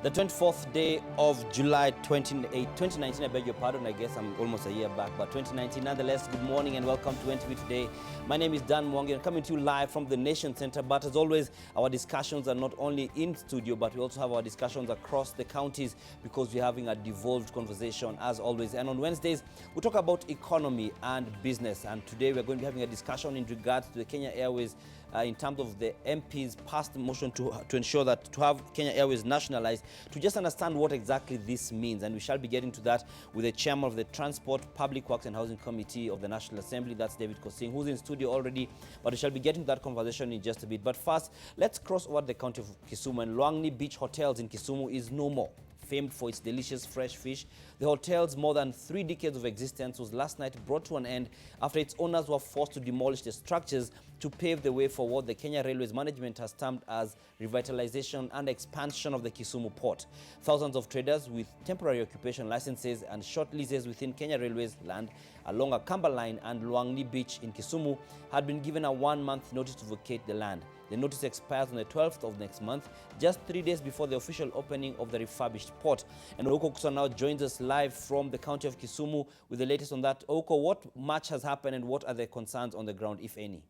The 24th day of July 2019, I beg your pardon, I guess I'm almost a year back, but 2019 nonetheless. Good morning and welcome to NTV Today. My name is Dann, Mwangi, and coming to you live from the Nation Center. But as always, our discussions are not only in studio, but we also have our discussions across the counties because we're having a devolved conversation as always. And on Wednesdays, we talk about economy and business. And today we're going to be having a discussion in regards to the Kenya Airways in terms of the MPs passed the motion to ensure that to have Kenya Airways nationalized, to just understand what exactly this means. And we shall be getting to that with the chairman of the Transport, Public Works and Housing Committee of the National Assembly, that's David Kosing, who's in studio already, but we shall be getting to that conversation in just a bit. But first, let's cross over the county of Kisumu. And Mwangi Beach Hotels in Kisumu is no more. Famed for its delicious fresh fish, the hotel's more than 3 decades of existence was last night brought to an end after its owners were forced to demolish the structures to pave the way for what the Kenya Railways management has termed as revitalization and expansion of the Kisumu port. Thousands of traders with temporary occupation licenses and short leases within Kenya Railways land along a Kamba line and Mwangi Beach in Kisumu had been given a 1-month notice to vacate the land. The notice expires on the 12th of next month, just 3 days before the official opening of the refurbished port. And Oko Kusa now joins us live from the county of Kisumu with the latest on that. Oko, what much has happened and what are the concerns on the ground, if any?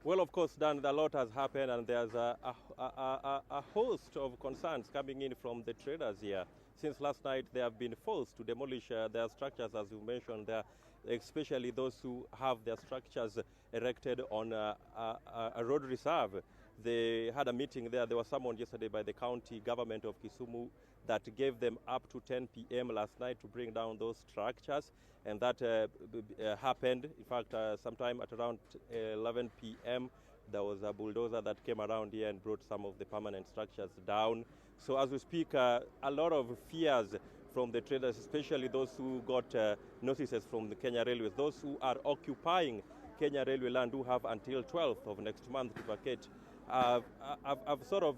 Well, of course, Dan, a lot has happened and there's a host of concerns coming in from the traders here. Since last night, they have been forced to demolish their structures, as you mentioned, especially those who have their structures erected on a road reserve. They had a meeting there. There was someone yesterday by the county government of Kisumu that gave them up to 10 p.m. last night to bring down those structures. And that happened. In fact, sometime at around 11 p.m., there was a bulldozer that came around here and brought some of the permanent structures down. So as we speak, a lot of fears from the traders, especially those who got notices from the Kenya Railways, those who are occupying Kenya Railway land who have until 12th of next month to vacate. I've sort of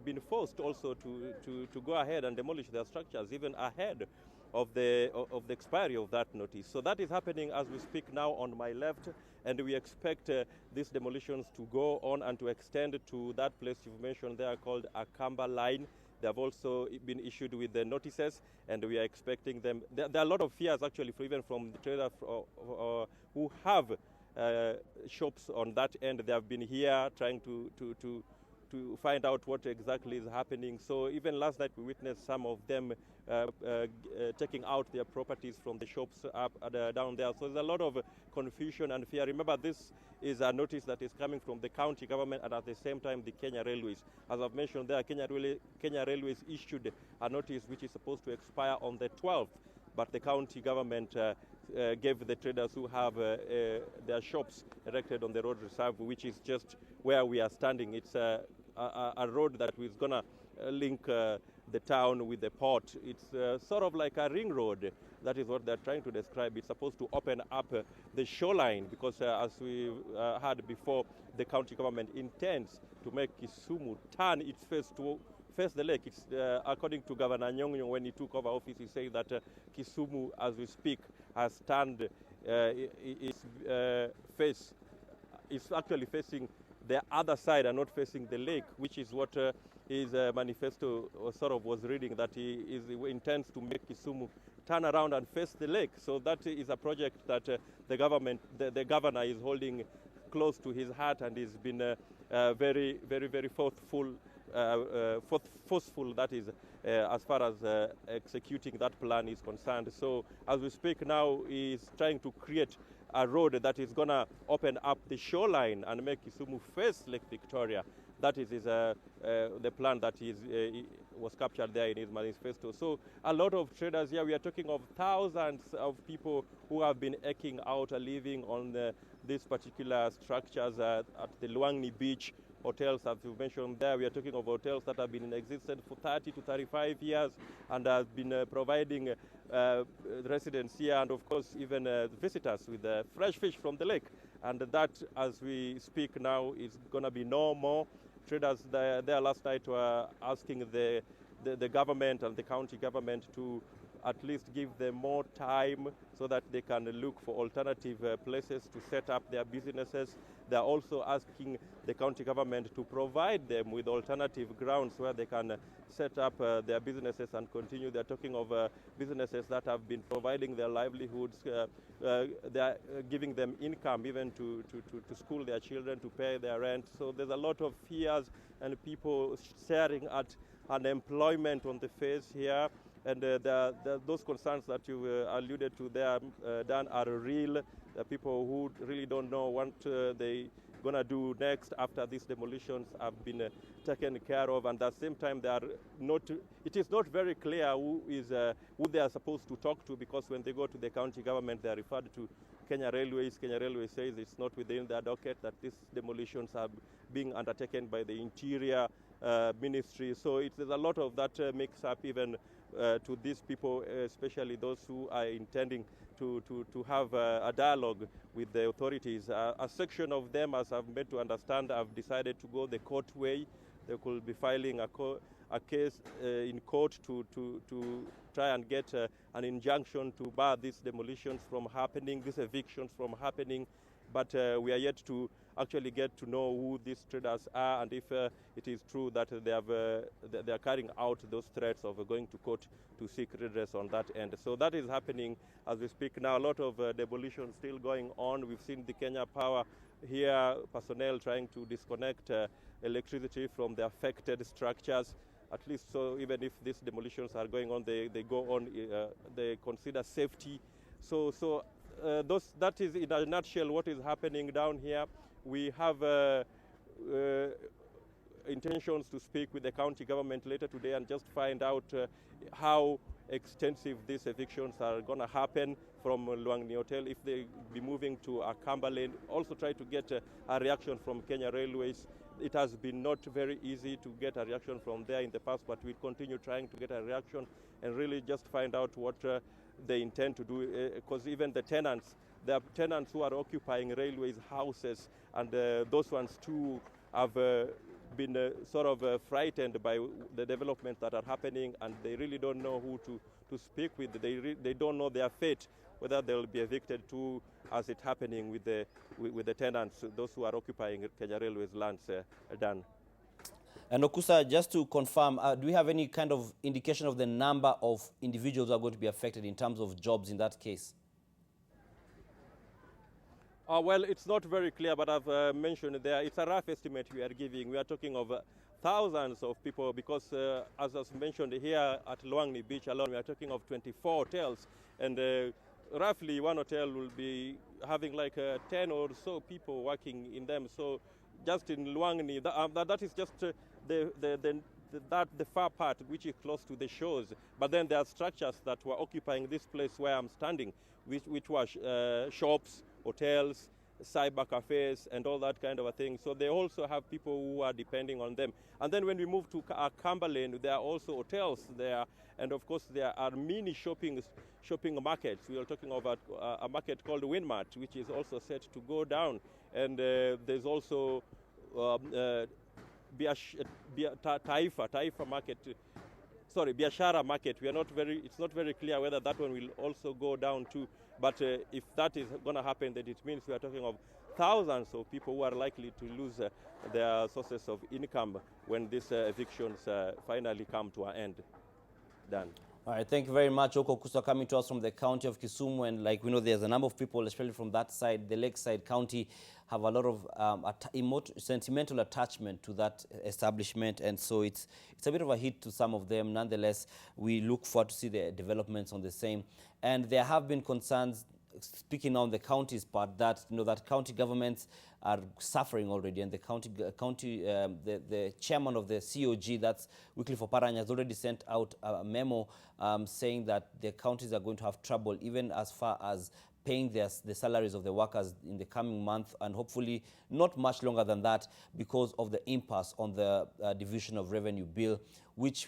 been forced also to go ahead and demolish their structures even ahead of the expiry of that notice. So that is happening as we speak now on my left, and we expect these demolitions to go on and to extend to that place you've mentioned there called a Kamba line. They have also been issued with the notices, and we are expecting them. There are a lot of fears actually, even from the traders who have shops on that end. They have been here trying to find out what exactly is happening. So even last night we witnessed some of them taking out their properties from the shops up down there. So there's a lot of confusion and fear. Remember, this is a notice that is coming from the county government and at the same time the Kenya Railways. As I've mentioned there, Kenya Railways issued a notice which is supposed to expire on the 12th, but the county government gave the traders who have their shops erected on the road reserve, which is just where we are standing. It's a road that is going to link the town with the port. It's sort of like a ring road. That is what they're trying to describe. It's supposed to open up the shoreline because as we heard before, the county government intends to make Kisumu turn its face to face the lake. It's according to Governor Nyong'o, when he took over office, he said that Kisumu, as we speak, has turned its face. It's actually facing the other side and not facing the lake, which is what his manifesto sort of was reading, that he intends to make Kisumu turn around and face the lake. So that is a project that the governor is holding close to his heart, and he's been very, very, very forceful, that is, as far as executing that plan is concerned. So as we speak now, he's trying to create a road that is going to open up the shoreline and make Kisumu face Lake Victoria. That is the plan that was captured there in his manifesto. So a lot of traders here, we are talking of thousands of people who have been eking out a living on these particular structures at the Mwangi Beach hotels, as you mentioned there. We are talking of hotels that have been in existence for 30 to 35 years and have been providing residents here and, of course, even visitors with fresh fish from the lake. And that, as we speak now, is going to be no more. Traders there last night were asking the government and the county government to at least give them more time so that they can look for alternative places to set up their businesses. They are also asking the county government to provide them with alternative grounds where they can set up their businesses and continue. They're talking of businesses that have been providing their livelihoods. They are giving them income even to school their children, to pay their rent. So there's a lot of fears and people staring at unemployment on the face here. And those concerns that you alluded to there, Dan, are real. The people who really don't know what they going to do next after these demolitions have been taken care of, and at the same time it is not very clear who they are supposed to talk to, because when they go to the county government they are referred to Kenya Railways. Kenya Railways says it's not within their docket, that these demolitions are being undertaken by the Interior Ministry. So there's a lot of that mix up even to these people, especially those who are intending to have a dialogue with the authorities. A section of them, as I've made to understand, have decided to go the court way. They could be filing a case in court to try and get an injunction to bar these demolitions from happening, these evictions from happening. But we are yet to actually get to know who these traders are, and if it is true that they are carrying out those threats of going to court to seek redress on that end. So that is happening as we speak now. A lot of demolition still going on. We've seen the Kenya Power here, personnel trying to disconnect electricity from the affected structures. At least, so even if these demolitions are going on, they go on, they consider safety. So that is in a nutshell what is happening down here. We have intentions to speak with the county government later today and just find out how extensive these evictions are going to happen from Mwangi Hotel, if they be moving to Cumberland. Also try to get a reaction from Kenya Railways. It has been not very easy to get a reaction from there in the past, but we'll continue trying to get a reaction and really just find out what they intend to do, because even the tenants, there are tenants who are occupying railways houses, and those ones too have been sort of frightened by the developments that are happening, and they really don't know who to speak with. They don't know their fate, whether they'll be evicted too, as it's happening with the tenants, those who are occupying Kenya Railways lands. Done. And Okusa, just to confirm, do we have any kind of indication of the number of individuals who are going to be affected in terms of jobs in that case? Well, it's not very clear, but I've mentioned there, it's a rough estimate we are giving. We are talking of thousands of people, because as I mentioned here at Mwangi Beach alone, we are talking of 24 hotels, and roughly one hotel will be having like 10 or so people working in them. So just in Mwangi, that is just the far part, which is close to the shores. But then there are structures that were occupying this place where I'm standing, which were shops, hotels, cyber cafes, and all that kind of a thing. So they also have people who are depending on them. And then when we move to Cumberland, there are also hotels there, and of course there are mini shopping markets. We are talking about a market called Winmart, which is also set to go down, and there's also Taifa market. Sorry, Biashara market. It's not very clear whether that one will also go down too. But if that is going to happen, then it means we are talking of thousands of people who are likely to lose their sources of income when these evictions finally come to an end. Done. All right, thank you very much, Oko Kusa, coming to us from the county of Kisumu. And like we know, there's a number of people, especially from that side, the lakeside county, have a lot of sentimental attachment to that establishment. And so it's a bit of a hit to some of them. Nonetheless, we look forward to see the developments on the same. And there have been concerns, speaking on the county's part, that that county governments are suffering already, and the the chairman of the COG, that's Weekly for Paranya, has already sent out a memo saying that the counties are going to have trouble, even as far as paying the salaries of the workers in the coming month, and hopefully not much longer than that, because of the impasse on the division of revenue bill, which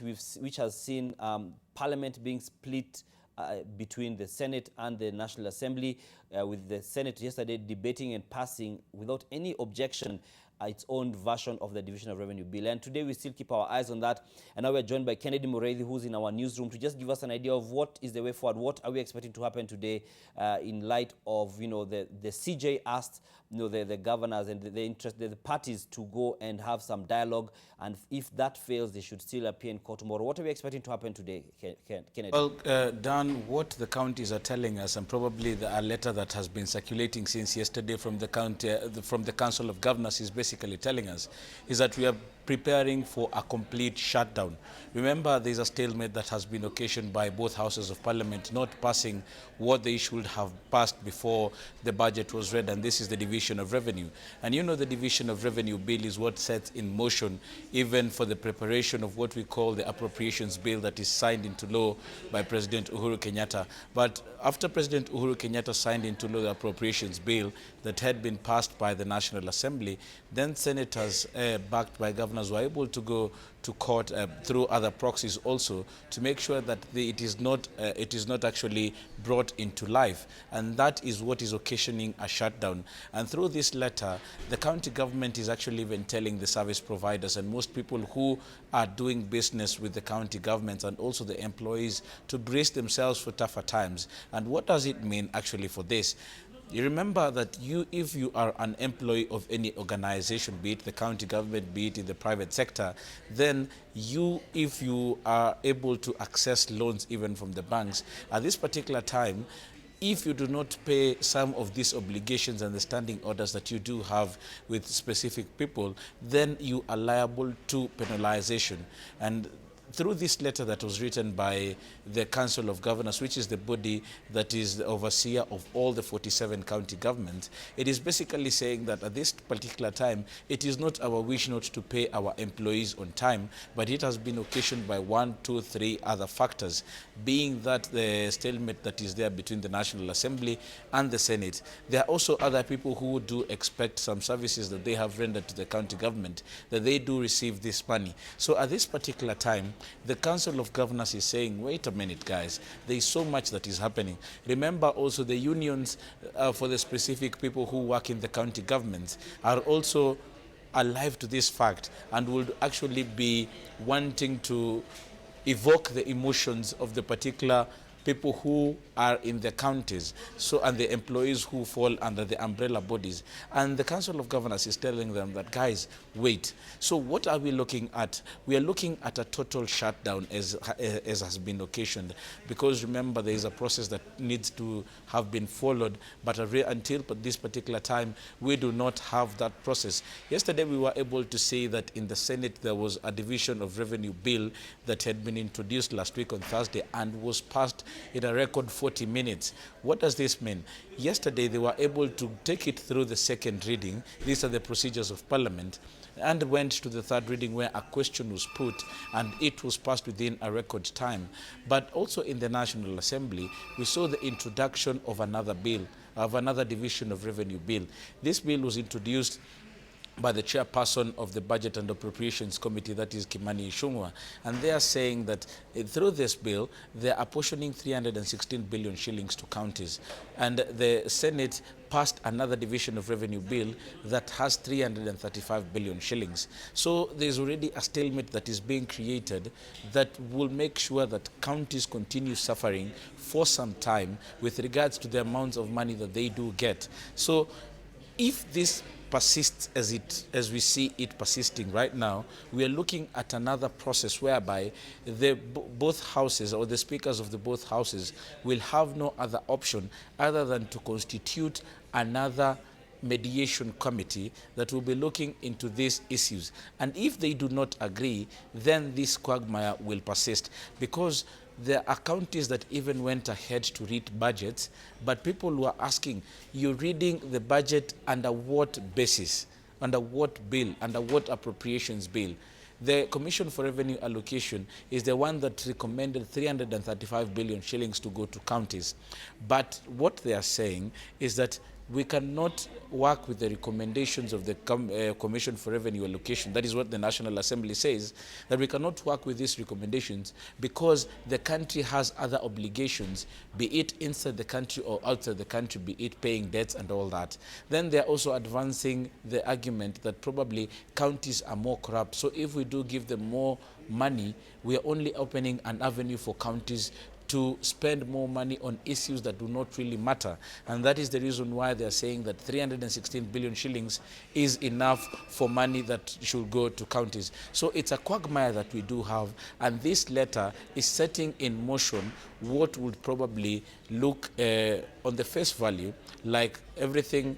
has seen Parliament being split between the Senate and the National Assembly, with the Senate yesterday debating and passing without any objection its own version of the Division of Revenue Bill. And today we still keep our eyes on that. And now we're joined by Kennedy Mureithi, who's in our newsroom, to just give us an idea of what is the way forward. What are we expecting to happen today in light of, the CJ asked, the governors and the parties to go and have some dialogue. And if that fails, they should still appear in court tomorrow. What are we expecting to happen today, Kennedy? Well, Dan, what the counties are telling us, and probably a letter that has been circulating since yesterday from the county, from the Council of Governors, is basically telling us, is that we are preparing for a complete shutdown. Remember, there's a stalemate that has been occasioned by both houses of parliament not passing what they should have passed before the budget was read, and this is the Division of Revenue. And the Division of Revenue Bill is what sets in motion even for the preparation of what we call the Appropriations Bill that is signed into law by President Uhuru Kenyatta. But after President Uhuru Kenyatta signed into law the Appropriations Bill that had been passed by the National Assembly, then senators backed by governors were able to go to court through other proxies also to make sure that it is not actually brought into life, and that is what is occasioning a shutdown. And through this letter, the county government is actually even telling the service providers and most people who are doing business with the county governments and also the employees to brace themselves for tougher times. And what does it mean actually for this? You remember that if you are an employee of any organization, be it the county government, be it in the private sector, then if you are able to access loans even from the banks, at this particular time, if you do not pay some of these obligations and the standing orders that you do have with specific people, then you are liable to penalization. And through this letter that was written by the Council of Governors, which is the body that is the overseer of all the 47 county governments, it is basically saying that at this particular time, it is not our wish not to pay our employees on time, but it has been occasioned by 1, 2, 3 other factors, being that the stalemate that is there between the National Assembly and the Senate. There are also other people who do expect some services that they have rendered to the county government, that they do receive this money. So at this particular time, the Council of Governors is saying, wait a minute, guys, there is so much that is happening. Remember also the unions for the specific people who work in the county governments are also alive to this fact and would actually be wanting to evoke the emotions of the particular people who are in the counties, and the employees who fall under the umbrella bodies. And the Council of Governors is telling them that, guys, wait. So what are we looking at? We are looking at a total shutdown as has been occasioned, because remember, there is a process that needs to have been followed, but until this particular time, we do not have that process. Yesterday, we were able to say that in the Senate, there was a Division of Revenue Bill that had been introduced last week on Thursday and was passed in a record 40 minutes. What does this mean? Yesterday, they were able to take it through the second reading. These are the procedures of Parliament, and went to the third reading where a question was put and it was passed within a record time. But also in the National Assembly, we saw the introduction of another bill, of another Division of Revenue Bill. This bill was introduced by the chairperson of the Budget and Appropriations Committee, that is Kimani Ichung'wah, and they are saying that through this bill, they are apportioning 316 billion shillings to counties, and the Senate passed another Division of Revenue Bill that has 335 billion shillings. So there's already a stalemate that is being created that will make sure that counties continue suffering for some time with regards to the amounts of money that they do get. So if this persists as we see it persisting right now, we are looking at another process whereby both houses, or the speakers of the both houses, will have no other option other than to constitute another mediation committee that will be looking into these issues. And if they do not agree, then this quagmire will persist, because there are counties that even went ahead to read budgets, but people were asking, you're reading the budget under what basis, under what bill, under what appropriations bill? The Commission for Revenue Allocation is the one that recommended 335 billion shillings to go to counties. But what they are saying is that we cannot work with the recommendations of the Commission for Revenue Allocation. That is what the National Assembly says, that we cannot work with these recommendations because the country has other obligations, be it inside the country or outside the country, be it paying debts and all that. Then they're also advancing the argument that probably counties are more corrupt. So if we do give them more money, we are only opening an avenue for counties to spend more money on issues that do not really matter. And that is the reason why they are saying that 316 billion shillings is enough for money that should go to counties. So it's a quagmire that we do have, and this letter is setting in motion what would probably look on the face value like everything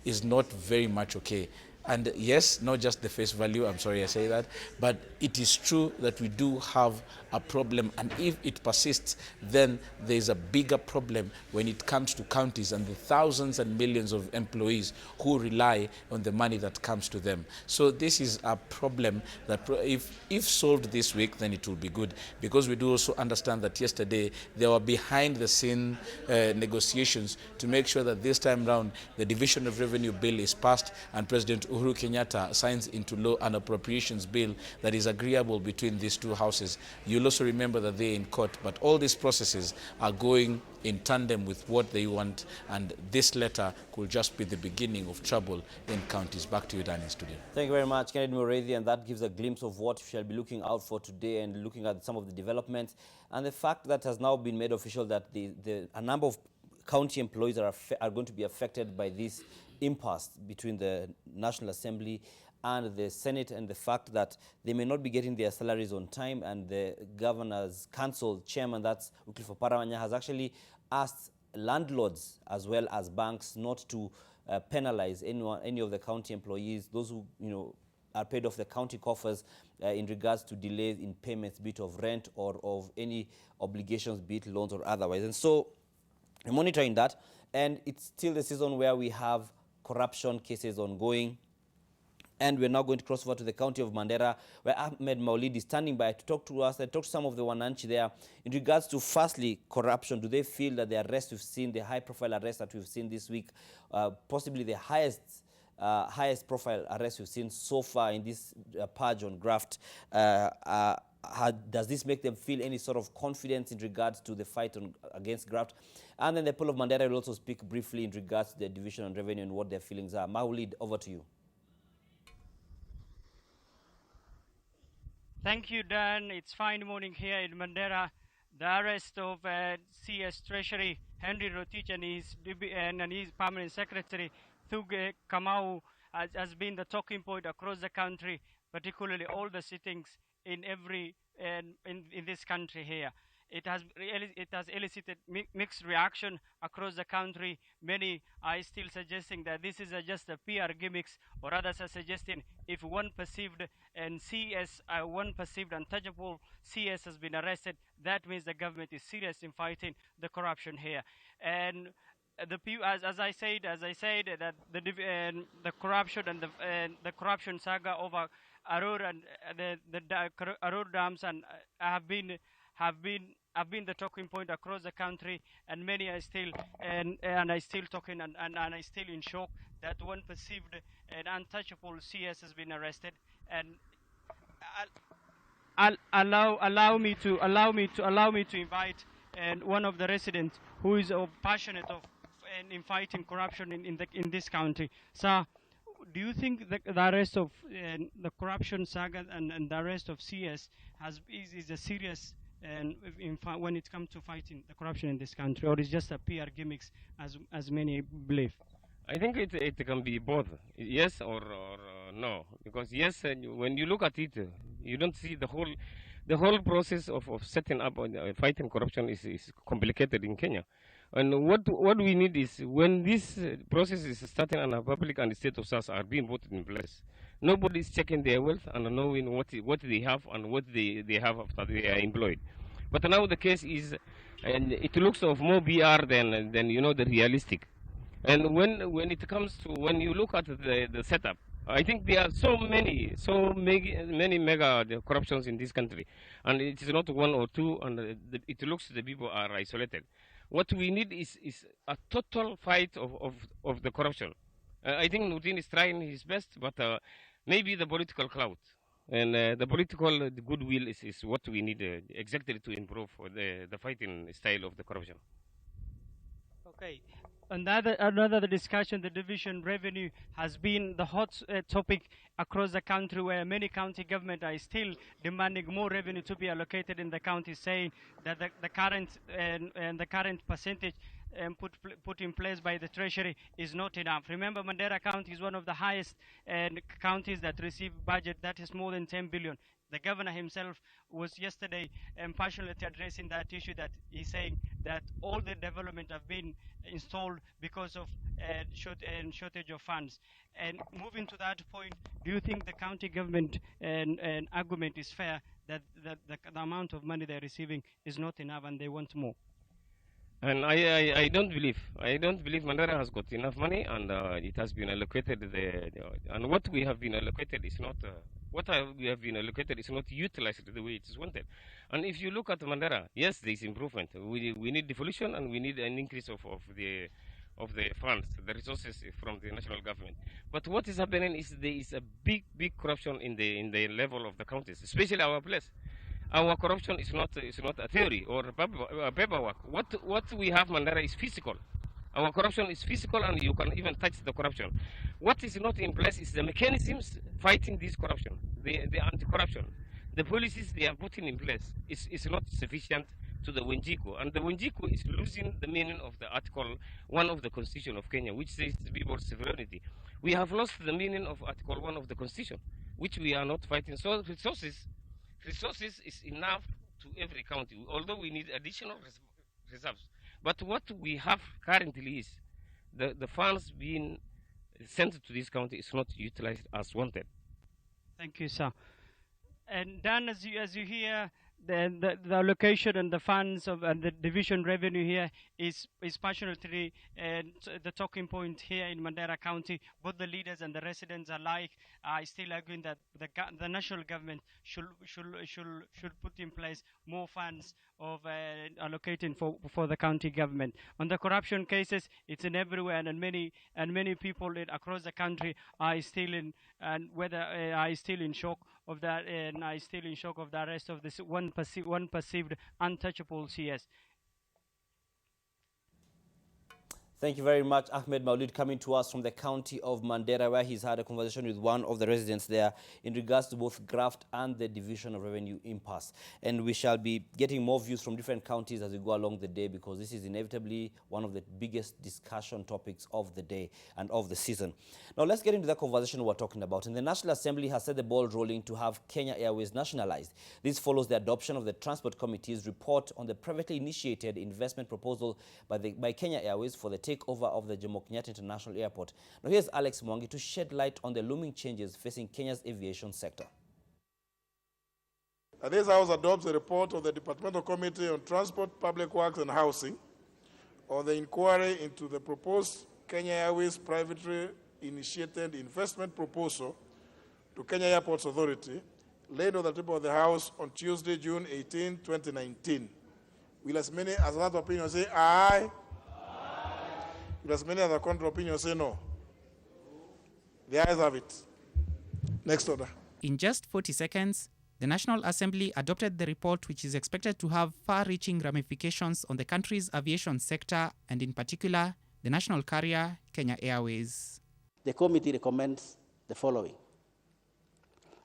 is not very much okay. And yes, not just the face value, I'm sorry I say that, but it is true that we do have a problem, and if it persists, then there's a bigger problem when it comes to counties and the thousands and millions of employees who rely on the money that comes to them. So this is a problem that if solved this week, then it will be good, because we do also understand that yesterday there were behind the scene negotiations to make sure that this time round the Division of Revenue Bill is passed and President Uhuru Kenyatta signs into law an appropriations bill that is agreeable between these two houses. You'll also remember that they're in court, but all these processes are going in tandem with what they want, and this letter could just be the beginning of trouble in counties. Back to you, Dann, in studio. Thank you very much, Kennedy Mureithi, and that gives a glimpse of what we shall be looking out for today and looking at some of the developments and the fact that has now been made official that a number of county employees are going to be affected by this impasse between the National Assembly and the Senate, and the fact that they may not be getting their salaries on time, and the Governor's Council chairman, that's Wycliffe Oparanya, has actually asked landlords as well as banks not to penalize any of the county employees, those who are paid off the county coffers in regards to delays in payments, be it of rent or of any obligations, be it loans or otherwise. And so we're monitoring that, and it's still the season where we have corruption cases ongoing. And we're now going to cross over to the county of Mandera, where Ahmed Maulid is standing by to talk to us and talk to some of the Wananchi there in regards to, firstly, corruption. Do they feel that the arrest we've seen, the high-profile arrest that we've seen this week, possibly the highest profile arrest we've seen so far in this purge on graft, does this make them feel any sort of confidence in regards to the fight against graft? And then the people of Mandera will also speak briefly in regards to the Division on Revenue and what their feelings are. Maulid, over to you. Thank you, Dan. It's fine morning here in Mandera. The arrest of CS Treasury Henry Rotich and his permanent secretary Thuge Kamau has been the talking point across the country, particularly all the sittings in this country here. It has elicited mixed reaction across the country. Many are still suggesting that this is just a PR gimmicks, or others are suggesting if one perceived one perceived untouchable CS has been arrested, that means the government is serious in fighting the corruption here. And as I said that the corruption and the corruption saga over Arur and the Arur dams and have been the talking point across the country, and many are still talking and are still in shock that one perceived an untouchable CS has been arrested. And allow me to invite one of the residents who is passionate in fighting corruption in this country. Sir, do you think the arrest of the corruption saga and the arrest of CS is a serious when it comes to fighting the corruption in this country, or is just a PR gimmicks as many believe? I think it can be both, yes or no. Because yes, when you look at it, you don't see the whole process of setting up fighting corruption is complicated in Kenya. And what we need is, when this process is starting and a public and the state of Sasa are being voted in place, nobody is checking their wealth and knowing what they have and what they have after they are employed. But now the case is, and it looks of more BR than the realistic. And when it comes to, when you look at the setup, I think there are so many mega corruptions in this country, and it is not one or two, and it looks the people are isolated. What we need is a total fight of the corruption. I think Nurdin is trying his best, but maybe the political clout and the political goodwill is what we need exactly to improve the fighting style of the corruption. Okay. Another discussion, the division revenue has been the hot topic across the country, where many county government are still demanding more revenue to be allocated in the county, saying that the current and the current percentage put in place by the Treasury is not enough. Remember, Mandera County is one of the highest counties that receive budget that is more than 10 billion. The governor himself was yesterday passionately addressing that issue, that he's saying that all the development have been installed because of shortage of funds. And moving to that point, do you think the county government argument is fair that the amount of money they're receiving is not enough and they want more? And I don't believe Mandara has got enough money, and it has been allocated. And what we have been allocated is not we have been allocated is not utilized the way it is wanted. And if you look at Mandara, yes, there is improvement. We need devolution, and we need an increase of the funds, the resources from the national government. But what is happening is there is a big corruption in the level of the counties, especially our place. Our corruption is not a theory or a paperwork. What we have, Mandara, is physical. Our corruption is physical, and you can even touch the corruption. What is not in place is the mechanisms fighting this corruption, the anti-corruption. The policies they are putting in place is not sufficient to the Wenjiku, and the Wenjiku is losing the meaning of the Article 1 of the Constitution of Kenya, which says people's sovereignty. We have lost the meaning of Article 1 of the Constitution, which we are not fighting. So resources is enough to every county, although we need additional reserves. But what we have currently is the funds being sent to this county is not utilized as wanted. Thank you, sir. And Dann, as you hear, the allocation and the funds of and the division revenue here is passionately the talking point here in Mandera County. Both the leaders and the residents alike are still arguing that the national government should put in place more funds of allocating for the county government. On the corruption cases, it's in everywhere, and many people across the country are still in shock of that, and are still in shock of the arrest of this one perceived untouchable CS. Thank you very much, Ahmed Maulid, coming to us from the county of Mandera, where he's had a conversation with one of the residents there in regards to both graft and the division of revenue impasse. And we shall be getting more views from different counties as we go along the day, because this is inevitably one of the biggest discussion topics of the day and of the season. Now let's get into the conversation we're talking about. And the National Assembly has set the ball rolling to have Kenya Airways nationalized. This follows the adoption of the Transport Committee's report on the privately initiated investment proposal by Kenya Airways for the takeover of the Jomo Kenyatta International Airport. Now here's Alex Mwangi to shed light on the looming changes facing Kenya's aviation sector. This House adopts a report of the Departmental Committee on Transport, Public Works and Housing on the inquiry into the proposed Kenya Airways privately initiated investment proposal to Kenya Airports Authority, laid on the table of the House on Tuesday, June 18, 2019. Will as many as another opinion say aye? As many other contrary opinions say no. The ayes have it. Next order. In just 40 seconds, the National Assembly adopted the report, which is expected to have far-reaching ramifications on the country's aviation sector, and in particular, the national carrier, Kenya Airways. The committee recommends the following.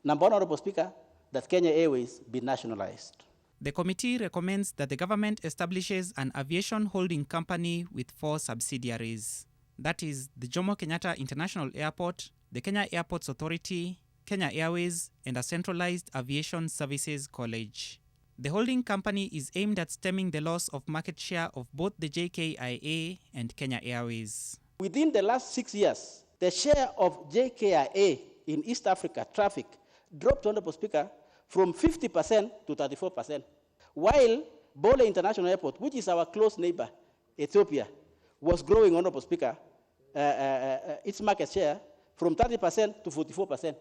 Number one, Honorable Speaker, that Kenya Airways be nationalized. The committee recommends that the government establishes an aviation holding company with 4 subsidiaries. That is the Jomo Kenyatta International Airport, the Kenya Airports Authority, Kenya Airways, and a centralized aviation services college. The holding company is aimed at stemming the loss of market share of both the JKIA and Kenya Airways. Within the last 6 years, the share of JKIA in East Africa traffic dropped, Honorable Speaker, from 50% to 34%, while Bole International Airport, which is our close neighbor, Ethiopia, was growing, Honorable Speaker, its market share from 30% to 44%.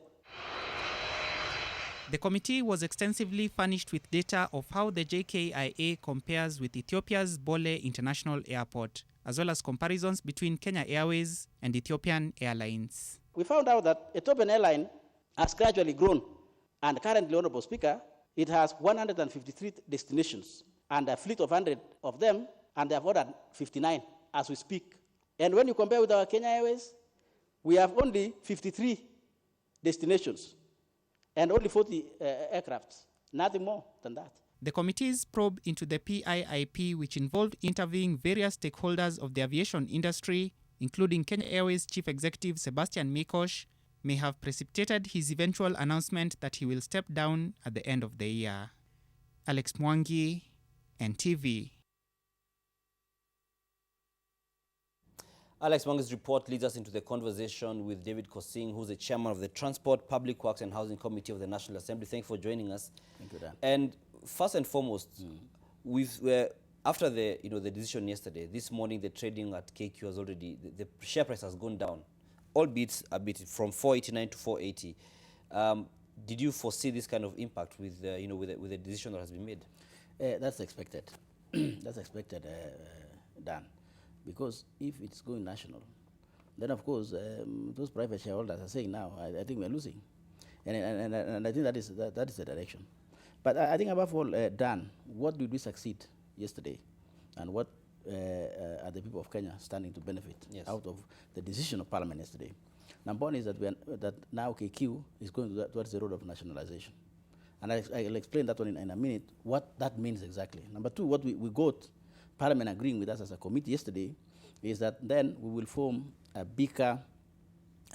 The committee was extensively furnished with data of how the JKIA compares with Ethiopia's Bole International Airport, as well as comparisons between Kenya Airways and Ethiopian Airlines. We found out that Ethiopian Airline has gradually grown, and currently, Honorable Speaker, it has 153 destinations and a fleet of 100 of them, and they have ordered 59 as we speak. And when you compare with our Kenya Airways, we have only 53 destinations and only 40 aircrafts, nothing more than that. The committee's probe into the PIIP, which involved interviewing various stakeholders of the aviation industry, including Kenya Airways Chief Executive Sebastian Mikosh, may have precipitated his eventual announcement that he will step down at the end of the year. Alex Mwangi, NTV. Alex Mwangi's report leads us into the conversation with David Kosing, who's the chairman of the Transport, Public Works and Housing Committee of the National Assembly. Thank you for joining us. Thank you, Dan. And first and foremost, after the the decision yesterday, this morning the trading at KQ has already the share price has gone down, albeit a bit from 489 to 480. Did you foresee this kind of impact with with the decision that has been made? That's expected. That's expected, Dan. Because if it's going national, then of course those private shareholders are saying now, I think we're losing, and I think that is the direction. But I think above all, Dan, what did we succeed yesterday, and what are the people of Kenya standing to benefit out of the decision of Parliament yesterday? Number one is that that now KQ is going towards the road of nationalization, and I'll explain that one in a minute what that means exactly. Number two, what we got Parliament agreeing with us as a committee yesterday is that then we will form a bigger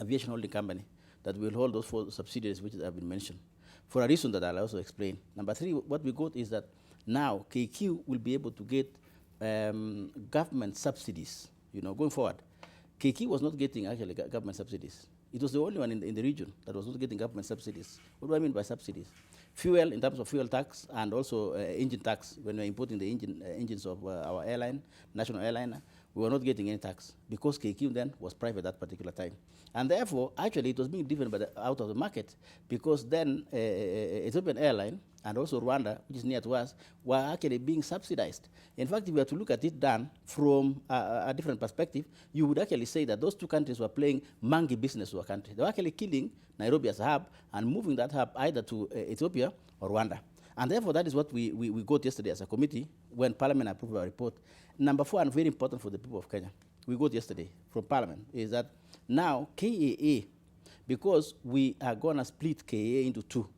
aviation holding company that will hold those 4 subsidiaries which have been mentioned for a reason that I'll also explain. Number three, what we got is that now KQ will be able to get government subsidies, going forward. KQ was not getting actually government subsidies. It was the only one in the region that was not getting government subsidies. What do I mean by subsidies? Fuel, in terms of fuel tax, and also engine tax. When we're importing the engines of our airline, national airliner, we were not getting any tax because KQ then was private at that particular time. And therefore, actually, it was being driven out of the market because then Ethiopian Airline and also Rwanda, which is near to us, were actually being subsidized. In fact, if we were to look at it done from a different perspective, you would actually say that those two countries were playing monkey business to a country. They were actually killing Nairobi as a hub and moving that hub either to Ethiopia or Rwanda. And therefore, that is what we got yesterday as a committee when Parliament approved our report. Number four, and very important for the people of Kenya, we got yesterday from Parliament, is that now KAA, because we are going to split KAA into 2,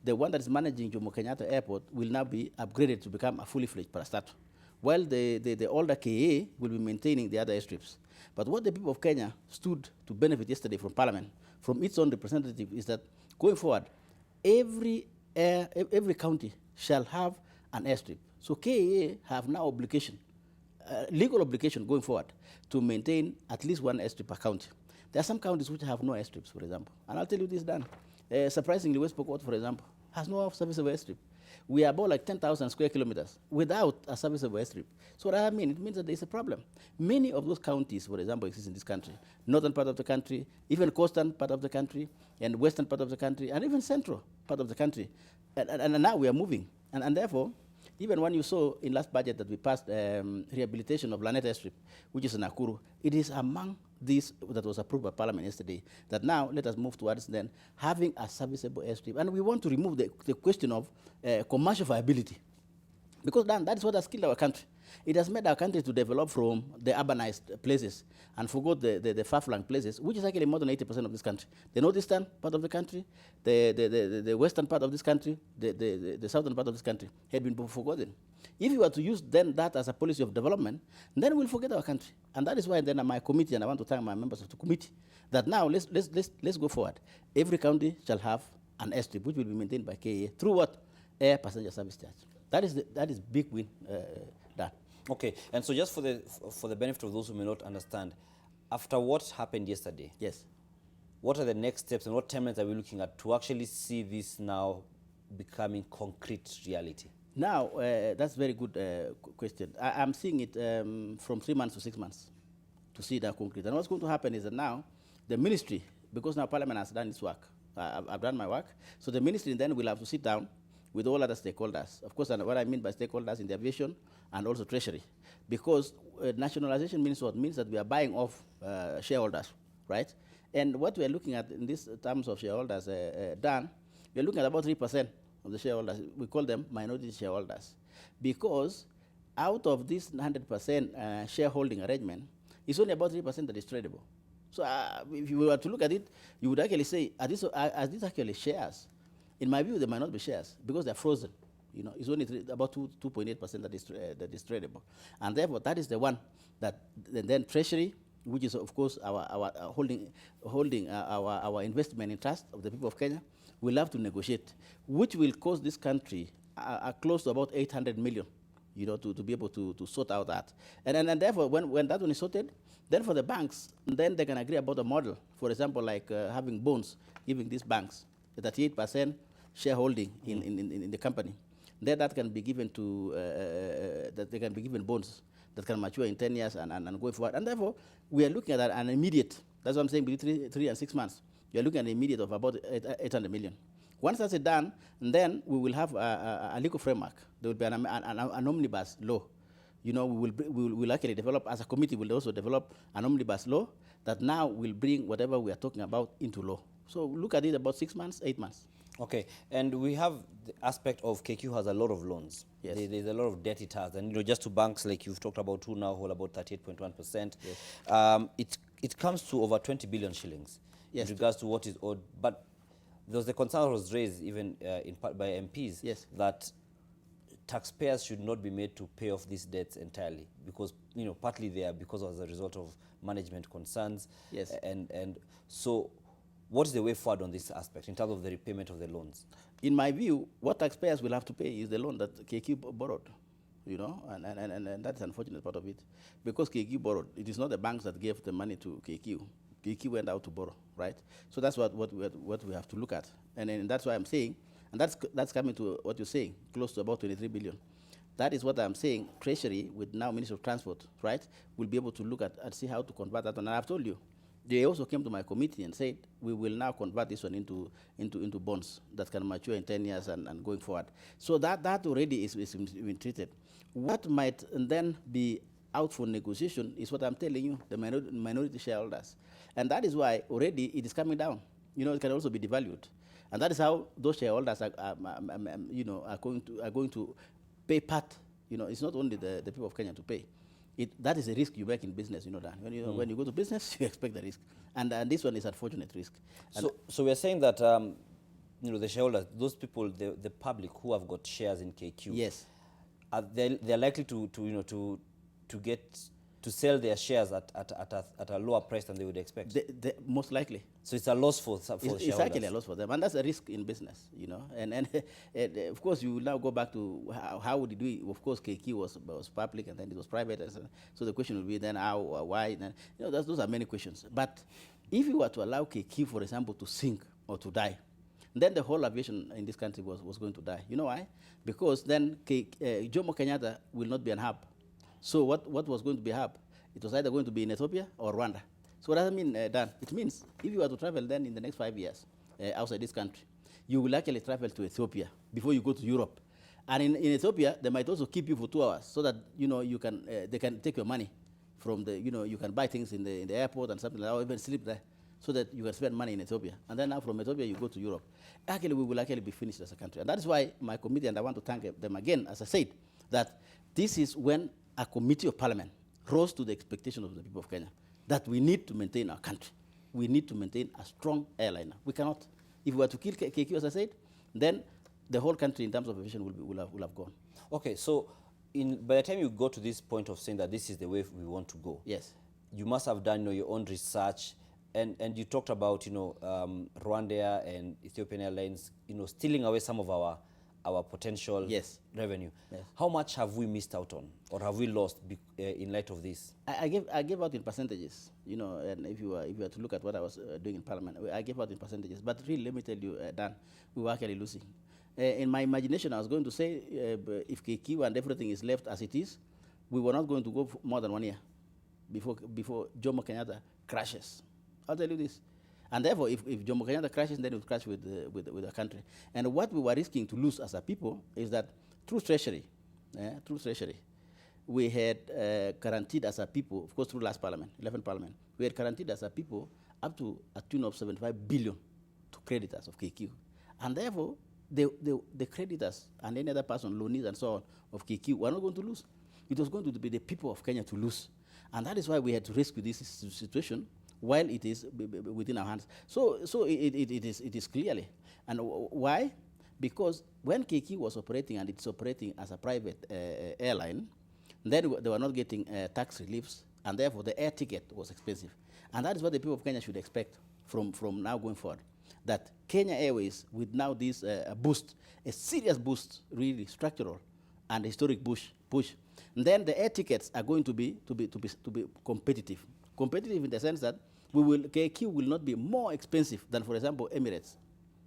the one that is managing Jomo Kenyatta Airport will now be upgraded to become a fully fledged parastatal, while the older KAA will be maintaining the other airstrips. But what the people of Kenya stood to benefit yesterday from Parliament, from its own representative, is that going forward, every county shall have an airstrip. So KAA have now obligation, legal obligation going forward, to maintain at least one airstrip per county. There are some counties which have no airstrips, for example. And I'll tell you this, Dan. Surprisingly, West Pokot, for example, has no serviceable airstrip. We are about like 10,000 square kilometers without a serviceable airstrip. So what I mean, it means that there's a problem. Many of those counties, for example, exist in this country. Northern part of the country, even coastal part of the country, and western part of the country, and even central part of the country. And now we are moving. And therefore, even when you saw in last budget that we passed rehabilitation of Lanet Airstrip, which is in Nakuru, it is among these that was approved by Parliament yesterday, that now let us move towards then having a serviceable airstrip. And we want to remove the question of commercial viability. Because that is what has killed our country. It has made our country to develop from the urbanized places and forgot the far-flung places, which is actually more than 80% of this country. The northeastern part of the country, the western part of this country, the southern part of this country had been forgotten. If you were to use then that as a policy of development, then we'll forget our country. And that is why then my committee, and I want to thank my members of the committee, that now let's go forward. Every county shall have an airstrip, which will be maintained by KA through what? Air passenger service charge. That is big win, done. Okay, and so just for the benefit of those who may not understand, after what happened yesterday, yes, what are the next steps and what timelines are we looking at to actually see this now becoming concrete reality? Now, that's a very good question. I'm seeing it from 3 months to 6 months to see that concrete. And what's going to happen is that now the ministry, because now Parliament has done its work, I've done my work. So the ministry then will have to sit down with all other stakeholders. Of course, and what I mean by stakeholders in the aviation and also treasury. Because nationalization means what? Means that we are buying off shareholders, right? And what we are looking at in these terms of shareholders, Dann, we are looking at about 3% of the shareholders. We call them minority shareholders. Because out of this 100% shareholding arrangement, it's only about 3% that is tradable. So if you were to look at it, you would actually say, are these actually shares? In my view, they might not be shares because they're frozen. You know, it's only about 2.8% that is tradable. And therefore, that is the one that then Treasury, which is, of course, our holding our investment in trust of the people of Kenya, will have to negotiate, which will cost this country close to about 800 million, you know, to be able to sort out that. And therefore, when that one is sorted, then for the banks, then they can agree about a model. For example, like having bonds, giving these banks 38% shareholding in the company. Then that can be given to, that they can be given bonds that can mature in 10 years and going forward. And therefore, we are looking at an immediate, that's what I'm saying, between 3 and 6 months. We are looking at an immediate of about 800 million. Once that's done, then we will have a legal framework. There will be an omnibus law. You know, we will actually develop, as a committee, we'll also develop an omnibus law that now will bring whatever we are talking about into law. So look at it about 6 months, 8 months. Okay, and we have the aspect of KQ has a lot of loans. Yes. There's a lot of debt it has, and you know, just to banks like you've talked about, who now hold about 38.1%. Yes. It comes to over 20 billion shillings. Yes. In regards to what is owed. But there was the concern that was raised even in part by MPs. Yes. That taxpayers should not be made to pay off these debts entirely, because you know, partly they are because as a result of management concerns. Yes. And so, what is the way forward on this aspect in terms of the repayment of the loans? In my view, what taxpayers will have to pay is the loan that KQ borrowed, you know, and that's an unfortunate part of it. Because KQ borrowed, it is not the banks that gave the money to KQ. KQ went out to borrow, right? So that's what we have to look at. And that's why I'm saying, and that's coming to what you're saying, close to about 23 billion. That is what I'm saying. Treasury, with now Ministry of Transport, right, will be able to look at and see how to convert that one. And I've told you, they also came to my committee and said, we will now convert this one into bonds that can mature in 10 years and going forward. So that already is been treated. What might then be out for negotiation is what I'm telling you, the minority shareholders. And that is why already it is coming down. You know, it can also be devalued. And that is how those shareholders are going to pay part. You know, it's not only the people of Kenya to pay. That is a risk you make in business, you know that. When you go to business, you expect the risk. And this one is unfortunate risk. So we're saying that, you know, the shareholders, those people, the public who have got shares in KQ, yes, they're likely to sell their shares at a lower price than they would expect. Most likely. So it's a loss for shareholders. It's actually a loss for them, and that's a risk in business, you know. And of course, you will now go back to how did we? Of course, KQ was public, and then it was private, and so the question will be then how, why? Then, you know, those are many questions. But if you were to allow KQ, for example, to sink or to die, then the whole aviation in this country was going to die. You know why? Because then Jomo Kenyatta will not be an hub. So what was going to be a hub? It was either going to be in Ethiopia or Rwanda. So what does that mean, Dan? It means if you were to travel then in the next 5 years outside this country, you will actually travel to Ethiopia before you go to Europe. And in Ethiopia, they might also keep you for 2 hours so that, you know, you can, they can take your money from the, you know, you can buy things in the airport and something like that, or even sleep there so that you can spend money in Ethiopia. And then now from Ethiopia, you go to Europe. Actually, we will actually be finished as a country. And that is why my committee, and I want to thank them again, as I said, that this is when a committee of parliament rose to the expectation of the people of Kenya, that we need to maintain our country. We need to maintain a strong airliner. We cannot. If we were to kill KQ, as I said, then the whole country in terms of aviation will have gone. Okay, so by the time you go to this point of saying that this is the way we want to go, yes, you must have done, you know, your own research, and you talked about, you know, Rwanda and Ethiopian Airlines, you know, stealing away some of our potential yes. revenue. Yes. How much have we missed out on, or have we lost in light of this? I gave out in percentages, you know, and if you were to look at what I was doing in Parliament, I gave out in percentages. But really, let me tell you, Dan, we were actually losing. In my imagination, I was going to say, if KQ and everything is left as it is, we were not going to go more than 1 year before Jomo Kenyatta crashes. I'll tell you this. And therefore, if Jomo Kenyatta crashes, then it will crash with the country. And what we were risking to lose as a people is that through treasury, we had guaranteed as a people, of course through last parliament, 11th parliament, we had guaranteed as a people up to a tune of 75 billion to creditors of KQ. And therefore, the creditors and any other person, loanees and so on, of KQ were not going to lose. It was going to be the people of Kenya to lose. And that is why we had to rescue this situation while it is within our hands. So it is clearly. And why? Because when KQ was operating, and it's operating as a private airline, then they were not getting tax reliefs, and therefore the air ticket was expensive. And that is what the people of Kenya should expect from now going forward, that Kenya Airways, with now this boost, a serious boost, really structural and historic push, and then the air tickets are going to be competitive. Competitive in the sense that KQ will not be more expensive than, for example, Emirates,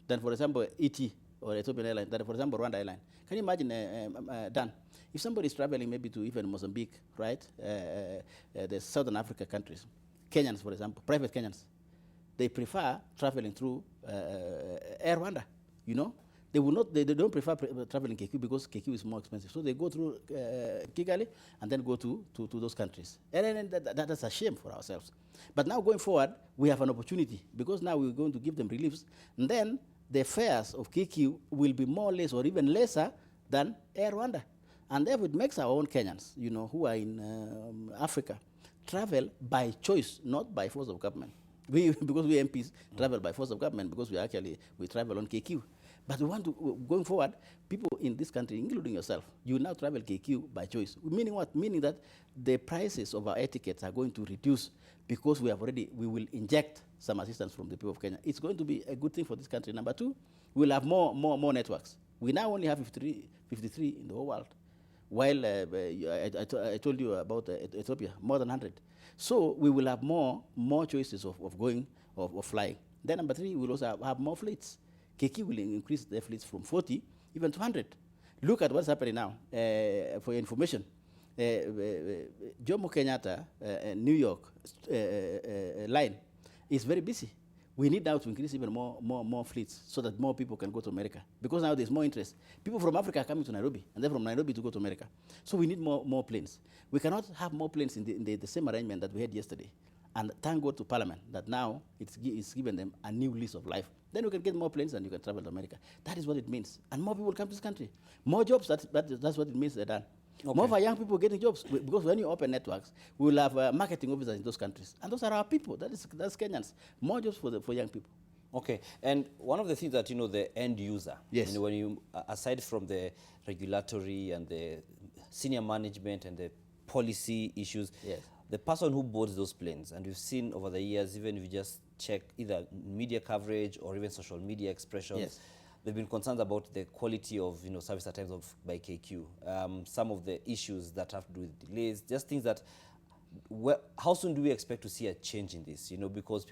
than, for example, ET or Ethiopian Airlines, than, for example, Rwanda Airline. Can you imagine, Dan, if somebody is traveling maybe to even Mozambique, right, the Southern Africa countries, Kenyans, for example, private Kenyans, they prefer traveling through Air Rwanda, you know? They will not. They don't prefer traveling KQ because KQ is more expensive. So they go through Kigali and then go to those countries. And that's a shame for ourselves. But now going forward, we have an opportunity because now we're going to give them reliefs. And then the fares of KQ will be more or less or even lesser than Air Rwanda. And therefore it makes our own Kenyans, you know, who are in Africa, travel by choice, not by force of government. Because we MPs travel by force of government because we travel on KQ. But we want to, going forward, people in this country, including yourself, you now travel KQ by choice. Meaning what? Meaning that the prices of our air tickets are going to reduce because we will inject some assistance from the people of Kenya. It's going to be a good thing for this country. Number two, we'll have more networks. We now only have 53 in the whole world. While I told you about Ethiopia, more than 100. So we will have more choices of flying. Then number three, we'll also have more fleets. KQ will increase their fleets from 40 even to 100. Look at what's happening now. For your information, Jomo Kenyatta, New York line is very busy. We need now to increase even more fleets so that more people can go to America. Because now there's more interest. People from Africa are coming to Nairobi, and then from Nairobi to go to America. So we need more planes. We cannot have more planes in the same arrangement that we had yesterday. And thank God to Parliament that now it's given them a new lease of life. Then you can get more planes and you can travel to America. That is what it means. And more people will come to this country. More jobs, that's what it means, Dan. Okay. More of our young people getting jobs. Because when you open networks, we will have marketing officers in those countries. And those are our people. That's Kenyans. More jobs for young people. Okay, and one of the things that, the end user, yes. When you, aside from the regulatory and the senior management and the policy issues, yes. The person who boards those planes, and we've seen over the years, even if you just check either media coverage or even social media expressions, yes. There have been concerns about the quality of service at times by KQ. Some of the issues that have to do with delays, just things that. How soon do we expect to see a change in this? Because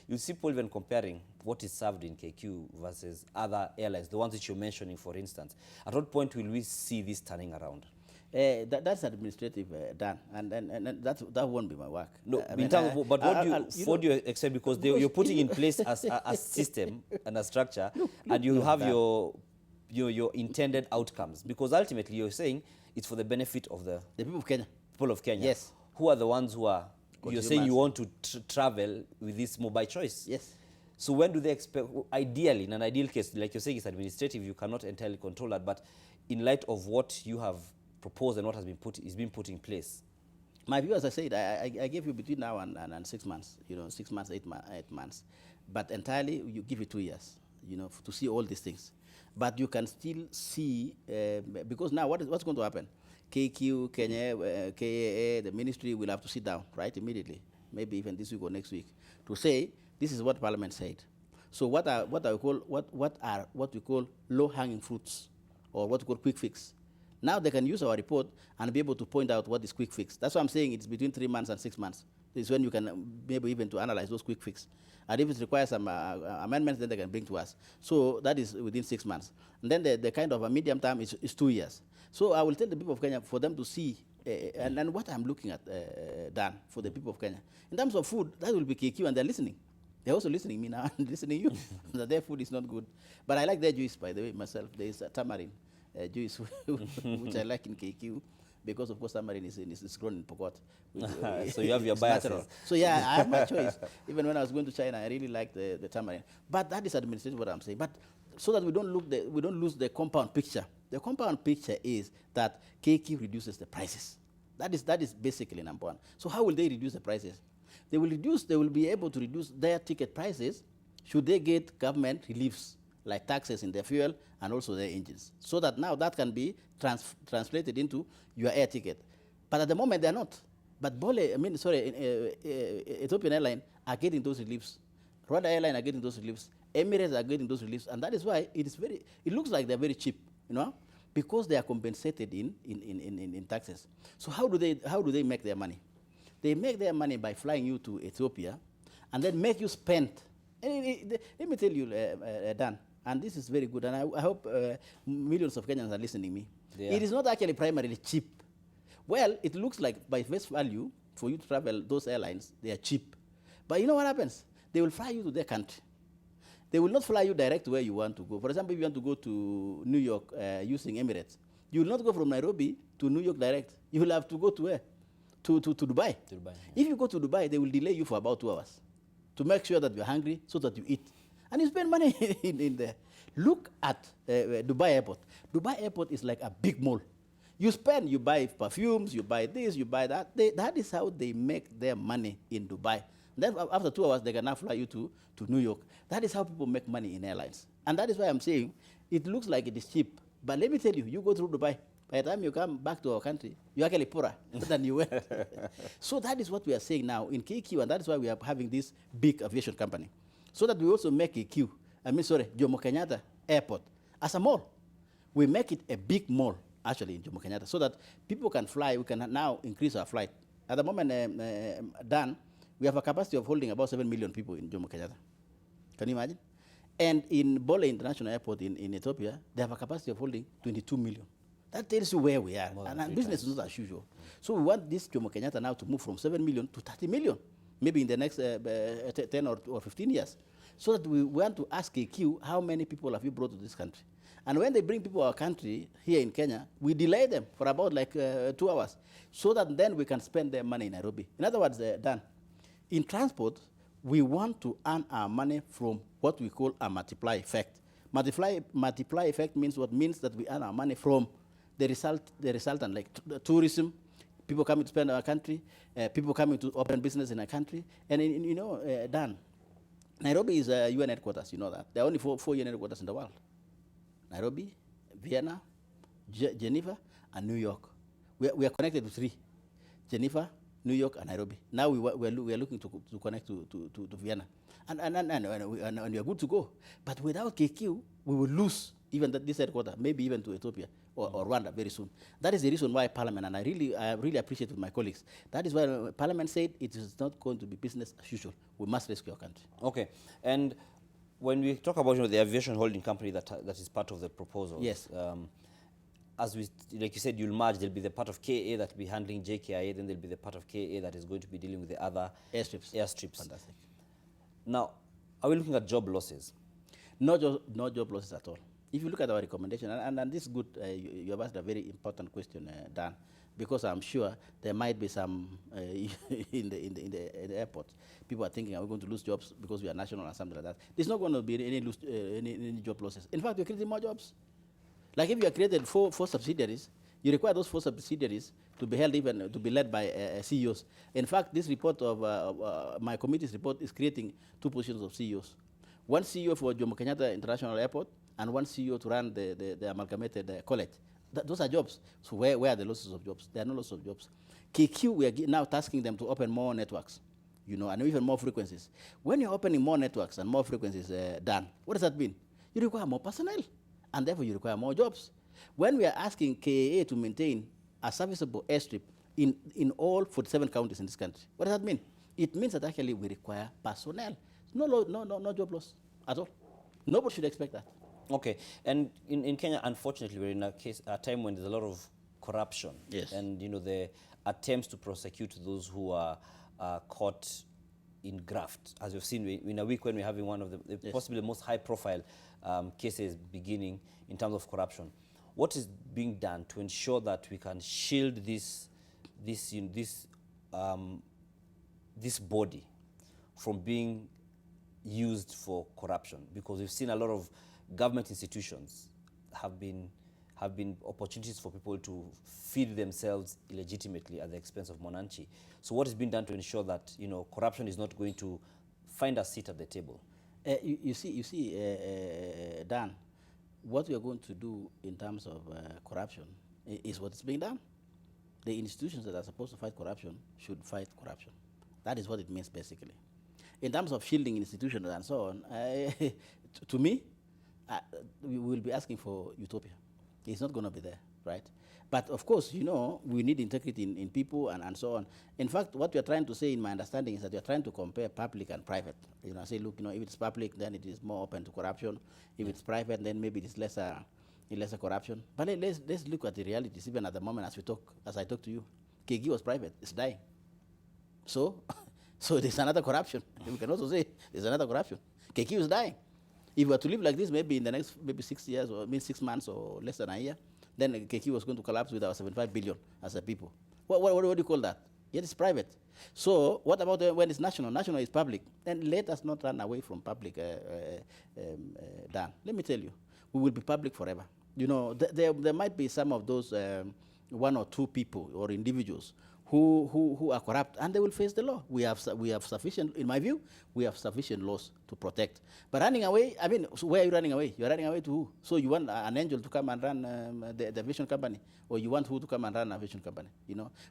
you see people even comparing what is served in KQ versus other airlines, the ones that you're mentioning, for instance. At what point will we see this turning around? That's administrative, Dan, and that won't be my work. No, but what do you expect? Because you're putting in place a system and a structure, and you have your intended outcomes. Because ultimately, you're saying it's for the benefit of the people of Kenya. People of Kenya. Yes. Who are the ones who are? Consumers. You're saying you want to travel with this mobile choice. Yes. So when do they expect? Ideally, in an ideal case, like you're saying, it's administrative. You cannot entirely control that. But in light of what you have proposed and what has been put in place. My view, as I said, I gave you between now and 6 months, 6 months, 8 months. But entirely, you give it 2 years, to see all these things. But you can still see, because now what's going to happen? KQ, Kenya, KAA, the ministry will have to sit down, right, immediately, maybe even this week or next week, to say, this is what Parliament said. So what we call low-hanging fruits, or what we call quick fix. Now they can use our report and be able to point out what is quick fix. That's why I'm saying it's between 3 months and 6 months. This is when you can be able even to analyze those quick fix. And if it requires some amendments, then they can bring to us. So that is within 6 months. And then the kind of a medium term is 2 years. So I will tell the people of Kenya for them to see, and what I'm looking at, Dan, for the people of Kenya. In terms of food, that will be KQ, and they're listening. They're also listening me now and listening you that their food is not good. But I like their juice, by the way, myself. There is a tamarind juice, which I like in KQ, because, of course, tamarind is grown in Pokot. So you have your It's biases. natural. So, yeah, I have my choice. Even when I was going to China, I really liked the tamarind. But that is administrative, what I'm saying. But so that we don't lose the compound picture. The compound picture is that KQ reduces the prices. That is basically number one. So how will they reduce the prices? They will be able to reduce their ticket prices should they get government reliefs like taxes in their fuel and also their engines. So that now that can be translated into your air ticket. But at the moment they're not. But Ethiopian Airlines are getting those reliefs. Rwanda Airlines are getting those reliefs. Emirates are getting those reliefs. And that is why it looks like they're very cheap, because they are compensated in taxes. So how do they make their money? They make their money by flying you to Ethiopia and then make you spend. Let me tell you, Dan, and this is very good, and I hope millions of Kenyans are listening to me. Yeah. It is not actually primarily cheap. Well, it looks like by face value, for you to travel those airlines, they are cheap. But you know what happens? They will fly you to their country. They will not fly you direct to where you want to go. For example, if you want to go to New York using Emirates, you will not go from Nairobi to New York direct. You will have to go to where? To Dubai. To Dubai, yeah. If you go to Dubai, they will delay you for about 2 hours to make sure that you're hungry so that you eat. And you spend money in there. Look at Dubai Airport. Dubai Airport is like a big mall. You buy perfumes, you buy this, you buy that. That is how they make their money in Dubai. Then after 2 hours, they can now fly you to New York. That is how people make money in airlines. And that is why I'm saying it looks like it is cheap. But let me tell you, you go through Dubai, by the time you come back to our country, you're actually poorer than you were. So that is what we are saying now in KQ, and that is why we are having this big aviation company. So that we also make Jomo Kenyatta Airport as a mall. We make it a big mall, actually, in Jomo Kenyatta, so that people can fly. We can now increase our flight. At the moment, Dan, we have a capacity of holding about 7 million people in Jomo Kenyatta. Can you imagine? And in Bole International Airport in Ethiopia, they have a capacity of holding 22 million. That tells you where we are. And business is not as usual. So we want this Jomo Kenyatta now to move from 7 million to 30 million, maybe in the next 10 or 15 years. So that we want to ask KQ, how many people have you brought to this country? And when they bring people to our country here in Kenya, we delay them for about 2 hours, so that then we can spend their money in Nairobi. In other words, Dan, in transport, we want to earn our money from what we call a multiply effect. Multiply effect means that we earn our money from the resultant, like tourism, people coming to spend in our country, people coming to open business in our country. And Dan, Nairobi is a UN headquarters, you know that. There are only four UN headquarters in the world. Nairobi, Vienna, Geneva, and New York. We are connected to 3. Geneva, New York, and Nairobi. Now we are looking to connect to Vienna. And we are good to go. But without KQ, we will lose even this headquarter, maybe even to Ethiopia or Rwanda very soon. That is the reason why Parliament, and I really appreciate with my colleagues, that is why Parliament said it is not going to be business as usual. We must rescue our country. Okay. And when we talk about the aviation holding company that is part of the proposal, yes. As like you said, you'll merge. There'll be the part of KA that will be handling JKIA, then there'll be the part of KA that is going to be dealing with the other airstrips. Fantastic. Now, are we looking at job losses? No job losses at all. If you look at our recommendation, and this is good, you have asked a very important question, Dan, because I'm sure there might be some in the airport. People are thinking, are we going to lose jobs because we are national or something like that? There's not going to be any job losses. In fact, we're creating more jobs. Like if you have created four subsidiaries, you require those 4 subsidiaries to be led by CEOs. In fact, this report of my committee's report is creating 2 positions of CEOs. One CEO for Jomo Kenyatta International Airport and one CEO to run the amalgamated college. Those are jobs. So where are the losses of jobs? There are no losses of jobs. KQ, we are now tasking them to open more networks, and even more frequencies. When you're opening more networks and more frequencies, Dan, what does that mean? You require more personnel, and therefore you require more jobs. When we are asking KAA to maintain a serviceable airstrip in all 47 counties in this country, what does that mean? It means that actually we require personnel. No job loss at all. Nobody should expect that. Okay, and in Kenya, unfortunately, we're in a time when there's a lot of corruption. Yes. And the attempts to prosecute those who are caught in graft, as we've seen in a week when we're having one of the Yes. possibly the most high-profile cases beginning in terms of corruption. What is being done to ensure that we can shield this body from being used for corruption? Because we've seen a lot of government institutions have been opportunities for people to feed themselves illegitimately at the expense of Mwananchi. So what is being done to ensure that corruption is not going to find a seat at the table? You see, Dan, what we are going to do in terms of corruption is what's being done. The institutions that are supposed to fight corruption should fight corruption. That is what it means, basically. In terms of shielding institutions and so on, to me, we will be asking for utopia. It's not going to be there, right? But of course, we need integrity in people and so on. In fact, what we are trying to say, in my understanding, is that we are trying to compare public and private. Say, look, if it's public, then it is more open to corruption. If it's private, then maybe it is lesser corruption. But let's look at the realities. Even at the moment, as I talk to you, KG was private. It's dying. So there's another corruption. We can also say there's another corruption. KG is dying. If we were to live like this, maybe in the next 6 years or 6 months or less than a year, then KQ was going to collapse with our 75 billion as a people. What do you call that? Yet it's private. So what about when it's national? National is public. Then let us not run away from public, Dan. Let me tell you, we will be public forever. There might be some of those one or two people or individuals who are corrupt, and they will face the law. We have sufficient, in my view, we have sufficient laws to protect. But running away, so where are you running away? You're running away to who? So you want an angel to come and run the aviation company, or you want who to come and run an aviation company?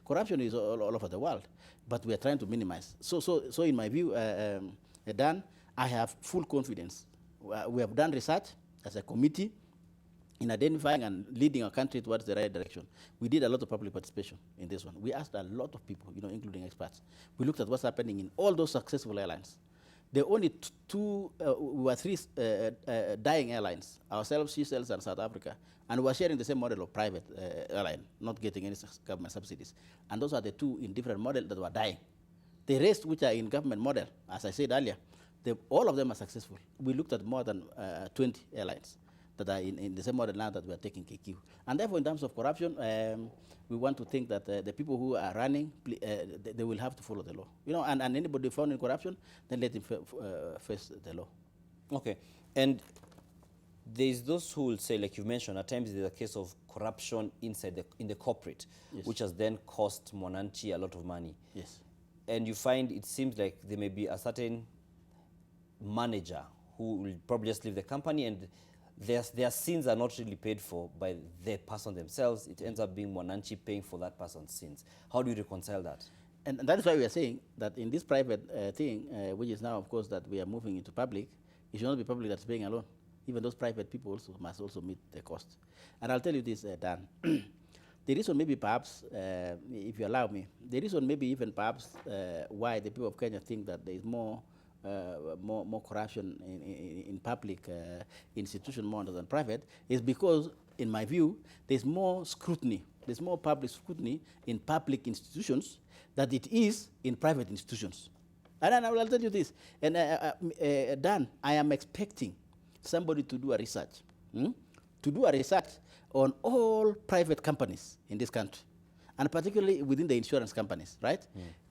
Corruption is all over the world, but we are trying to minimize. So in my view, Dan, I have full confidence. We have done research as a committee in identifying and leading our country towards the right direction. We did a lot of public participation in this one. We asked a lot of people, including experts. We looked at what's happening in all those successful airlines. There are only three dying airlines, ourselves, Seychelles, and South Africa, and we're sharing the same model of private airline, not getting any government subsidies. And those are the two in different models that were dying. The rest, which are in government model, as I said earlier, all of them are successful. We looked at more than 20 airlines that are in the same model now that we are taking KQ. And therefore, in terms of corruption, we want to think that the people who are running, they will have to follow the law. And anybody found in corruption, then let him face the law. Okay. And there's those who will say, like you mentioned, at times there's a case of corruption in the corporate, Yes. which has then cost Mwananchi a lot of money. Yes. And you find it seems like there may be a certain manager who will probably just leave the company, and their sins are not really paid for by the person themselves. It ends up being Mwananchi paying for that person's sins. How do you reconcile that? And that is why we are saying that in this private thing, which is now, of course, that we are moving into public, it should not be public that's paying alone. Even those private people must also meet the cost. And I'll tell you this, Dan. The reason maybe perhaps, if you allow me, the reason maybe even perhaps why the people of Kenya think that there is more corruption in public institution more than private is because, in my view, there's more scrutiny. There's more public scrutiny in public institutions than it is in private institutions. And I will tell you this. And Dan, I am expecting somebody to do a research, on all private companies in this country, and particularly within the insurance companies, right?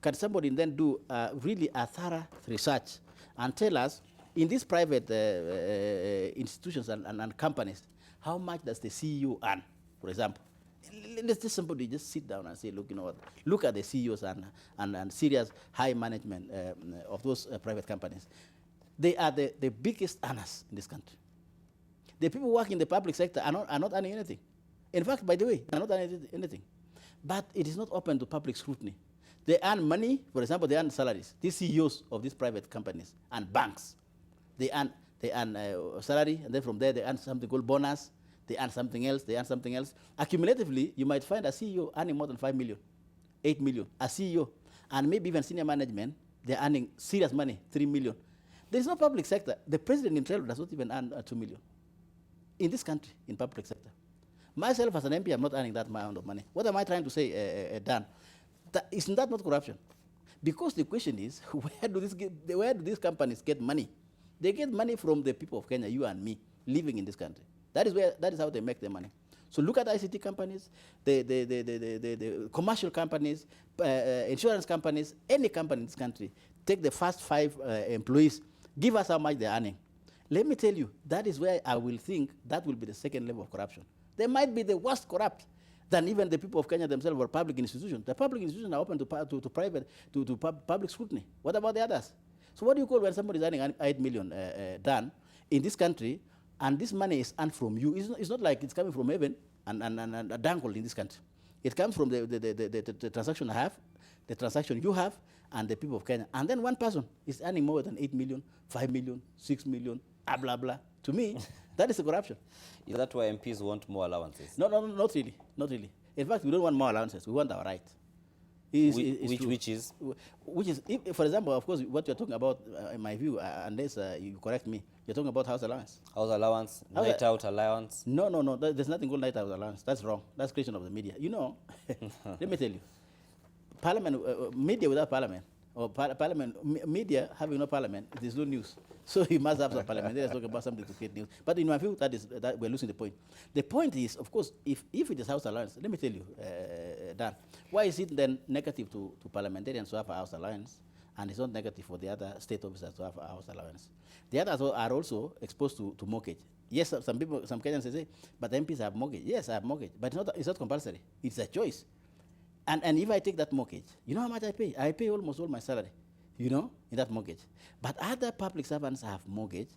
Can somebody then do really a thorough research and tell us, in these private institutions and companies, how much does the CEO earn, for example? Let's just somebody just sit down and say, look, look at the CEOs and serious high management of those private companies. They are the biggest earners in this country. The people working in the public sector are not earning anything. In fact, by the way, they are not earning anything. But it is not open to public scrutiny. They earn money, for example, they earn salaries. These CEOs of these private companies and banks, they earn salary, and then from there they earn something called bonus, they earn something else, Accumulatively, you might find a CEO earning more than 5 million, 8 million, a CEO, and maybe even senior management, they're earning serious money, 3 million. There's no public sector. The president himself does not even earn 2 million in this country, in public sector. Myself as an MP, I'm not earning that amount of money. What am I trying to say, Dan? Isn't that not corruption? Because the question is, where do these companies get money? They get money from the people of Kenya, you and me, living in this country. That is how they make their money. So look at ICT companies, the commercial companies, insurance companies, any company in this country. Take the first 5 employees, give us how much they're earning. Let me tell you, that is where I will think that will be the second level of corruption. They might be the worst corrupt than even the people of Kenya themselves or public institutions. The public institutions are open to public scrutiny. What about the others? So what do you call when somebody is earning 8 million done in this country, and this money is earned from you? It's not like it's coming from heaven and dangled in this country. It comes from the transaction I have, the transaction you have, and the people of Kenya. And then one person is earning more than 8 million, 5 million, 6 million, blah, blah. To me, that is a corruption. Is that why MPs want more allowances? No, not really. Not really. In fact, we don't want more allowances. We want our right. Which is? If, for example, of course, what you're talking about, in my view, unless you correct me, you're talking about house allowance. House allowance, night out allowance? No. There's nothing called night out allowance. That's wrong. That's creation of the media. You know, let me tell you, parliament, media without parliament, or media having no parliament, it is no news. So you must have some parliamentarians talking about something to create news. But in my view, that we're losing the point. The point is, of course, if it is house allowance, let me tell you, Dan, why is it then negative to parliamentarians to have a house allowance, and it's not negative for the other state officers to have a house allowance? The others are also exposed to mortgage. Yes, some Kenyans say, but MPs have mortgage. Yes, I have mortgage, but it's not compulsory. It's a choice. And if I take that mortgage, you know how much I pay? I pay almost all my salary, in that mortgage. But other public servants have mortgage,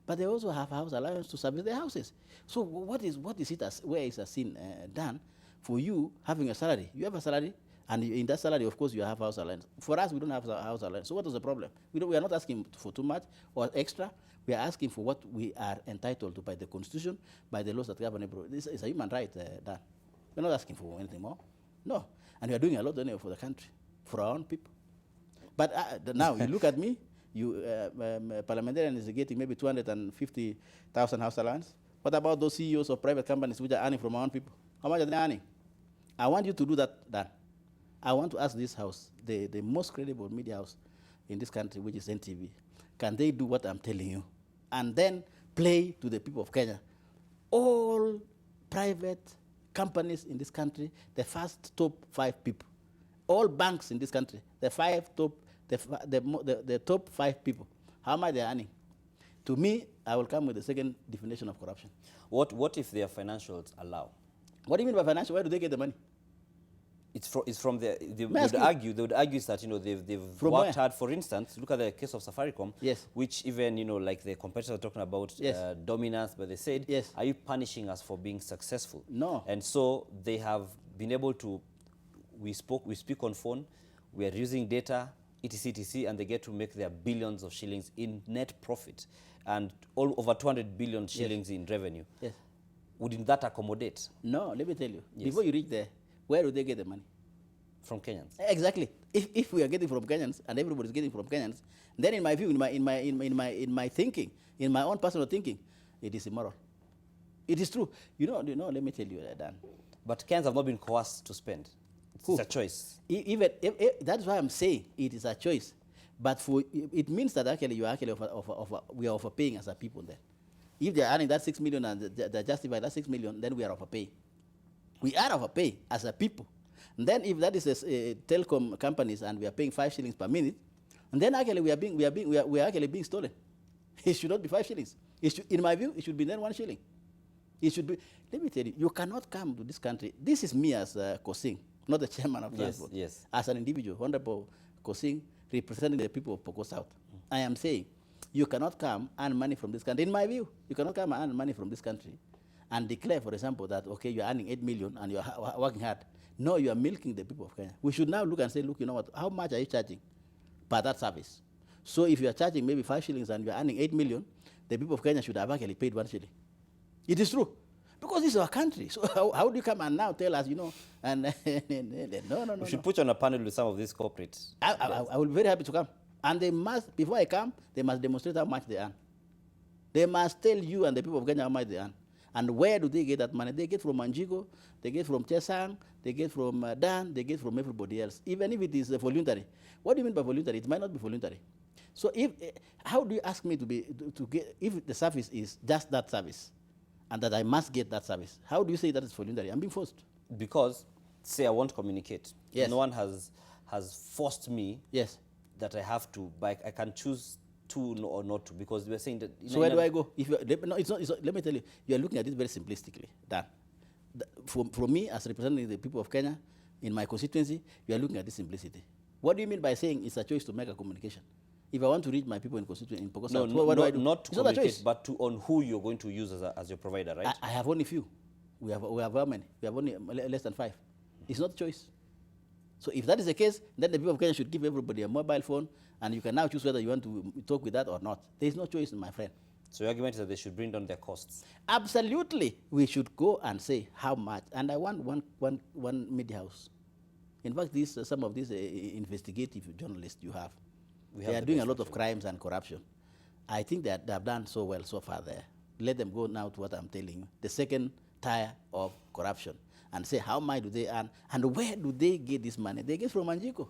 but they also have house allowance to service their houses. So where is a sin done for you having a salary? You have a salary, and in that salary, of course, you have house allowance. For us, we don't have a house allowance. So what is the problem? We are not asking for too much or extra. We are asking for what we are entitled to by the Constitution, by the laws that govern abroad. This is a human right, Dan. We're not asking for anything more. No. And we are doing a lot anyway for the country, for our own people. But now, you look at me, parliamentarian is getting maybe 250,000 house allowance. What about those CEOs of private companies which are earning from our own people? How much are they earning? I want you to do that, Dan. I want to ask this house, the most credible media house in this country, which is NTV, can they do what I'm telling you? And then play to the people of Kenya. All private companies in this country, the first top 5 people. All banks in this country, the top 5 people. How much they are earning? To me, I will come with the second definition of corruption. What if their financials allow? What do you mean by financial? Where do they get the money? It's from they would argue that they've worked hard. For instance, look at the case of Safaricom, yes, which even like the competitors are talking about, yes, dominance, but they said, yes, are you punishing us for being successful? No. And so they have been able to. We speak on phone, we are using data, etc., and they get to make their billions of shillings in net profit, and all over 200 billion shillings, yes, in revenue. Yes. Wouldn't that accommodate? No, let me tell you. Yes. Before you reach there, where do they get the money? From Kenyans. Exactly. If we are getting from Kenyans and everybody is getting from Kenyans, then in my view, in my thinking, in my own personal thinking, it is immoral. It is true. Let me tell you, Dan. But Kenyans have not been coerced to spend. It's a choice. That's why I'm saying it is a choice. But it means that actually we are overpaying as a people then. If they are earning that 6 million and they justify that 6 million, then we are overpaying. We are overpaying as a people. And then if that is a telecom companies and we are paying 5 shillings per minute, and then actually we are actually being stolen. It should not be 5 shillings. In my view, it should be then 1 shilling. It should be. Let me tell you, you cannot come to this country. This is me as Kosing, not the chairman of transport. Yes. As an individual, Honorable Kosing, representing the people of Pokot South. I am saying, you cannot come and earn money from this country. In my view, you cannot come and earn money from this country and declare, for example, that, okay, you are earning 8 million and you are working hard. No, you are milking the people of Kenya. We should now look and say, look, you know what, how much are you charging per that service? So if you are charging maybe 5 shillings and you are earning 8 million, the people of Kenya should have actually paid 1 shilling. It is true. Because this is our country. So how do you come and now tell us, and no. We should put you on a panel with some of these corporates. I will be very happy to come. And they must, before I come, they must demonstrate how much they earn. They must tell you and the people of Kenya how much they earn. And where do they get that money? They get from Manjigo, they get from Chesang, they get from Dann, they get from everybody else, even if it is voluntary. What do you mean by voluntary? It might not be voluntary. So if, how do you ask me to get, if the service is just that service, and that I must get that service, how do you say that is voluntary? I'm being forced. Because, say I want to communicate. Yes. No one has forced me Yes. that I have to, but I can choose to or not to, because we're saying that. So where do I go? If no, it's not, let me tell you, you are looking at it very simplistically. That, for me, as representing the people of Kenya, in my constituency, you are looking at this simplicity. What do you mean by saying it's a choice to make a communication? If I want to reach my people in constituency in Pogosa, what do I do? Not to it's not a communicate, choice. but to on who you're going to use as your provider, right? I have only few. We have how many? We have only less than 5. It's not a choice. So if that is the case, then the people of Kenya should give everybody a mobile phone, and you can now choose whether you want to talk with that or not. There is no choice, my friend. So your argument is that they should bring down their costs. Absolutely. We should go and say how much. And I want one media house. In fact, some of these investigative journalists you have, they are doing a lot of crimes and corruption. I think that they have done so well so far there. Let them go now to what I'm telling you, the second tier of corruption, and say how much do they earn, and where do they get this money? They get from Manjiko.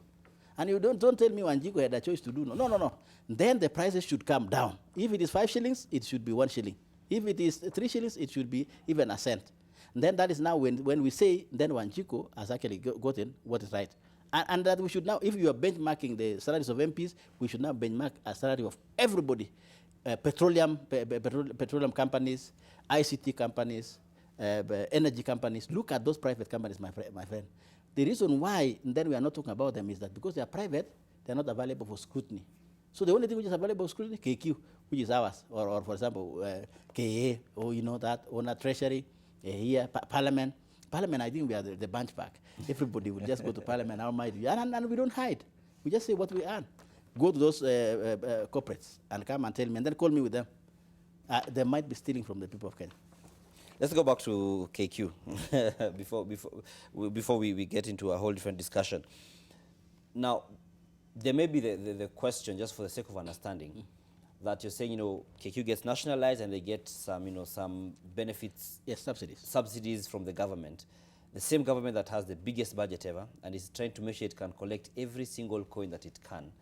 And you don't tell me Manjiko had a choice to do. No. Then the prices should come down. If it is 5 shillings, it should be 1 shilling. If it is 3 shillings, it should be even a cent. And then that is now when we say, then Wanjiko has actually gotten what is right. And that we should now, if you are benchmarking the salaries of MPs, we should now benchmark a salary of everybody. Petroleum companies, ICT companies, energy companies. Look at those private companies, my friend. The reason why then we are not talking about them is that because they are private, they are not available for scrutiny. So the only thing which is available for scrutiny, KQ, which is ours, or for example, KA, or you know that, or Treasury, here, Parliament. Parliament, I think we are the bunch pack. Everybody will just go to Parliament, how might we, and we don't hide. We just say what we earn. Go to those corporates and come and tell me, and then call me with them. They might be stealing from the people of Kenya. Let's go back to KQ before we get into a whole different discussion. Now, there may be the question, just for the sake of understanding, that you're saying, KQ gets nationalized and they get some, some benefits. Yes, subsidies from the government. The same government that has the biggest budget ever and is trying to make sure it can collect every single coin that it can.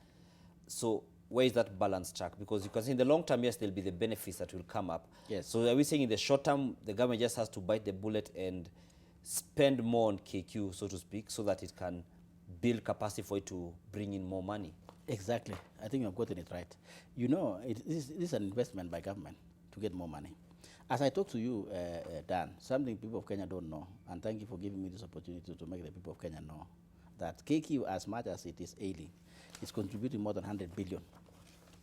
So where is that balance struck? Because you can see in the long term, yes, there'll be the benefits that will come up. Yes. So are we saying in the short term, the government just has to bite the bullet and spend more on KQ, so to speak, so that it can build capacity for it to bring in more money? Exactly. I think you've gotten it right. This is an investment by government to get more money. As I talk to you, Dan, something people of Kenya don't know, and thank you for giving me this opportunity to make the people of Kenya know, that KQ, as much as it is ailing, is contributing more than 100 billion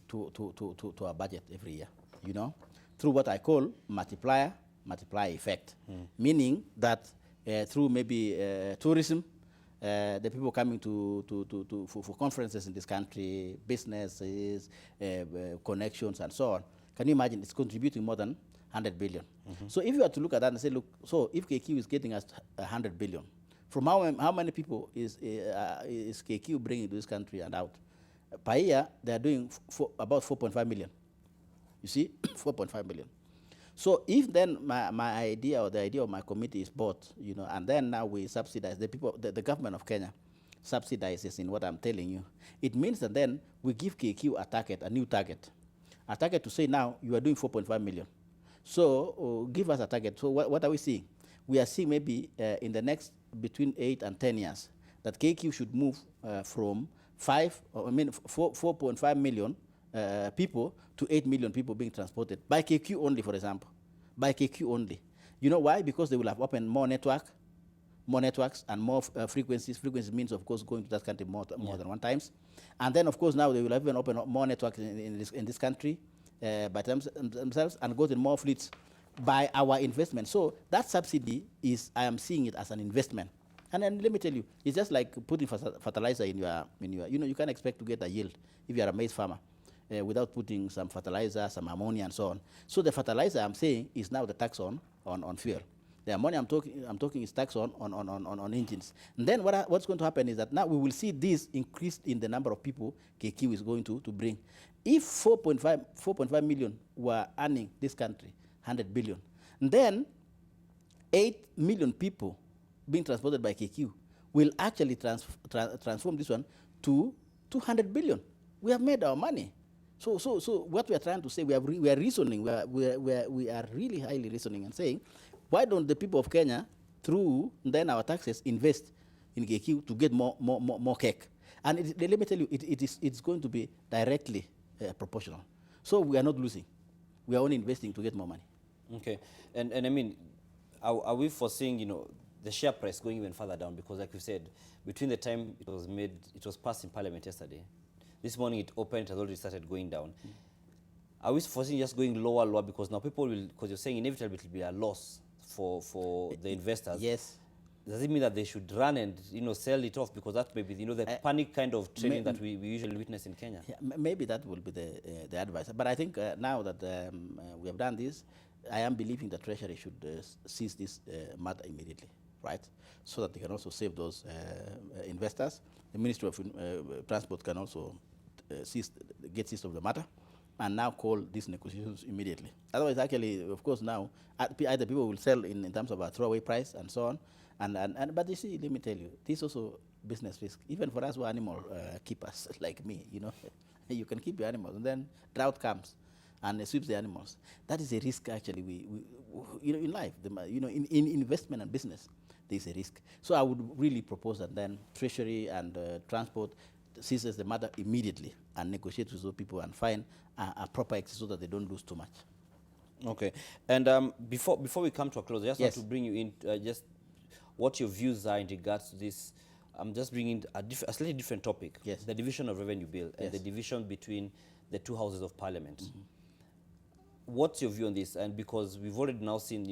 to our budget every year, through what I call multiplier effect, meaning that through maybe tourism, the people coming for conferences in this country, businesses, connections, and so on. Can you imagine? It's contributing more than 100 billion. So if you are to look at that and say, look, so if KQ is getting us 100 billion, from how many people is KQ bringing to this country and out? Per year, they are doing about 4.5 million. You see, 4.5 million. So if then my idea or the idea of my committee is bought, and then now we subsidize the people, the government of Kenya subsidizes in what I'm telling you, it means that then we give KQ a new target to say now you are doing 4.5 million. So give us a target. So what are we seeing? We are seeing maybe in the next between 8 and 10 years that KQ should move from 4.5 million people to 8 million people being transported by KQ only, for example, by KQ only. You know why? Because they will have opened more networks and more frequencies. Frequency means, of course, going to that country more than one times. And then, of course, now they will have even opened more networks in this country by themselves and gotten more fleets by our investment. So that subsidy I am seeing it as an investment. And then let me tell you, it's just like putting fertilizer in your you can't expect to get a yield if you are a maize farmer without putting some fertilizer, some ammonia, and so on. So the fertilizer I'm saying is now the tax on fuel. The ammonia I'm talking is tax on engines. And then what's going to happen is that now we will see this increased in the number of people KQ is going to bring. If 4.5 million were earning this country 100 billion, And then 8 million people being transported by KQ will actually transform this one to 200 billion. We have made our money. So what we are trying to say, we are reasoning, we are really highly reasoning and saying, why don't the people of Kenya, through then our taxes, invest in KQ to get more cake? And let me tell you, it's going to be directly proportional. So we are not losing. We are only investing to get more money. Okay, and I mean, are we foreseeing, the share price going even further down? Because like you said, between the time it was passed in Parliament yesterday, this morning it opened, it has already started going down. Are we foreseeing just going lower, because now people will, because you're saying inevitably it will be a loss for the investors. Yes. Does it mean that they should run and sell it off, because that may be the panic kind of trading that we usually witness in Kenya? Yeah, maybe that will be the advice. But I think now that we have done this, I am believing the Treasury should seize this matter immediately, right? So that they can also save those investors. The Ministry of Transport can also get seize of the matter, and now call these negotiations immediately. Otherwise, actually, of course, now either people will sell in terms of a throwaway price and so on. But you see, let me tell you, this is also business risk. Even for us who are animal keepers like me, you can keep your animals, and then drought comes and it sweeps the animals. That is a risk, actually. We in life, in investment and business, there is a risk. So I would really propose that then Treasury and Transport seizes the matter immediately and negotiate with those people and find a proper exit so that they don't lose too much. Okay, and before we come to a close, I just want to bring you in just what your views are in regards to this. I'm just bringing a slightly different topic. Yes. The division of revenue bill and the division between the two houses of parliament. Mm-hmm. What's your view on this? And because we've already now seen,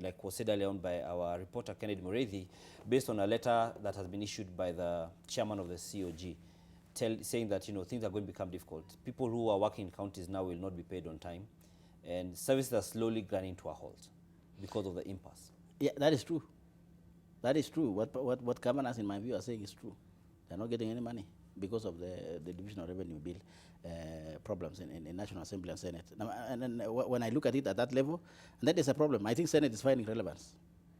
like was said earlier on by our reporter Kennedy Mureithi, based on a letter that has been issued by the chairman of the COG, saying that things are going to become difficult. People who are working in counties now will not be paid on time, and services are slowly grinding to a halt because of the impasse. Yeah, that is true. That is true. What governors, in my view, are saying is true. They're not getting any money because of the division of revenue bill problems in National Assembly and Senate. And then when I look at it at that level, and that is a problem. I think Senate is finding relevance,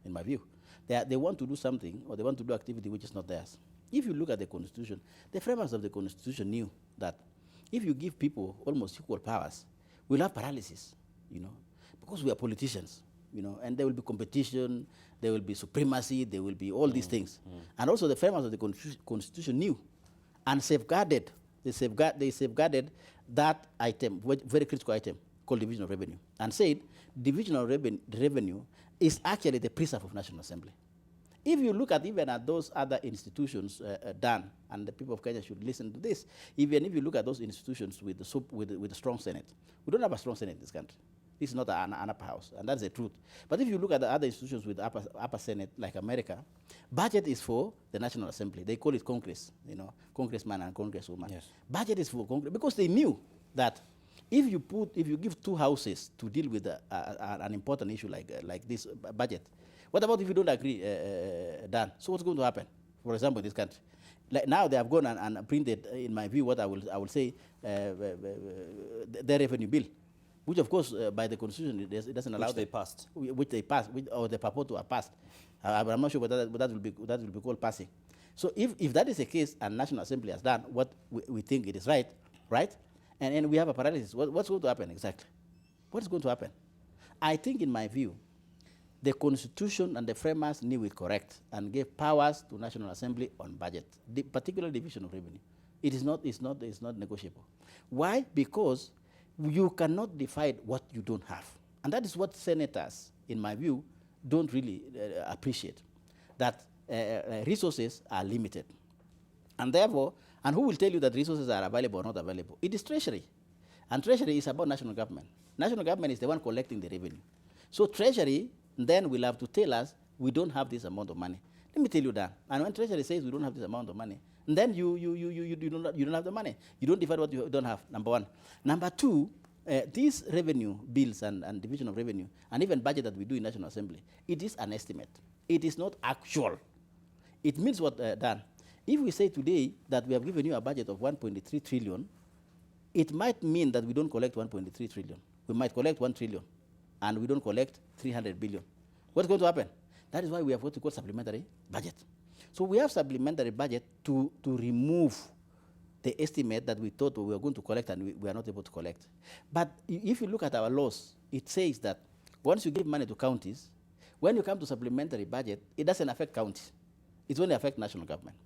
in my view. They want to do something, or they want to do activity which is not theirs. If you look at the Constitution, the framers of the Constitution knew that if you give people almost equal powers, we'll have paralysis, because we are politicians, and there will be competition, there will be supremacy, there will be all these things. And also the framers of the Constitution knew and safeguarded, they safeguarded that item, very critical item, called division of revenue, and said division of revenue is actually the preserve of National Assembly. If you look at even at those other institutions, Dann, and the people of Kenya should listen to this, even if you look at those institutions with the strong Senate, we don't have a strong Senate in this country. This is not an upper house, and that's the truth. But if you look at the other institutions with upper Senate, like America, budget is for the National Assembly. They call it Congress, congressman and congresswoman. Yes. Budget is for Congress, because they knew that if you give two houses to deal with an important issue like this budget, what about if you don't agree, Dan? So what's going to happen? For example, in this country, like now they have gone and printed, in my view, what I will say, the revenue bill, which of course by the Constitution it doesn't allow. Which they passed. Which they passed, or they purport to have passed. I'm not sure whether that will be called passing. So if that is the case, and National Assembly has done what we think it is right, and we have a paralysis, what's going to happen exactly? What is going to happen? I think, in my view, the Constitution and the framers knew it correct and gave powers to National Assembly on budget, the particular division of revenue. It's not negotiable. Why? Because you cannot divide what you don't have. And that is what senators, in my view, don't really appreciate, that resources are limited. And therefore, and who will tell you that resources are available or not available? It is Treasury. And Treasury is about national government. National government is the one collecting the revenue. So Treasury then will have to tell us, we don't have this amount of money. Let me tell you that. And when Treasury says we don't have this amount of money, then you don't have the money. You don't divide what you don't have, number one. Number two, these revenue bills and division of revenue, and even budget that we do in National Assembly, it is an estimate. It is not actual. It means what, Dan? If we say today that we have given you a budget of 1.3 trillion, it might mean that we don't collect 1.3 trillion. We might collect 1 trillion. and we don't collect 300 billion. What's going to happen? That is why we have what we call supplementary budget. So we have supplementary budget to remove the estimate that we thought we were going to collect and we are not able to collect. But if you look at our laws, it says that once you give money to counties, when you come to supplementary budget, it doesn't affect counties. It only affects national government.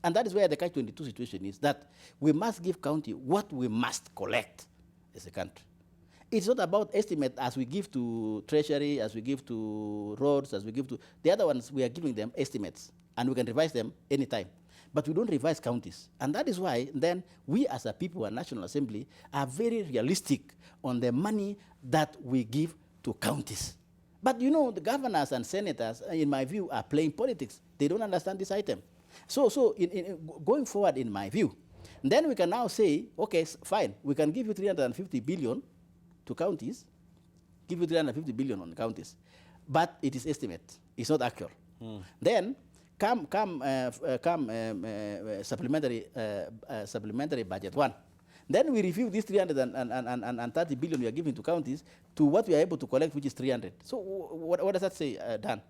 And that is where the catch-22 situation is, that we must give county what we must collect as a country. It's not about estimate as we give to treasury, as we give to roads, as we give to the other ones. We are giving them estimates, and we can revise them anytime. But we don't revise counties. And that is why then we as a people and National Assembly are very realistic on the money that we give to counties. But you know, the governors and senators, in my view, are playing politics. They don't understand this item. So going forward, in my view, then we can now say, okay, fine, we can give you 350 billion to counties, give you 350 billion on counties, but it is estimate, it's not actual. Then come supplementary budget one. Then we review this 330 billion we are giving to counties to what we are able to collect, which is 300. So what does that say, Dan?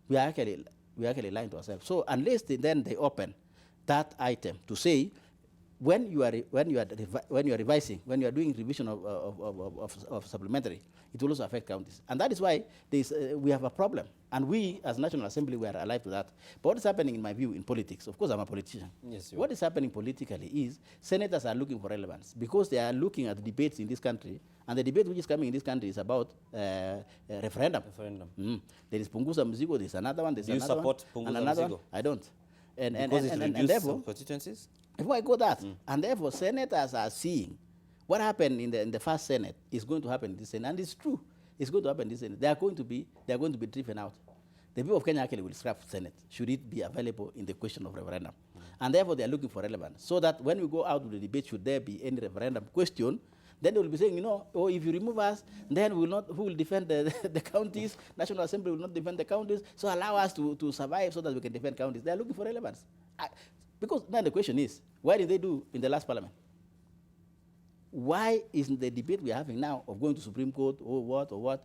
We are actually lying to ourselves. So unless they open that item to say, when you are revising, when you are doing revision of supplementary, it will also affect counties. And that is why we have a problem. And we, as National Assembly, we are alive to that. But what is happening, in my view, in politics, of course I'm a politician. Yes, what is happening politically is senators are looking for relevance because they are looking at the debates in this country, and the debate which is coming in this country is about referendum. There is Punguza Mzigo, there's another one, there's another one. Do you support Punguza and another Mzigo? One. I don't. Because it reduces therefore, constituencies? Before I go that, and therefore senators are seeing what happened in the first Senate is going to happen in this Senate, and it's true. It's going to happen in this Senate. They are going to be driven out. The people of Kenya actually will scrap Senate should it be available in the question of referendum, and therefore they are looking for relevance, so that when we go out to the debate, should there be any referendum question, then they will be saying, you know, oh, if you remove us, then we will not. Who will defend the counties? National Assembly will not defend the counties. So allow us to survive so that we can defend counties. They are looking for relevance. Because now the question is, why did they do in the last parliament? Why isn't the debate we are having now of going to Supreme Court or what?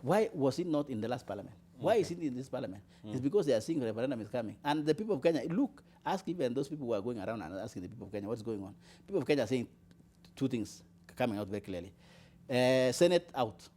Why was it not in the last parliament? Why is it in this parliament? It's because they are seeing referendum is coming. And the people of Kenya, look, ask even those people who are going around and asking the people of Kenya what's going on. People of Kenya are saying two things coming out very clearly. Senate out.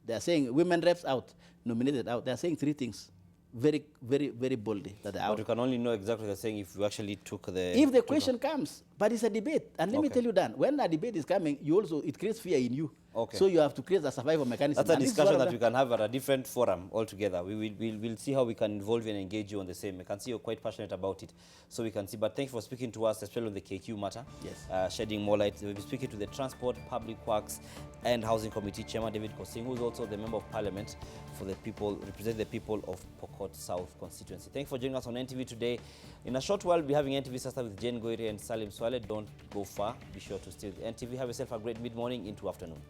They are saying women reps out, nominated out. They are saying three things very, very, very boldly that they are out. But you can only know exactly what they're saying if you actually took the... If the question comes, but it's a debate. And let me tell you, Dan, when a debate is coming, it creates fear in you. Okay. So you have to create a survival mechanism. That's a discussion that we can have at a different forum altogether. We'll see how we can involve you and engage you on the same. I can see you're quite passionate about it, so we can see. But thank you for speaking to us, especially on the KQ matter. Yes. Shedding more light. We'll be speaking to the Transport, Public Works and Housing Committee Chairman, David Kosing, who is also the Member of Parliament for the people, represent the people of Pokot South constituency. Thank you for joining us on NTV today. In a short while, we'll be having NTV Sasa with Jane Goiri and Salim Swaleh. Don't go far. Be sure to stay with NTV. Have yourself a great mid-morning into afternoon.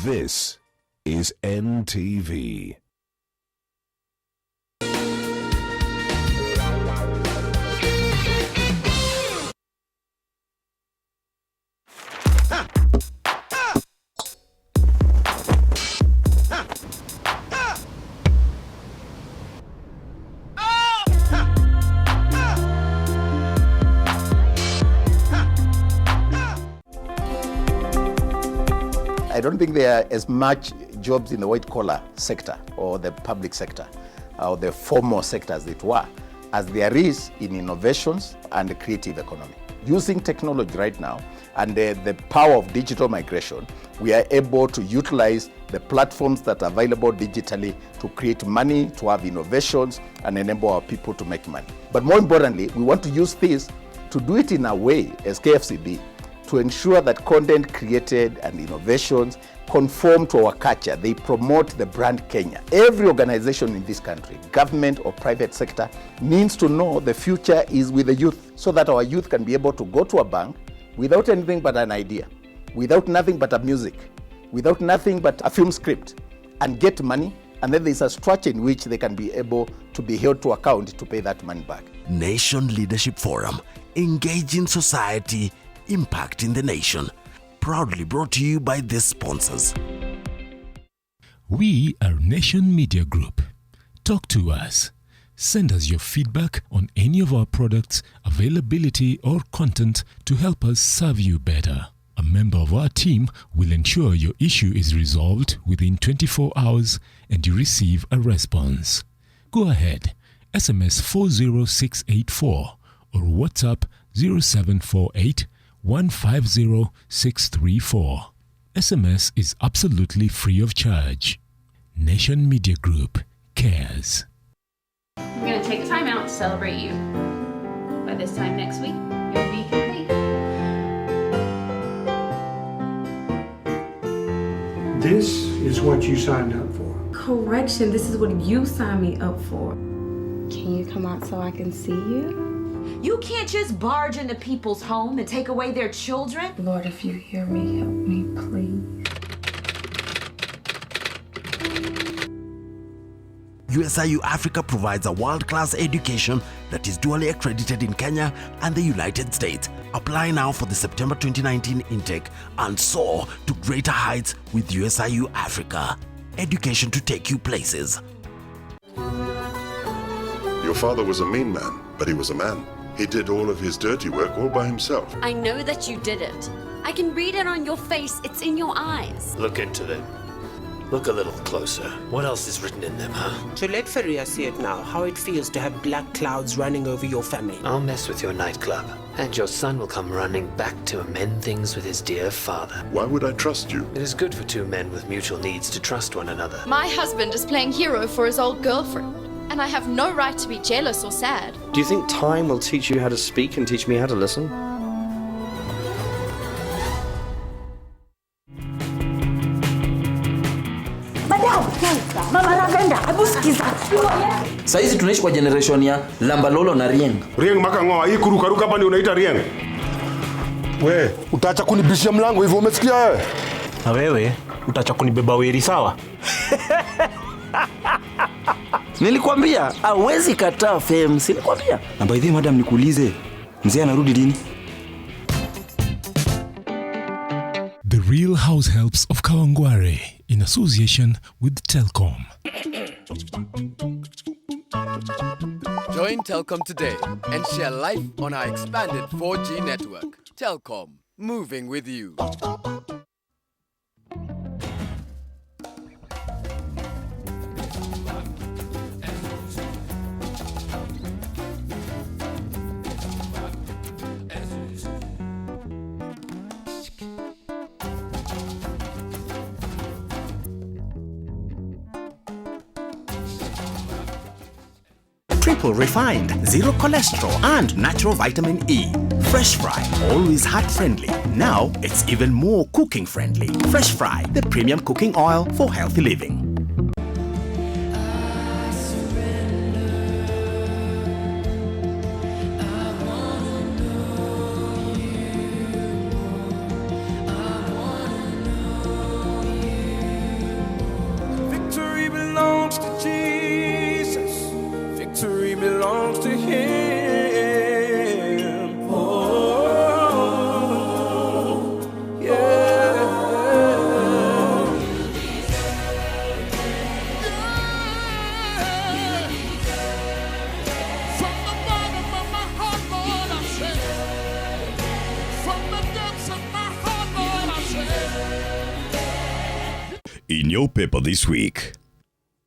This is NTV. I don't think there are as much jobs in the white-collar sector or the public sector or the formal sector as it were, as there is in innovations and the creative economy. Using technology right now and the power of digital migration, we are able to utilize the platforms that are available digitally to create money, to have innovations, and enable our people to make money. But more importantly, we want to use this to do it in a way, as KFCD, to ensure that content created and innovations conform to our culture. They promote the brand Kenya. Every organization in this country, government or private sector, needs to know the future is with the youth, so that our youth can be able to go to a bank without anything but an idea, without nothing but a music, without nothing but a film script, and get money, and then there's a structure in which they can be able to be held to account to pay that money back. Nation Leadership Forum, engaging society, impacting the nation. Proudly brought to you by these sponsors. We are Nation Media Group. Talk to us. Send us your feedback on any of our products, availability or content to help us serve you better. A member of our team will ensure your issue is resolved within 24 hours and you receive a response. Go ahead, SMS 40684 or WhatsApp 0748 150 634. SMS is absolutely free of charge. Nation Media Group cares. I'm going to take a time out to celebrate you. By this time next week, you'll be complete. This is what you signed up for. Correction, this is what you signed me up for. Can you come out so I can see you? You can't just barge into people's home and take away their children. Lord, if you hear me, help me, please. USIU Africa provides a world-class education that is dually accredited in Kenya and the United States. Apply now for the September 2019 intake and soar to greater heights with USIU Africa. Education to take you places. Your father was a mean man, but he was a man. He did all of his dirty work all by himself. I know that you did it. I can read it on your face. It's in your eyes. Look into them. Look a little closer. What else is written in them, huh? So let Feria see it now, how it feels to have black clouds running over your family. I'll mess with your nightclub, and your son will come running back to amend things with his dear father. Why would I trust you? It is good for two men with mutual needs to trust one another. My husband is playing hero for his old girlfriend, and I have no right to be jealous or sad. Do you think time will teach you how to speak and teach me how to listen? Saizi tunaishi kwa generation ya lambalolo na rieng. Rieng makangoa, hii kurukaruka hapa ndio unaita rieng. We, utaacha kunibishia mlango hivyo umesikia wewe? Na wewe, utaacha kunibeba weri sawa? Nilikwambia, hawezi kataa fame, nilikwambia. Na by the way madam nikuulize, mzee anarudi lini? The Real House Helps of Kawangware in association with Telkom. Join Telkom today and share life on our expanded 4G network. Telkom, moving with you. Triple refined, zero cholesterol, and natural vitamin E. Fresh Fry, always heart friendly. Now it's even more cooking friendly. Fresh Fry, the premium cooking oil for healthy living. Victory belongs to Jesus. Victory belongs to him. Oh, yeah. From the bottom of my heart, Lord, I say. From the depths of my heart, Lord, I say. In your paper this week,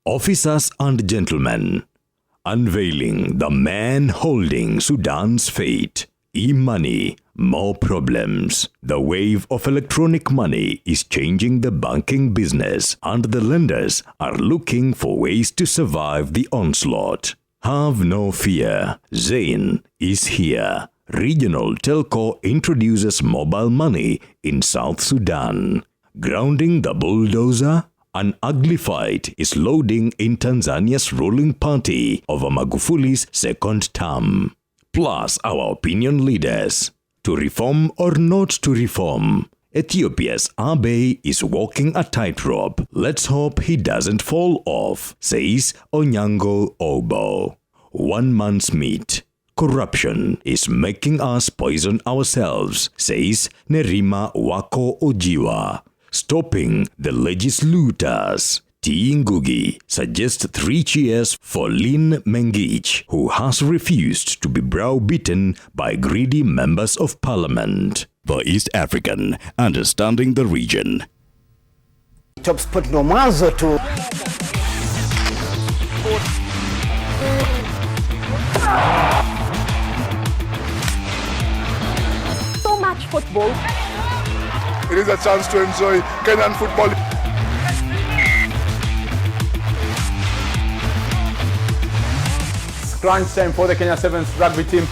officers and gentlemen, unveiling the man holding Sudan's fate. E-money, more problems. The wave of electronic money is changing the banking business, and the lenders are looking for ways to survive the onslaught. Have no fear. Zain is here. Regional Telco introduces mobile money in South Sudan. Grounding the bulldozer? An ugly fight is loading in Tanzania's ruling party over Magufuli's second term. Plus our opinion leaders. To reform or not to reform? Ethiopia's Abe is walking a tightrope. Let's hope he doesn't fall off, says Onyango Obo. 1 month's meat. Corruption is making us poison ourselves, says Nerima Wako Ojiwa. Stopping the legislators. T. Ngugi suggests 3 cheers for Lynn Mengich, who has refused to be browbeaten by greedy members of parliament. The East African, understanding the region. Top spot no mwanzo tu. So much football. It is a chance to enjoy Kenyan football. Crunch time for the Kenya Sevens rugby team.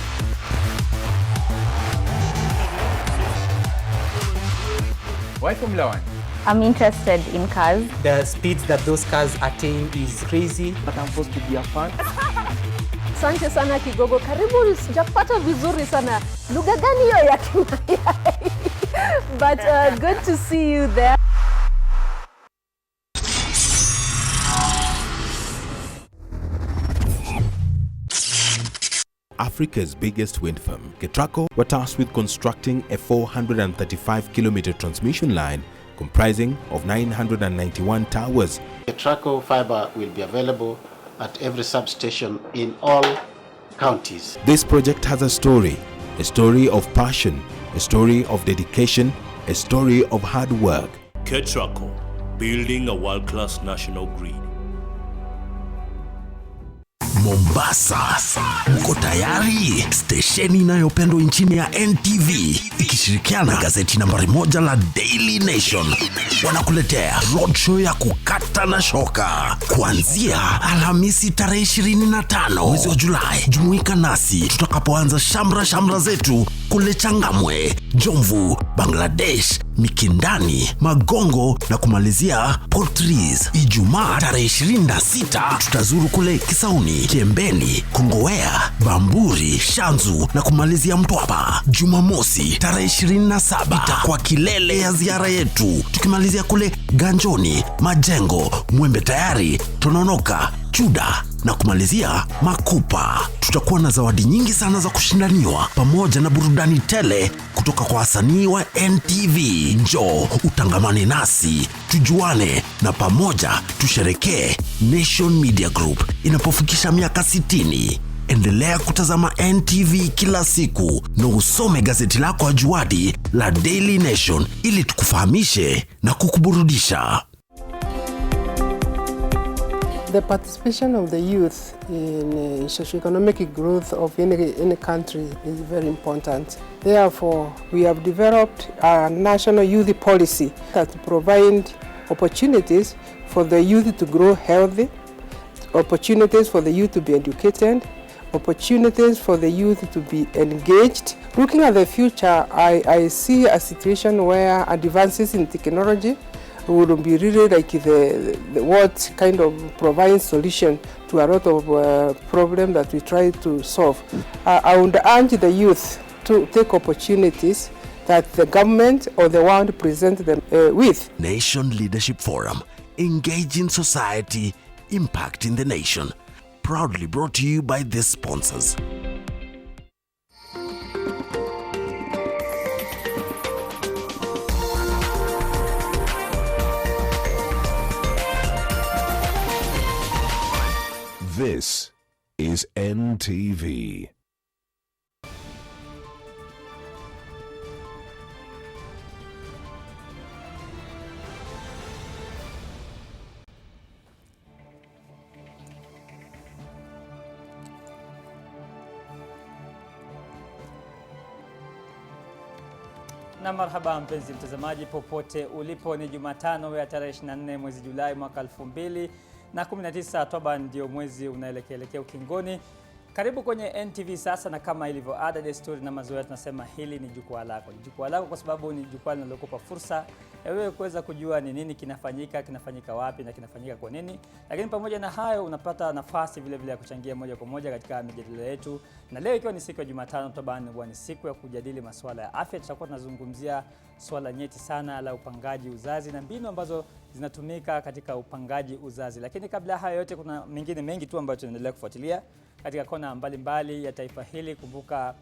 Why Formula 1? I'm interested in cars. The speeds that those cars attain is crazy. But I'm supposed to be a fan. Asante sana Kigogo. Karibu, sijakupata vizuri sana. Lugha gani hiyo ya Kimayai? But good to see you there. Africa's biggest wind farm, Ketraco, were tasked with constructing a 435-kilometer transmission line comprising of 991 towers. Ketraco fiber will be available at every substation in all counties. This project has a story of passion, a story of dedication, a story of hard work. Ketraco, building a world-class national grid. Mombasa, mko tayari? Stesheni inayopendwa nchini ya NTV ikishirikiana na gazeti nambari 1 la Daily Nation wanakuletea roadshow ya kukata na shoka kuanzia Alhamisi tarehe 25 mwezi wa Julai. Jumuika nasi tutakapoanza shamra zetu kule Changamwe, Jomvu, Bangladesh, Mikindani, Magongo na kumalizia Port Reitz. Ijumaa tarehe 26 tutazuru kule Kisauni, Kiembeni, Kongowea, Bamburi, Shanzu na kumalizia Mtwapa. Jumamosi tarehe 27 itakuwa kilele ya ziara yetu tukimalizia kule Ganjoni, Majengo, Mwembe Tayari, Tononoka, Chuda na kumalizia Makupa. Tutakuwa na zawadi nyingi sana za kushindaniwa pamoja na burudani tele kutoka kwa wasanii wa NTV. Njoo utangamane nasi, tujuane na pamoja tusherekee Nation Media Group inapofikisha miaka 60. Endelea kutazama NTV kila siku na usome gazeti lako ajuadi la Daily Nation ili tukufahamishe na kukuburudisha. The participation of the youth in socio-economic growth of any country is very important. Therefore, we have developed a national youth policy that provides opportunities for the youth to grow healthy, opportunities for the youth to be educated, opportunities for the youth to be engaged. Looking at the future, I see a situation where advances in technology would be really like the what kind of providing solution to a lot of problems that we try to solve. I would urge the youth to take opportunities that the government or the world present them with. Nation Leadership Forum, engaging society, impacting the nation. Proudly brought to you by these sponsors. This is NTV. Na marhaba mpenzi mtazamaji popote ulipo, ni Jumatano ya tarehe 24 mwezi Julai mwaka 2019. Toba ndio mwezi unaelekea ukingoni. Karibu kwenye NTV Sasa, na kama ilivyo ada, desturi na mazoea, tunasema hili ni jukwaa lako. Ni jukwaa lako kwa sababu ni jukwaa linalokupa fursa ya wewe kuweza kujua ni nini kinafanyika wapi na kinafanyika kwa nini. Lakini pamoja na hayo unapata nafasi vile vile ya kuchangia moja kwa moja katika mijadala yetu. Na leo ikiwa ni siku ya Jumatano, tabani ni siku ya kujadili masuala ya afya. Tutakuwa tunazungumzia swala nyeti sana la upangaji uzazi na mbinu ambazo zinatumika katika upangaji uzazi. Lakini kabla hayo yote, kuna mengine mengi tu ambayo tunaendelea kufuatilia katika kona mbalimbali ya taifa hili. Kumbuka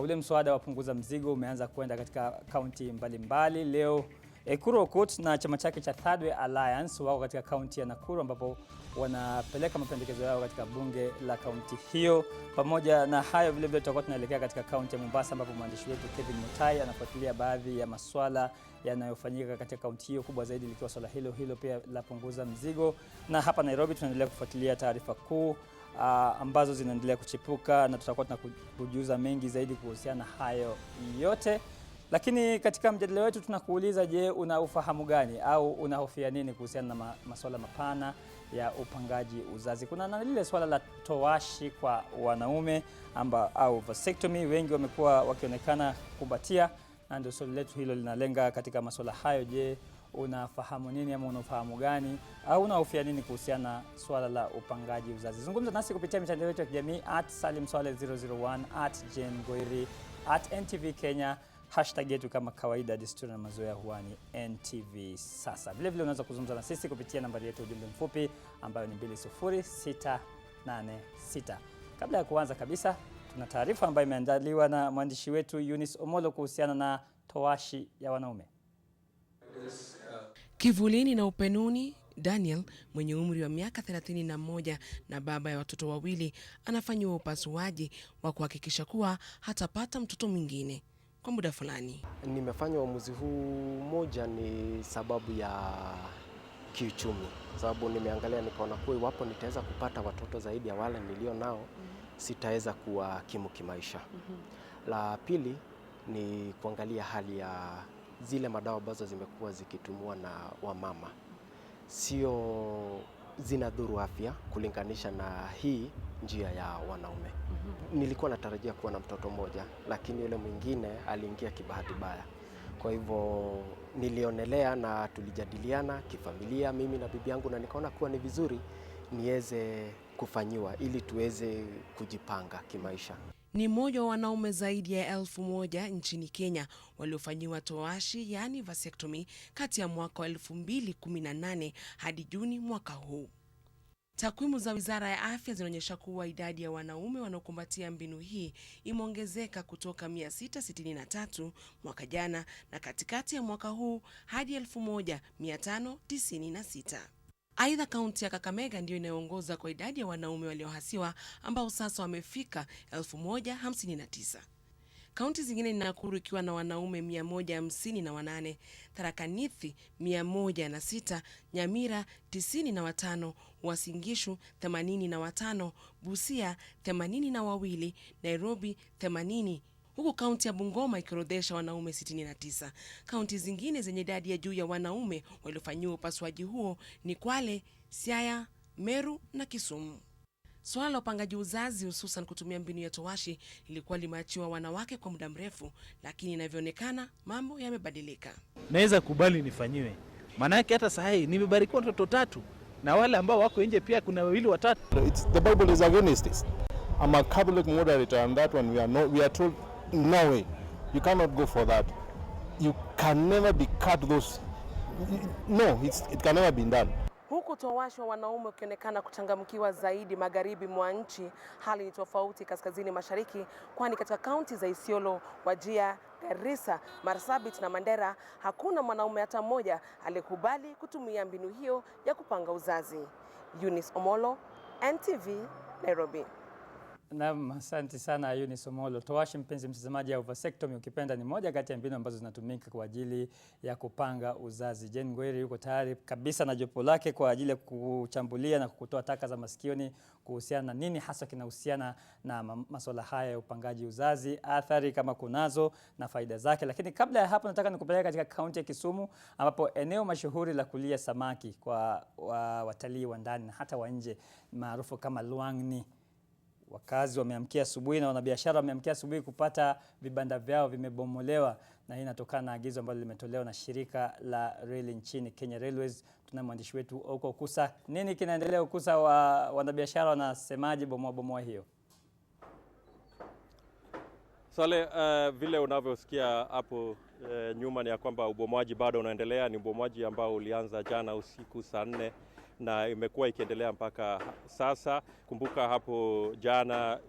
ule mswada wa punguza mzigo umeanza kwenda katika kaunti mbalimbali. Leo Ekuru Okut na chama chake cha Third Way Alliance wako katika kaunti ya Nakuru, ambapo wanapeleka mapendekezo yao katika bunge la kaunti hiyo. Pamoja na hayo, vile vile tutakuwa tunaelekea katika kaunti ya Mombasa, ambapo mwandishi wetu Kevin Mutai anafuatilia baadhi ya masuala yanayofanyika katika kaunti hiyo, kubwa zaidi likiwa swala hilo pia la punguza mzigo. Na hapa Nairobi tunaendelea kufuatilia taarifa kuu ambazo zinaendelea kuchipuka, na tutakuwa tunakujuza mengi zaidi kuhusiana hayo yote. Lakini katika mjadala wetu tunakuuliza, je, una ufahamu gani au unahofia nini kuhusiana na masuala mapana ya upangaji uzazi? Kuna na lile swala la towashi kwa wanaume au vasectomy, wengi wamekuwa wakionekana kubatia, na ndio swali letu hilo linalenga katika masuala hayo. Je, unafahamu nini ama unafahamu gani au unahofia nini kuhusiana swala la upangaji uzazi? Zungumza nasi kupitia mitandao yetu ya kijamii @Salim Swaleh 001, @JenGoiri, @NTV Kenya. Hashtag yetu kama kawaida, desturi na mazoea huwa ni NTV Sasa. Vile vile unaweza kuzungumza na sisi kupitia nambari yetu ujumbe mfupi ambayo ni 20686. Kabla ya kuanza kabisa, tuna taarifa ambayo imeandaliwa na mwandishi wetu Eunice Omolo kuhusiana na towashi ya wanaume. Kivulini na upenuni, Daniel mwenye umri wa miaka 31 na baba ya watoto wawili anafanyiwa upasuaji wa kuhakikisha kuwa hatapata mtoto mwingine kwa muda fulani. Nimefanya uamuzi huu, moja ni sababu ya kiuchumi, sababu nimeangalia nikaona kuwa iwapo nitaweza kupata watoto zaidi ya wale nilio nao, sitaweza kuwa kimu kimaisha. La pili ni kuangalia hali ya zile madawa ambazo zimekuwa zikitumwa na wamama, sio zinadhuru afya kulinganisha na hii njia ya wanaume. Nilikuwa natarajia kuwa na mtoto mmoja, lakini yule mwingine aliingia kibahati baya. Kwa hivyo nilionelea na tulijadiliana kifamilia, mimi na bibi yangu, na nikaona kuwa ni vizuri niweze kufanyiwa ili tuweze kujipanga kimaisha. Ni mmoja wa wanaume zaidi ya 1000 nchini Kenya waliofanyiwa towashi, yani vasectomy, kati ya mwaka wa 2018 hadi Juni mwaka huu. Takwimu za Wizara ya Afya zinaonyesha kuwa idadi ya wanaume wanaokumbatia mbinu hii imeongezeka kutoka 663 mwaka jana na katikati ya mwaka huu hadi 1596. Aidha, kaunti ya Kakamega ndio inayoongoza kwa idadi ya wanaume waliohasiwa ambao sasa wamefika 1059. Kaunti zingine ni Nakuru ikiwa na wanaume 158, Tharaka Nithi 106, Nyamira 95, Uasin Gishu 85, Busia 82, Nairobi 80, huku kaunti ya Bungoma ikiorodhesha wanaume 69. Kaunti zingine zenye idadi ya juu ya wanaume waliofanyiwa upasuaji huo ni Kwale, Siaya, Meru na Kisumu. Swala la upangaji uzazi, hususan kutumia mbinu ya towashi, lilikuwa limeachiwa wanawake kwa muda mrefu, lakini inavyoonekana mambo yamebadilika. Naweza kubali nifanyiwe, maana yake hata sasa hivi nimebarikiwa watoto 3 na wale ambao wako nje pia kuna 2 watatu. The Bible is against this. I'm a Catholic moderator, and that one we are told no way, you cannot go for that. You can never be cut those. No, it can never be done. Huku towashi wa wanaume ukionekana kuchangamkiwa zaidi magharibi mwa nchi, hali ni tofauti kaskazini mashariki, kwani katika kaunti za Isiolo, Wajir, Garissa, Marsabit na Mandera hakuna mwanaume hata mmoja aliyekubali kutumia mbinu hiyo ya kupanga uzazi. Eunice Omolo, NTV, Nairobi. Naam, asante sana Eunice Omolo. Towashi, mpenzi mtazamaji, au vasectomy ukipenda, ni moja kati ya mbinu ambazo zinatumika kwa ajili ya kupanga uzazi. JenGoiri yuko tayari kabisa na jopo lake kwa ajili ya kuchambulia na kutoa taka za masikioni kuhusiana na nini hasa kinahusiana na masuala haya ya upangaji uzazi, athari kama kunazo na faida zake. Lakini kabla ya hapo, nataka nikupeleke katika kaunti ya Kisumu, ambapo eneo mashuhuri la kulia samaki kwa watalii wa ndani na hata wa nje maarufu kama Mwangi Wakazi wameamkia asubuhi na wanabiashara wameamkia asubuhi kupata vibanda vyao vimebomolewa, na hii inatokana na agizo ambalo limetolewa na shirika la reli nchini Kenya Railways. Tuna mwandishi wetu huko Ukusa. Nini kinaendelea Ukusa? Wanabiashara wanasemaje bomoa hiyo? Swaleh, vile unavyosikia hapo nyuma ni ya kwamba ubomoaji bado unaendelea. Ni ubomoaji ambao ulianza jana usiku saa 4 na imekuwa ikiendelea mpaka sasa. Kumbuka hapo jana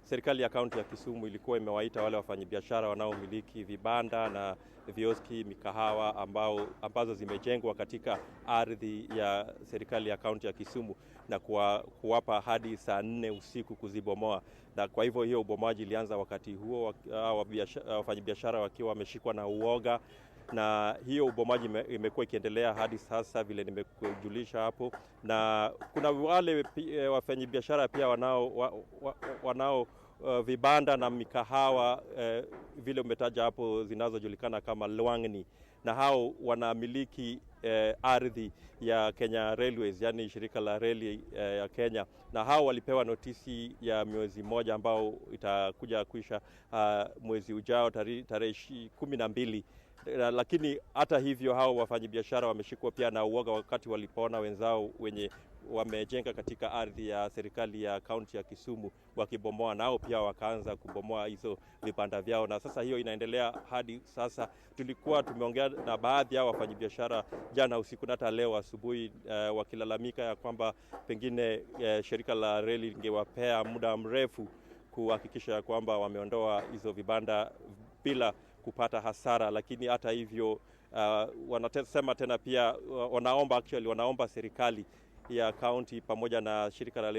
serikali ya kaunti ya Kisumu ilikuwa imewaita wale wafanyabiashara wanaomiliki vibanda na vioski, mikahawa ambazo zimejengwa katika ardhi ya serikali ya kaunti ya Kisumu na kuwapa hadi saa 4 usiku kuzibomoa. Na kwa hivyo hiyo ubomoaji ilianza wakati huo, wafanyabiashara wakiwa wameshikwa na uoga, na hiyo ubomoaji imekuwa ikiendelea hadi sasa vile nimekujulisha hapo. Na kuna wale wafanyabiashara pia wanao vibanda na mikahawa vile umetaja hapo zinazojulikana kama Mwangi, na hao wanamiliki ardhi ya Kenya Railways, yani shirika la reli ya Kenya, na hao walipewa notisi ya mwezi mmoja ambao itakuja kuisha mwezi ujao tarehe 12. Lakini hata hivyo hao wafanyabiashara wameshikwa pia na uoga wakati walipoona wenzao wenye wamejenga katika ardhi ya serikali ya kaunti ya Kisumu wakibomoa, nao pia wakaanza kubomoa hizo vibanda vyao, na sasa hiyo inaendelea hadi sasa. Tulikuwa tumeongea na baadhi ya wafanyabiashara jana usiku na hata leo asubuhi wakilalamika ya kwamba pengine shirika la reli lingewapea muda mrefu kuhakikisha kwamba wameondoa hizo vibanda bila kupata hasara. Lakini hata hivyo wanasema tena pia wanaomba serikali ya kaunti pamoja na shirika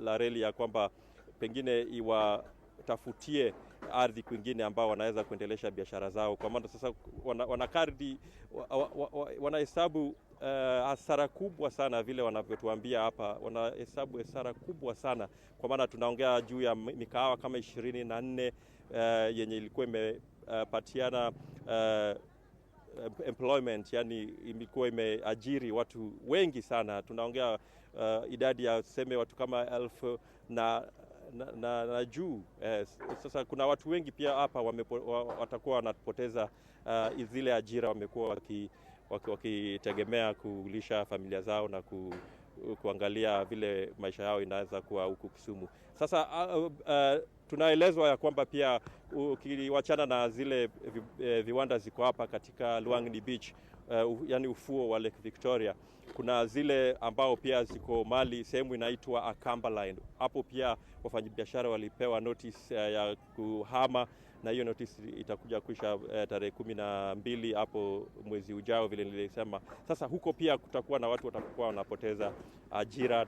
la reli ya kwamba pengine iwatafutie ardhi kwingine ambao wanaweza kuendelesha biashara zao, kwa maana sasa wanahesabu hasara kubwa sana vile wanavyotuambia hapa. Wanahesabu hasara kubwa sana, kwa maana tunaongea juu ya mikahawa kama 24 yenye ilikuwa imepatiana employment, yani imekuwa imeajiri watu wengi sana. Tunaongea idadi ya tuseme watu kama 1000 na juu. Sasa kuna watu wengi pia hapa watakuwa wanapoteza zile ajira wamekuwa wakitegemea kulisha familia zao na kuangalia vile maisha yao inaweza kuwa huku Kisumu. Sasa tunaelezwa ya kwamba pia ukiwachana na zile viwanda ziko hapa katika Mwangi Beach, yani ufuo wa Lake Victoria, kuna zile ambao pia ziko mali sehemu inaitwa Akamba Line. Hapo pia wafanyabiashara walipewa notice ya kuhama, na hiyo notice itakuja kuisha tarehe 12 hapo mwezi ujao vile nilisema. Sasa huko pia kutakuwa na watu watakuwa wanapoteza ajira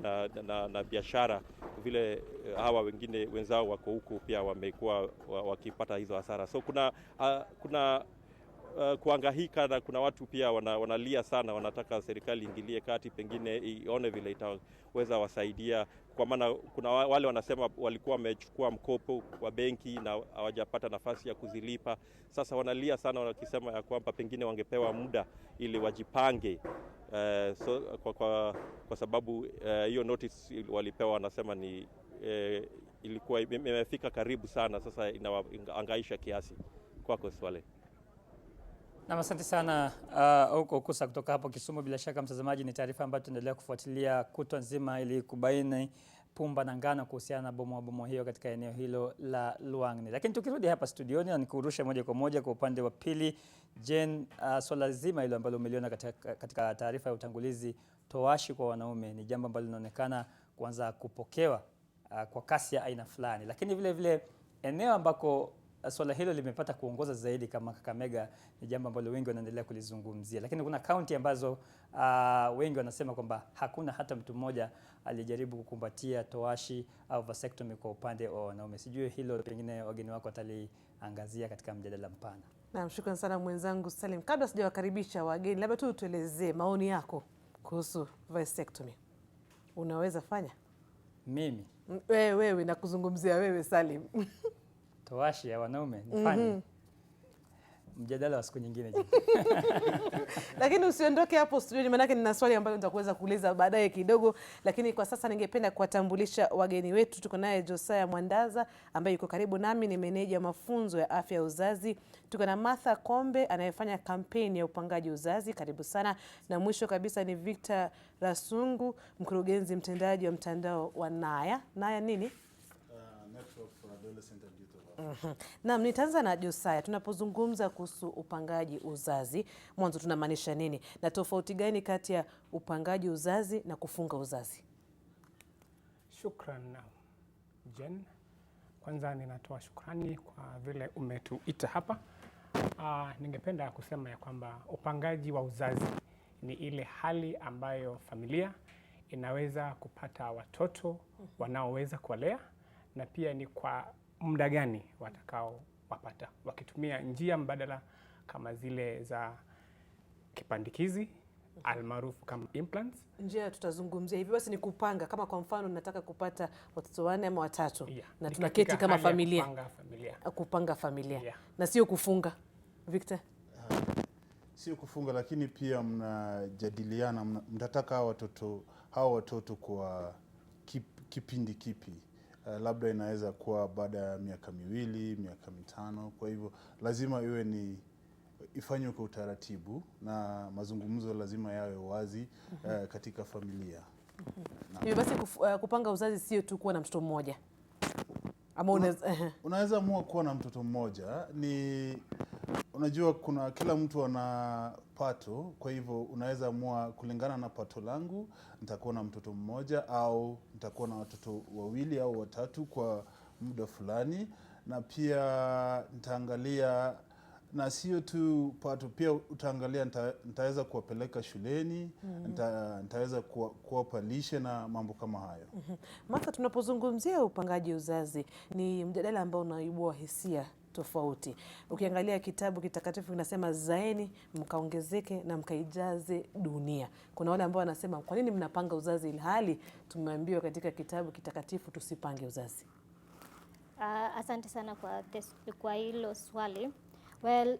na biashara vile hawa wengine wenzao wako huko pia wamekuwa wakipata hizo hasara. So kuna kuangahika, na kuna watu pia wanalia sana, wanataka serikali ingilie kati, pengine ione vile itaweza wasaidia, kwa maana kuna wale wanasema walikuwa wamechukua mkopo kwa benki na hawajapata nafasi ya kuzilipa. Sasa wanalia sana wakisema ya kwamba pengine wangepewa muda ili wajipange. Kwa sababu hiyo notice walipewa, wanasema ni ilikuwa imefika karibu sana, sasa inaangaisha kiasi. Kwako Swaleh. Na asante sana huko Ukusa kutoka hapo Kisumu. Bila shaka mtazamaji, ni taarifa ambayo tunaendelea kufuatilia kutwa nzima ili kubaini pumba na ngano kuhusiana na bomoa hiyo katika eneo hilo la Mwangi. Lakini tukirudi hapa studioni na nikurusha moja kwa moja kwa upande wa pili, Jen, swala zima hilo ambalo umeliona katika taarifa ya utangulizi, towashi kwa wanaume ni jambo ambalo linaonekana kuanza kupokewa kwa kasi ya aina fulani, lakini vile vile eneo ambako swala hilo limepata kuongoza zaidi kama Kakamega ni jambo ambalo wengi wanaendelea kulizungumzia, lakini kuna kaunti ambazo wengi wanasema kwamba hakuna hata mtu mmoja aliyejaribu kukumbatia towashi au vasectomy kwa upande wa wanaume. Sijui hilo pengine wageni wako wataliangazia katika mjadala mpana. Naam, shukrani sana mwenzangu Salim. Kabla sijawakaribisha wageni, labda tu tuelezee maoni yako kuhusu vasectomy. Unaweza fanya? Mimi? Wewe nakuzungumzia wewe Salim. Towashi ya wanaume nifanye? Mjadala wa siku nyingine. Lakini usiondoke hapo studio, maana nina swali ambalo nitakuweza kuuliza baadaye kidogo, lakini kwa sasa ningependa kuwatambulisha wageni wetu. Tuko naye Josiah Mwandaza ambaye yuko karibu nami, ni meneja mafunzo ya afya ya uzazi. Tuko na Martha Kombe anayefanya kampeni ya upangaji uzazi, karibu sana. Na mwisho kabisa ni Victor Rasungu, mkurugenzi mtendaji wa mtandao wa Naya nini? Network for Adolescent and Youth. Naam, nitaanza na Josiah. Tunapozungumza kuhusu upangaji uzazi, mwanzo tunamaanisha nini? Na tofauti gani kati ya upangaji uzazi na kufunga uzazi? Shukran Jen. Kwanza ninatoa shukrani kwa vile umetuita hapa. Ningependa kusema ya kwamba upangaji wa uzazi ni ile hali ambayo familia inaweza kupata watoto wanaoweza kuwalea, na pia ni kwa muda gani watakao wapata, wakitumia njia mbadala kama zile za kipandikizi almaarufu kama implants. Njia tutazungumzia hivi basi ni kupanga, kama kwa mfano nataka kupata watoto 4 ama 3 na tunaketi kama familia. Kupanga familia. Na sio kufunga. Victor? Sio kufunga, lakini pia mnajadiliana, mtataka hao watoto kwa kipindi kipi. Labda inaweza kuwa baada ya miaka 2, miaka 5. Kwa hivyo lazima ifanywe kwa utaratibu na mazungumzo lazima yawe wazi katika familia. Hivyo basi kupanga uzazi sio tu kuwa na mtoto mmoja. Ama unaweza amua kuwa na mtoto mmoja. Unajua kila mtu ana pato, kwa hivyo unaweza amua kulingana na pato langu nitakuwa na mtoto mmoja au nitakuwa na watoto 2 au 3 kwa muda fulani, na pia nitaangalia, na sio tu pato, pia utaangalia nitaweza kuwapeleka shuleni, nitaweza kuwapa lishe na mambo kama hayo. Martha, tunapozungumzia upangaji uzazi ni mjadala ambao unaibua hisia tofauti. Ukiangalia kitabu kitakatifu kinasema zaeni mkaongezeke na mkaijaze dunia. Kuna wale ambao wanasema kwa nini mnapanga uzazi ilhali tumeambiwa katika kitabu kitakatifu tusipange uzazi? Asante sana kwa hilo swali. Well,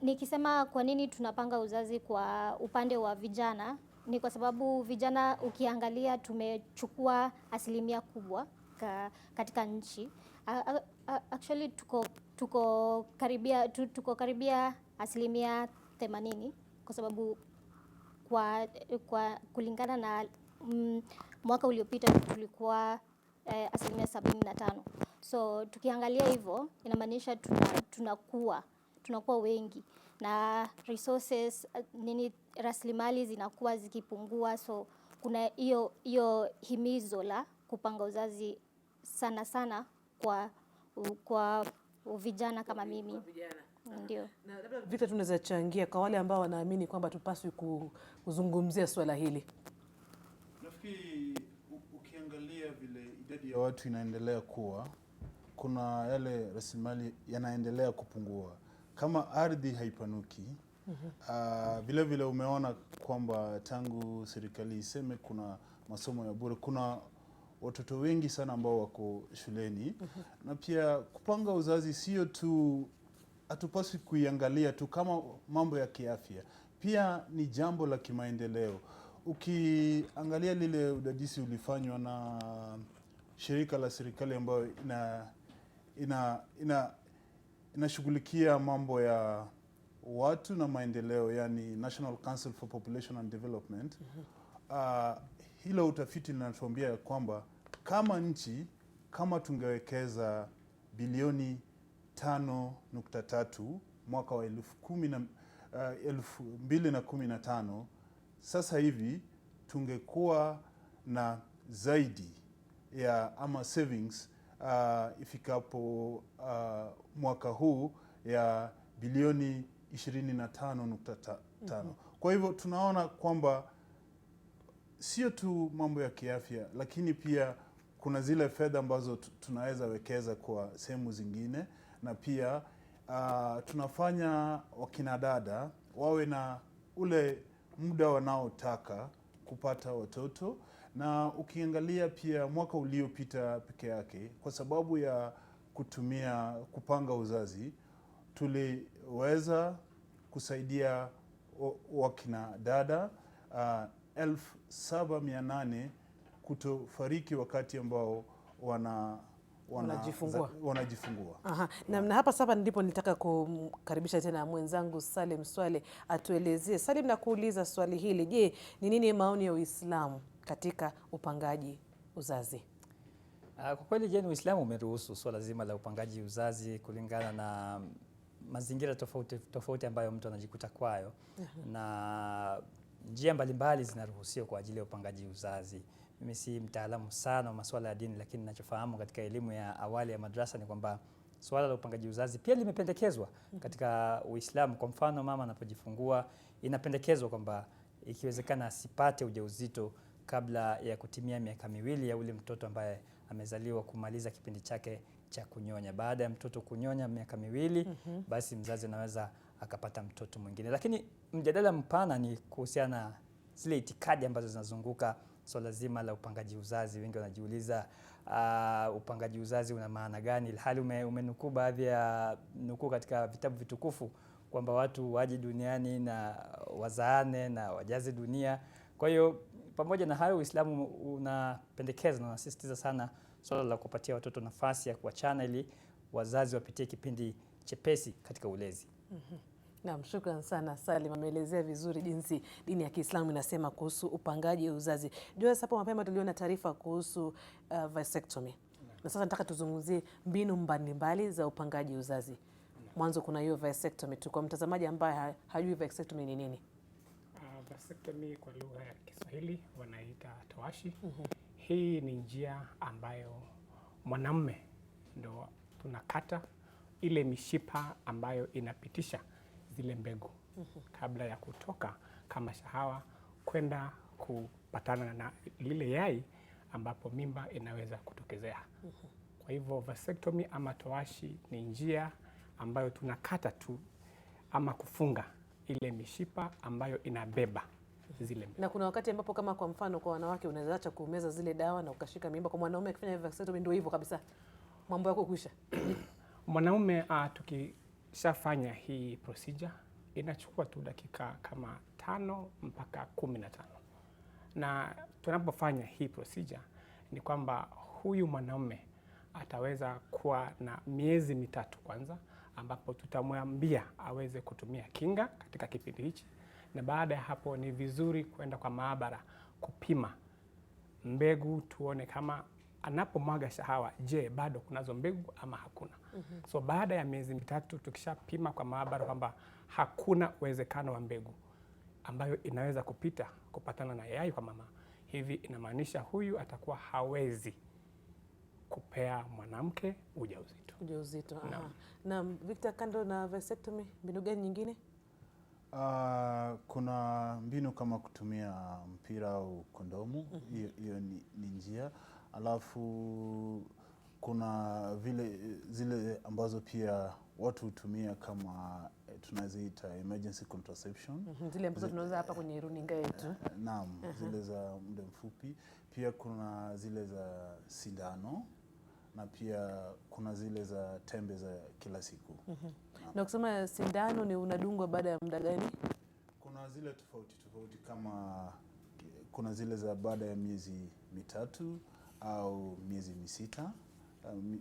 nikisema kwa nini tunapanga uzazi kwa upande wa vijana, ni kwa sababu vijana ukiangalia tumechukua asilimia kubwa katika nchi. Actually tuko karibia asilimia 80, kwa sababu kwa kulingana na mwaka uliopita tulikuwa asilimia 75. So tukiangalia hivyo inamaanisha tunakuwa wengi na resources rasilimali zinakuwa zikipungua, so kuna hiyo himizo la kupanga uzazi sana sana kwa vijana kama mimi. Ndio. Na labda Vita tunaweza changia kwa wale ambao wanaamini kwamba tupaswi kuzungumzia swala hili. Nafikiri ukiangalia vile idadi ya watu inaendelea kuwa, kuna yale rasilimali yanaendelea kupungua. Kama ardhi haipanuki, vile vile umeona kwamba tangu serikali iseme kuna masomo ya bure, kuna watoto wengi sana ambao wako shuleni. Na pia kupanga uzazi sio tu, hatupaswi kuiangalia tu kama mambo ya kiafya, pia ni jambo la kimaendeleo. Ukiangalia lile udadisi ulifanywa na shirika la serikali ambayo inashughulikia mambo ya watu na maendeleo, yani National Council for Population and Development. Hilo utafiti linatuambia kwamba kama nchi, kama tungewekeza bilioni 5.3 mwaka wa 2015, sasa hivi tungekuwa na zaidi ya ama savings ifikapo mwaka huu ya bilioni 25.5. Kwa hivyo tunaona kwamba sio tu mambo ya kiafya, lakini pia kuna zile fedha ambazo tunaweza wekeza kwa sehemu zingine, na pia tunafanya wakina dada wawe na ule muda wanaotaka kupata watoto. Na ukiangalia pia mwaka uliopita peke yake, kwa sababu ya kupanga uzazi, tumeweza kusaidia wakina dada 7,800 kutofariki wakati ambao wanajifungua. Aha. Na hapa sasa ndipo nilitaka kumkaribisha tena mwenzangu Salim Swaleh atuelezee. Salim, nakuuliza swali hili. Je, ni nini maoni ya Uislamu katika upangaji uzazi? Kwa kweli, je, Uislamu umeruhusu swala zima la upangaji uzazi kulingana na mazingira tofauti ambayo mtu anajikuta kwayo. Na njia mbalimbali zinaruhusiwa kwa ajili ya upangaji uzazi. Mimi si mtaalamu sana wa masuala ya dini, lakini ninachofahamu katika elimu ya awali ya madrasa ni kwamba swala la upangaji uzazi pia limependekezwa katika Uislamu. Kwa mfano, mama anapojifungua inapendekezwa kwamba ikiwezekana asipate ujauzito kabla ya kutimia miaka 2 ya ule mtoto ambaye amezaliwa kumaliza kipindi chake cha kunyonya. Baada ya mtoto kunyonya miaka 2, basi mzazi anaweza akapata mtoto mwingine. Lakini mjadala mpana ni kuhusiana na zile itikadi ambazo zinazunguka swala zima la upangaji uzazi. Wengi wanajiuliza upangaji uzazi una maana gani? Hali umenukuu baadhi ya nukuu katika vitabu vitukufu kwamba watu waje duniani na wazaane na wajaze dunia. Kwa hiyo pamoja na hayo, Uislamu unapendekeza na unasisitiza sana swala la kupatia watoto nafasi ya kuachana ili wazazi wapitie kipindi chepesi katika ulezi. Naam, shukran sana Salim, ameelezea vizuri jinsi dini ya Kiislamu inasema kuhusu upangaji uzazi. Joyce, hapo mapema tuliona taarifa kuhusu vasectomy. Na sasa nataka tuzungumzie mbinu mbalimbali za upangaji uzazi. Mwanzo kuna hiyo vasectomy tu, kwa mtazamaji ambaye hajui vasectomy ni nini. Vasectomy kwa lugha ya Kiswahili wanaita toashi. Hii ni njia ambayo mwanamume ndo tunakata ile mishipa ambayo inapitisha zile mbegu kabla ya kutoka kama shahawa kwenda kupatana na lile yai ambapo mimba inaweza kutokezea. Kwa hivyo vasectomy ama toashi ni njia ambayo tunakata tu ama kufunga ile mishipa ambayo inabeba zile mbegu. Na kuna wakati ambapo kama kwa mfano kwa wanawake unaweza acha kumeza zile dawa na ukashika mimba. Kwa mwanaume akifanya vasectomy ndio hivyo kabisa, mambo yako kuisha. Mwanaume tukishafanya hii procedure inachukua tu dakika kama 5 mpaka 15. Na tunapofanya hii procedure ni kwamba huyu mwanaume ataweza kuwa na miezi 3 kwanza, ambapo tutamwambia aweze kutumia kinga katika kipindi hichi, na baada ya hapo ni vizuri kwenda kwa maabara kupima mbegu tuone kama anapomwaga shahawa, je, bado kunazo mbegu ama hakuna. So baada ya miezi 3 tukishapima kwa maabara kwamba hakuna uwezekano wa mbegu ambayo inaweza kupatana na yai kwa mama, hivi inamaanisha huyu atakuwa hawezi kupea mwanamke ujauzito. Na Victor, kando na vasectomy, mbinu gani nyingine? Kuna mbinu kama kutumia mpira au kondomu. Hiyo ni njia. Alafu kuna zile ambazo pia watu hutumia kama tunaziita emergency contraception. Zile ambazo tunaweza hapa kwenye runinga yetu. Naam, zile za muda mfupi. Pia kuna zile za sindano na pia kuna zile za tembe za kila siku. Na kusema sindano ni unadungwa baada ya muda gani? Kuna zile tofauti kama kuna zile za baada ya miezi 3 au miezi 6.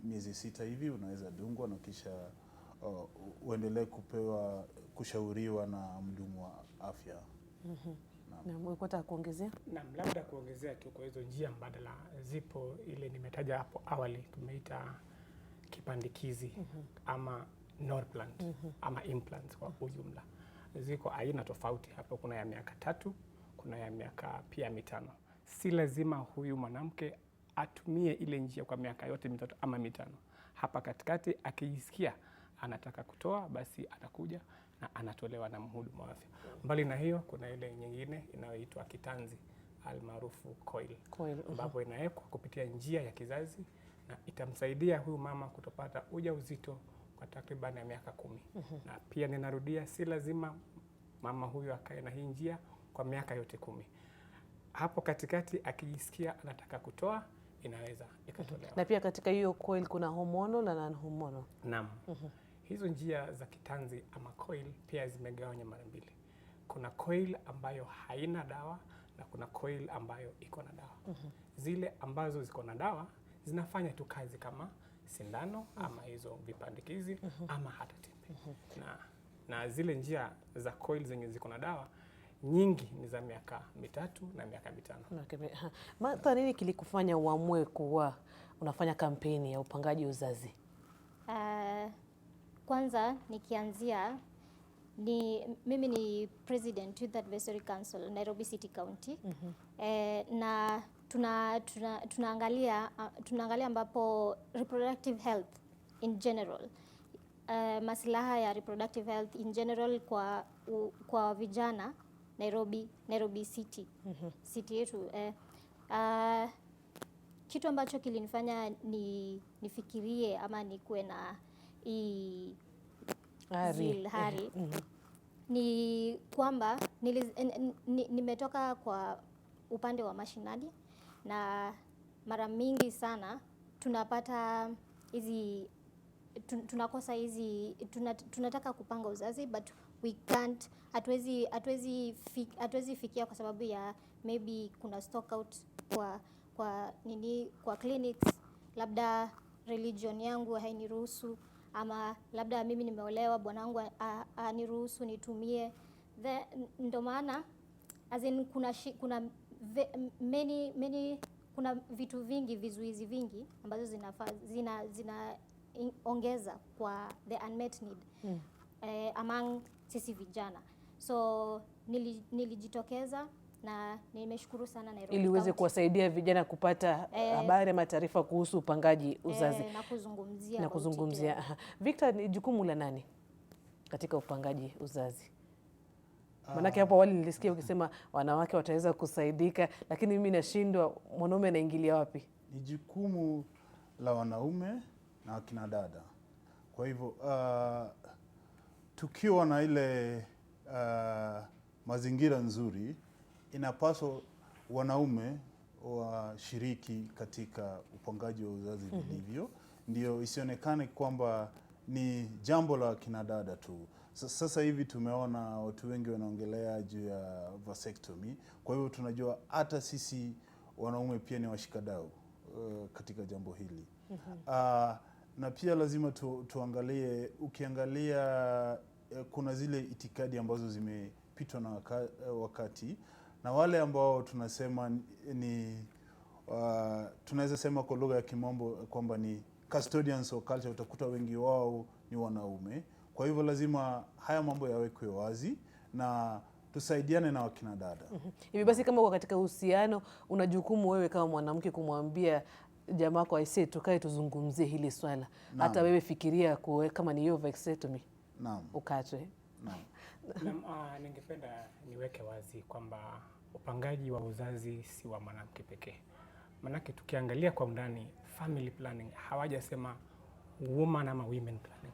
Miezi 6 hivi unaweza dungwa na kisha uendelee kushauriwa na mhudumu wa afya. Na mwekota kuongezea? Naam, labda kuongezea tu kwa hizo njia mbadala zipo, ile nimetaja hapo awali tumeita kipandikizi ama Norplant ama implant kwa ujumla. Ziko aina tofauti hapo, kuna ya miaka 3, kuna ya miaka pia 5. Si lazima huyu mwanamke atumie ile njia kwa miaka yote 3 ama 5. Hapa katikati akijisikia anataka kutoa, basi atakuja na anatolewa na mhudumu wa afya. Mbali na hiyo, kuna ile nyingine inayoitwa kitanzi almaarufu coil ambapo inawekwa kupitia njia ya kizazi na itamsaidia huyu mama kutopata ujauzito kwa takriban ya miaka 10. Na pia ninarudia, si lazima mama huyu akae na hii njia kwa miaka yote 10. Hapo katikati akijisikia anataka kutoa, inaweza ikatolewa. Na pia katika hiyo coil kuna hormonal na non hormonal. Naam. Hizo njia za kitanzi ama coil pia zimegawanywa mara mbili. Kuna coil ambayo haina dawa na kuna coil ambayo iko na dawa. Zile ambazo ziko na dawa zinafanya tu kazi kama sindano ama hizo vipandikizi ama hata tembe. Na zile njia za coil zenye ziko na dawa nyingi ni za miaka 3 na miaka 5. Martha, nini kilikufanya uamue kuwa unafanya kampeni ya upangaji uzazi? Kwanza nikianzia mimi ni President Youth Advisory Council Nairobi City County. Na tunaangalia ambapo reproductive health in general, maslaha ya reproductive health in general kwa vijana Nairobi City. City yetu. Kitu ambacho kilinifanya nifikirie ama nikuwe na hari ni kwamba nimetoka kwa upande wa mashinani, na mara mingi sana tunapata tunakosa tunataka kupanga uzazi but we can't, hatuwezi fikia kwa sababu ya maybe kuna stock out kwa clinics, labda religion yangu hainiruhusu, ama labda mimi nimeolewa bwanangu aniruhusu nitumie. Ndio maana as in kuna kuna vitu vingi, vizuizi vingi ambazo zinaongeza kwa the unmet need among sisi vijana. So nilijitokeza na nimeshukuru sana Nairobi ili uweze kuwasaidia vijana kupata habari ama taarifa kuhusu upangaji uzazi na kuzungumzia. Victor, ni jukumu la nani katika upangaji uzazi? Manake hapo awali nilisikia ukisema wanawake wataweza kusaidika, lakini mimi nashindwa mwanaume anaingilia wapi? Ni jukumu la wanaume na akina dada. Kwa hivyo tukiwa na ile mazingira nzuri, inapaswa wanaume washiriki katika upangaji wa uzazi vilivyo, ndio isionekane kwamba ni jambo la kina dada tu. Sasa hivi tumeona watu wengi wanaongelea juu ya vasectomy. Kwa hivyo tunajua hata sisi wanaume pia ni washikadau katika jambo hili. Na pia lazima tuangalie, ukiangalia kuna zile itikadi ambazo zimepitwa na wakati, na wale ambao tunasema ni tunaweza sema kwa lugha ya kimombo kwamba ni custodians of culture, utakuta wengi wao ni wanaume. Kwa hivyo lazima haya mambo yawekwe wazi na tusaidiane na wakina dada. Hivi basi, kama uko katika uhusiano, una jukumu wewe kama mwanamke kumwambia jamaa kwa aisee, tukae tuzungumzie hili swala. Hata wewe fikiria kama ni hiyo vasectomy. Ukatwe. Ningependa niweke wazi kwamba upangaji wa uzazi si wa mwanamke pekee. Manake tukiangalia kwa undani, family planning hawajasema woman ama women planning,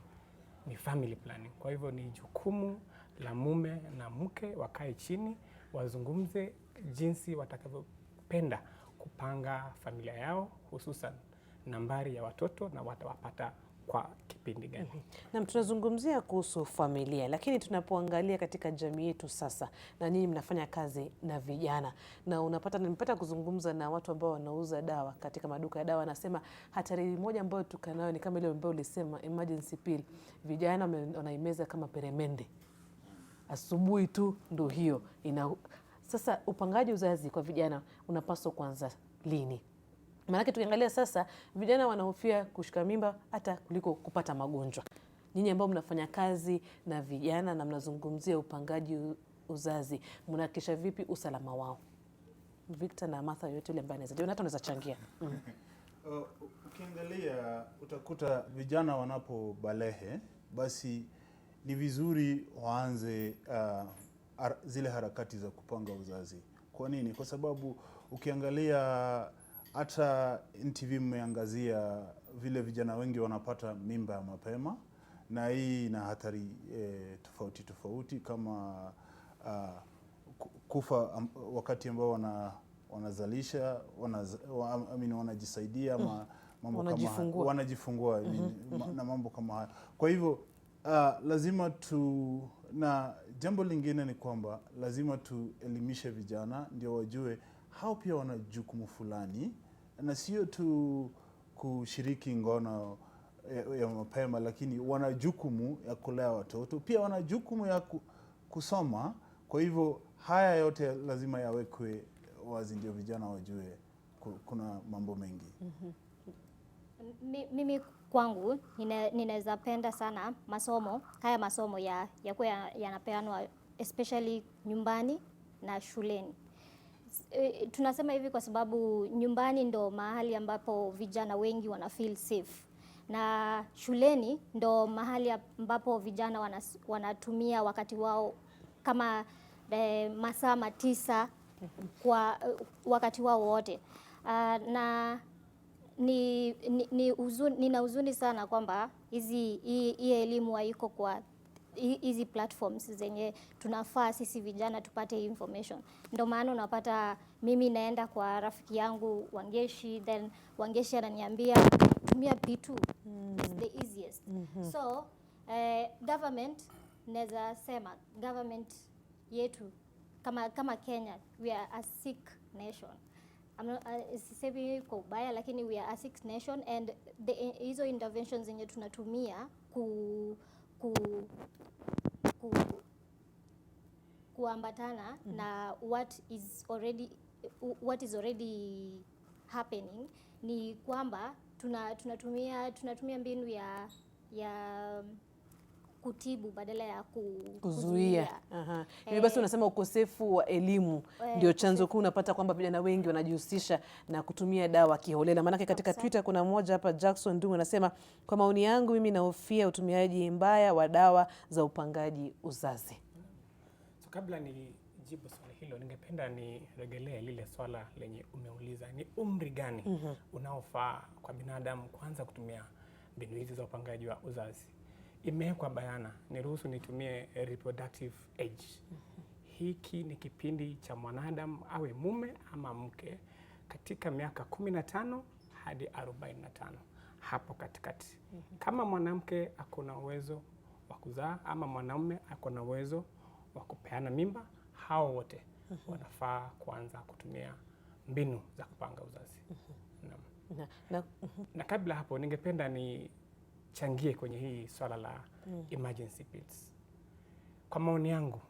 ni family planning. Kwa hivyo ni jukumu la mume na mke wakae chini wazungumze jinsi watakavyopenda kupanga familia yao, hususan nambari ya watoto na watawapata kwa kipindi gani. Na tunazungumzia kuhusu familia, lakini tunapoangalia katika jamii yetu sasa, na nyinyi mnafanya kazi na vijana, na nimepata kuzungumza na watu ambao wanauza dawa katika maduka ya dawa, wanasema hatari moja ambayo tukanayo ni kama ile ambayo ulisema emergency pill. Vijana wanaimeza kama peremende, asubuhi tu ndio hiyo Sasa upangaji uzazi kwa vijana unapaswa kuanza lini? Maanake tukiangalia sasa, vijana wanahofia kushika mimba hata kuliko kupata magonjwa. Nyinyi ambao mnafanya kazi na vijana na mnazungumzia upangaji uzazi, mnahakikisha vipi usalama wao? Victor na Martha, yote ile ambaye anaweza, hata unaweza changia. Ukiangalia utakuta vijana wanapobalehe, basi ni vizuri waanze zile harakati za kupanga uzazi. Kwa nini? Kwa sababu ukiangalia hata NTV mmeangazia vile vijana wengi wanapata mimba ya mapema, na hii ina hatari tofauti kama kufa wakati ambao wanazalisha, wanajisaidia ama mambo kama wanajifungua na mambo kama haya. Kwa hivyo lazima na jambo lingine ni kwamba lazima tuelimishe vijana ndio wajue hao pia wana jukumu fulani, na sio tu kushiriki ngono ya mapema, lakini wana jukumu ya kulea watoto, pia wana jukumu ya kusoma. Kwa hivyo haya yote lazima yawekwe wazi ndio vijana wajue kuna mambo mengi. Mimi kwangu ninaweza penda sana masomo yakuwa yanapeanwa especially nyumbani na shuleni. Tunasema hivi kwa sababu nyumbani ndo mahali ambapo vijana wengi wana feel safe, na shuleni ndo mahali ambapo vijana wanatumia wakati wao kama masaa 9 kwa wakati wao wote. Na nina huzuni sana kwamba hii elimu haiko kwa hizi platforms zenye tunafaa sisi vijana tupate information. Ndio maana unapata mimi naenda kwa rafiki yangu Wangeshi, then Wangeshi ananiambia tumia P2, it's the easiest. So government, naweza sema government yetu kama Kenya, we are a sick nation. Sisemi kwa ubaya, lakini we are a sick nation, and hizo interventions zenye tunatumia kuambatana na what is already happening, ni kwamba tunatumia mbinu ya kutibu badala ya kuzuia. Hivi basi unasema ukosefu wa elimu ndio chanzo kuu. Unapata kwamba vijana wengi wanajihusisha na kutumia dawa kiholela. Maanake katika Twitter kuna mmoja hapa, Jackson Dungu, anasema kwa maoni yangu mimi nahofia utumiaji mbaya wa dawa za upangaji uzazi. So kabla nijibu swali hilo, ningependa niregelee lile swala lenye umeuliza, ni umri gani unaofaa kwa binadamu kuanza kutumia mbinu hizi za upangaji wa uzazi. Imewekwa bayana, niruhusu nitumie reproductive age. Hiki ni kipindi cha mwanadamu awe mume ama mke katika miaka 15 hadi 45, hapo katikati. Kama mwanamke akona uwezo wa kuzaa ama mwanamume akona uwezo wa kupeana mimba, hao wote wanafaa kuanza kutumia mbinu za kupanga uzazi. Na kabla hapo ningependa changie kwenye hii swala la emergency pills. Kwa maoni yangu,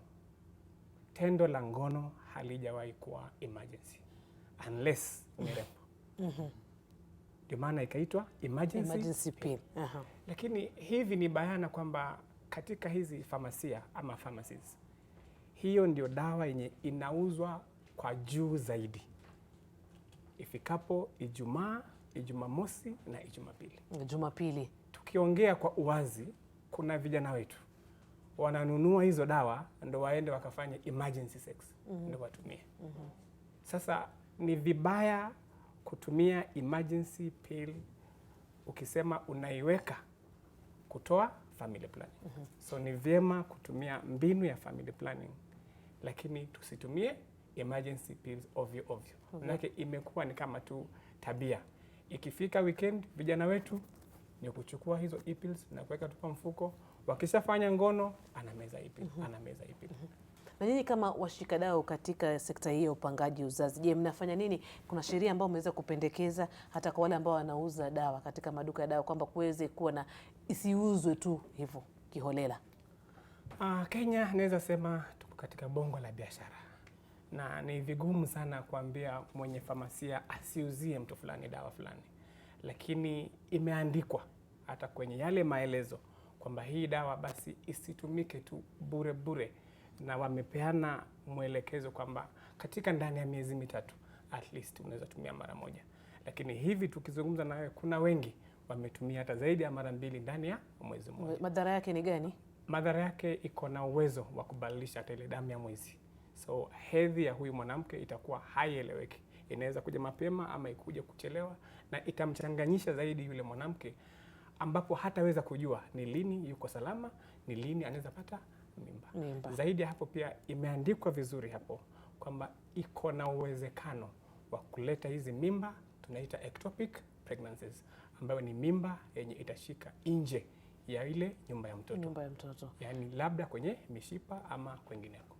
tendo la ngono halijawahi kuwa emergency unless ni rape. Ndio maana ikaitwa emergency pill. Lakini hivi ni bayana kwamba katika hizi famasia ama pharmacies, hiyo ndio dawa yenye inauzwa kwa juu zaidi ifikapo Ijumaa, Ijumamosi na Jumapili. Tukiongea kwa uwazi, kuna vijana wetu wananunua hizo dawa ndo waende wakafanye emergency sex, ndo watumie. Sasa ni vibaya kutumia emergency pill ukisema unaiweka kutoa family planning. So ni vyema kutumia mbinu ya family planning, lakini tusitumie emergency pills ovyo ovyo. Manake imekuwa ni kama tu tabia. Ikifika weekend, vijana wetu ni kuchukua hizo e-pills na kuweka tu kwa mfuko. Wakishafanya ngono, anameza e-pill, anameza e-pill. Na nyinyi kama washikadau katika sekta hii ya upangaji uzazi, je, mnafanya nini? Kuna sheria ambayo mmeweza kupendekeza hata kwa wale ambao wanauza dawa katika maduka ya dawa kwamba kuweze kuwa na isiuzwe tu hivyo kiholela? Kenya naweza sema tuko katika bongo la biashara. Na ni vigumu sana kuambia mwenye famasia asiuzie mtu fulani dawa fulani. Lakini imeandikwa hata kwenye yale maelezo kwamba hii dawa basi isitumike tu bure bure, na wamepeana mwelekezo kwamba katika ndani ya miezi 3 at least unaweza tumia mara moja. Lakini hivi tukizungumza na wewe, kuna wengi wametumia hata zaidi ya mara 2 ndani ya mwezi mmoja. Madhara yake ni gani? Madhara yake iko na uwezo wa kubadilisha hata ile damu ya mwezi. So hedhi ya huyu mwanamke itakuwa haieleweki. Inaweza kuja mapema ama ikuje kuchelewa, na itamchanganyisha zaidi yule mwanamke, ambapo hataweza kujua ni lini yuko salama, ni lini anaweza pata mimba. Zaidi ya hapo pia imeandikwa vizuri hapo kwamba iko na uwezekano wa kuleta hizi mimba tunaita ectopic pregnancies, ambayo ni mimba yenye itashika nje ya ile nyumba ya mtoto. Nyumba ya mtoto. Yaani labda kwenye mishipa ama kwengineko.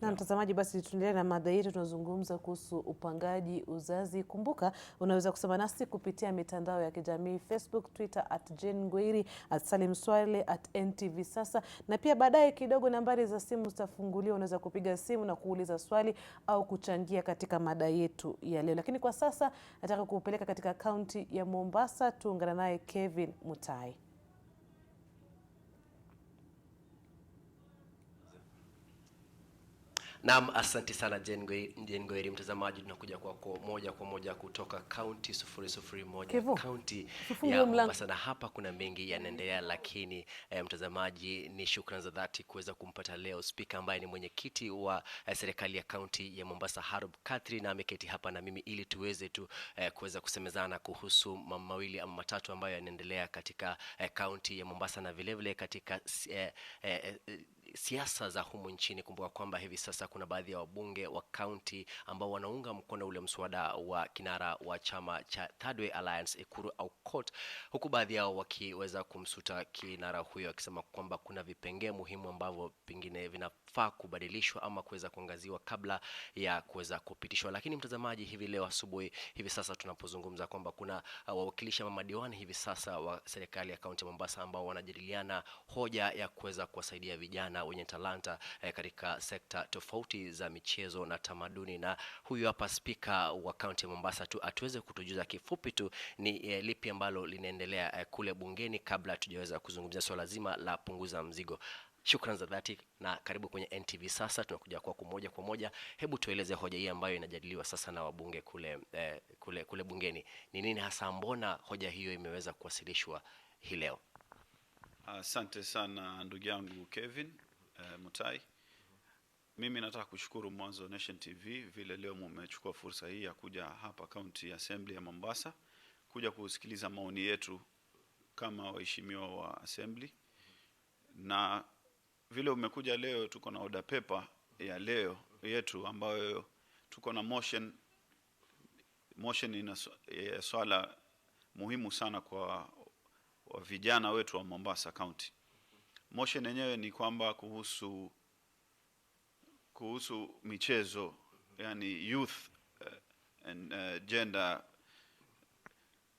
Na mtazamaji, basi tuendelee na mada yetu. Tunazungumza kuhusu upangaji uzazi. Kumbuka unaweza kusema nasi kupitia mitandao ya kijamii Facebook, Twitter @JaneNgwiri, @Salim Swaleh, @NTV Sasa, na pia baadaye kidogo nambari za simu zitafunguliwa. Unaweza kupiga simu na kuuliza swali au kuchangia katika mada yetu ya leo. Lakini kwa sasa nataka kupeleka katika kaunti ya Mombasa. Tuungana naye Kevin Mutai. Naam, asante sana Jane Ngoiri. Mtazamaji, tunakuja kwako moja kwa moja kutoka kaunti 001 kaunti ya Mombasa, na hapa kuna mengi yanaendelea, lakini mtazamaji, ni shukrani za dhati kuweza kumpata leo spika ambaye ni mwenyekiti wa serikali ya kaunti ya Mombasa, Harub Katri, na ameketi hapa na mimi ili tuweze tu kuweza kusemezana kuhusu mawili ama matatu ambayo yanaendelea katika kaunti ya Mombasa na vile vile katika siasa za humu nchini. Kumbuka kwamba hivi sasa kuna baadhi ya wabunge wa kaunti ambao wanaunga mkono ule mswada wa kinara wa chama cha Third Way Alliance Ekuru Aukot, huku baadhi yao wakiweza kumsuta kinara huyo akisema kwamba kuna vipengee muhimu ambavyo pengine vinafaa kubadilishwa ama kuweza kuangaziwa kabla ya kuweza kupitishwa. Lakini mtazamaji, hivi leo asubuhi, hivi sasa tunapozungumza, kwamba kuna wawakilishi wa madiwani hivi sasa wa serikali ya kaunti ya Mombasa ambao wanajadiliana hoja ya kuweza kuwasaidia vijana wenye talanta katika sekta tofauti za michezo na tamaduni. Na huyu hapa spika wa kaunti ya Mombasa tu atuweze kutujuza kifupi tu ni lipi ambalo linaendelea kule bungeni kabla tujaweza kuzungumzia swala zima la punguza mzigo. Shukrani za dhati na karibu kwenye NTV Sasa. Tunakuja kwako moja kwa moja. Hebu tueleze hoja hii ambayo inajadiliwa sasa na wabunge kule bungeni. Ni nini hasa, mbona hoja hiyo imeweza kuwasilishwa hii leo? Asante sana ndugu yangu Kevin Mutai. Mimi nataka kushukuru mwanzo Nation TV vile leo mmechukua fursa hii ya kuja hapa County Assembly ya Mombasa kuja kusikiliza maoni yetu kama waheshimiwa wa Assembly. Na vile umekuja leo, tuko na order paper ya leo yetu ambayo tuko na motion ina swala muhimu sana kwa vijana wetu wa Mombasa County. Motion yenyewe ni kwamba kuhusu michezo, yani youth and gender.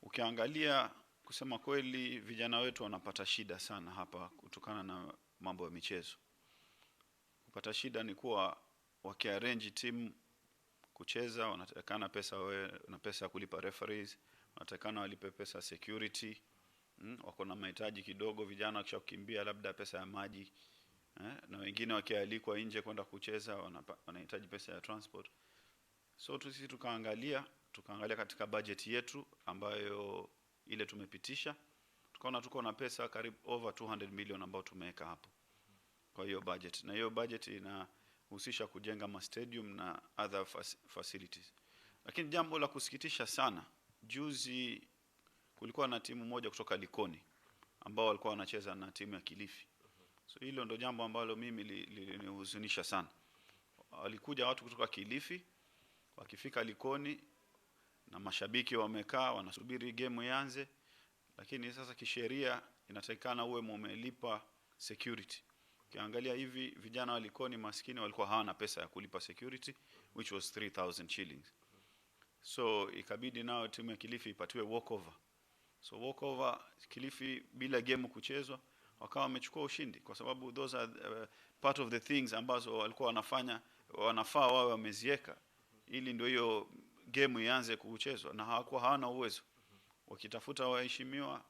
Ukiangalia kusema kweli, vijana wetu wanapata shida sana hapa kutokana na mambo ya michezo. Kupata shida ni kuwa wakiarrange team kucheza, wanatakana pesa ya kulipa referees, wanatakana walipe pesa security. Wako na mahitaji kidogo, vijana wakisha kukimbia labda pesa ya maji, na wengine wakialikwa nje kwenda kucheza wanahitaji pesa ya transport. So sisi tukaangalia katika budget yetu ambayo ile tumepitisha, tukaona tuko na pesa karibu over 200 million ambao tumeweka hapo kwa hiyo budget, na hiyo budget inahusisha kujenga ma stadium na other facilities. Lakini jambo la kusikitisha sana, juzi kulikuwa na timu moja kutoka Likoni ambao walikuwa wanacheza na timu ya Kilifi. So hilo ndo jambo ambalo mimi linihuzunisha sana. Walikuja watu kutoka Kilifi, wakifika Likoni na mashabiki wamekaa wanasubiri game ianze, lakini sasa kisheria inatakikana uwe umelipa security. Ukiangalia hivi vijana wa Likoni maskini walikuwa hawana pesa ya kulipa security, which was 3000 shillings. So ikabidi nao timu ya Kilifi ipatiwe walkover. So walkover, Kilifi bila game kuchezwa wakawa wamechukua ushindi, kwa sababu those are part of the things ambazo walikuwa wanafaa wawe wamezieka ili ndio hiyo game ianze kuchezwa, na hawana uwezo. Wakitafuta waheshimiwa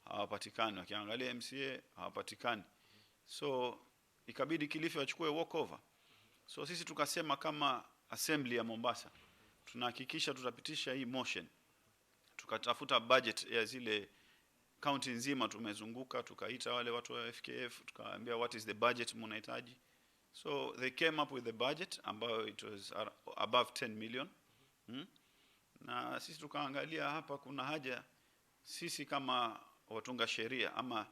hawapatikani, wakiangalia MCA hawapatikani. So ikabidi Kilifi wachukue walkover. So sisi tukasema kama Assembly ya Mombasa tunahakikisha tutapitisha hii motion. Tukatafuta budget ya zile county nzima, tumezunguka, tukaita wale watu wa FKF, tukaambia what is the budget mnahitaji. So they came up with the budget ambayo it was above 10 million. Na sisi tukaangalia hapa kuna haja sisi kama watunga sheria ama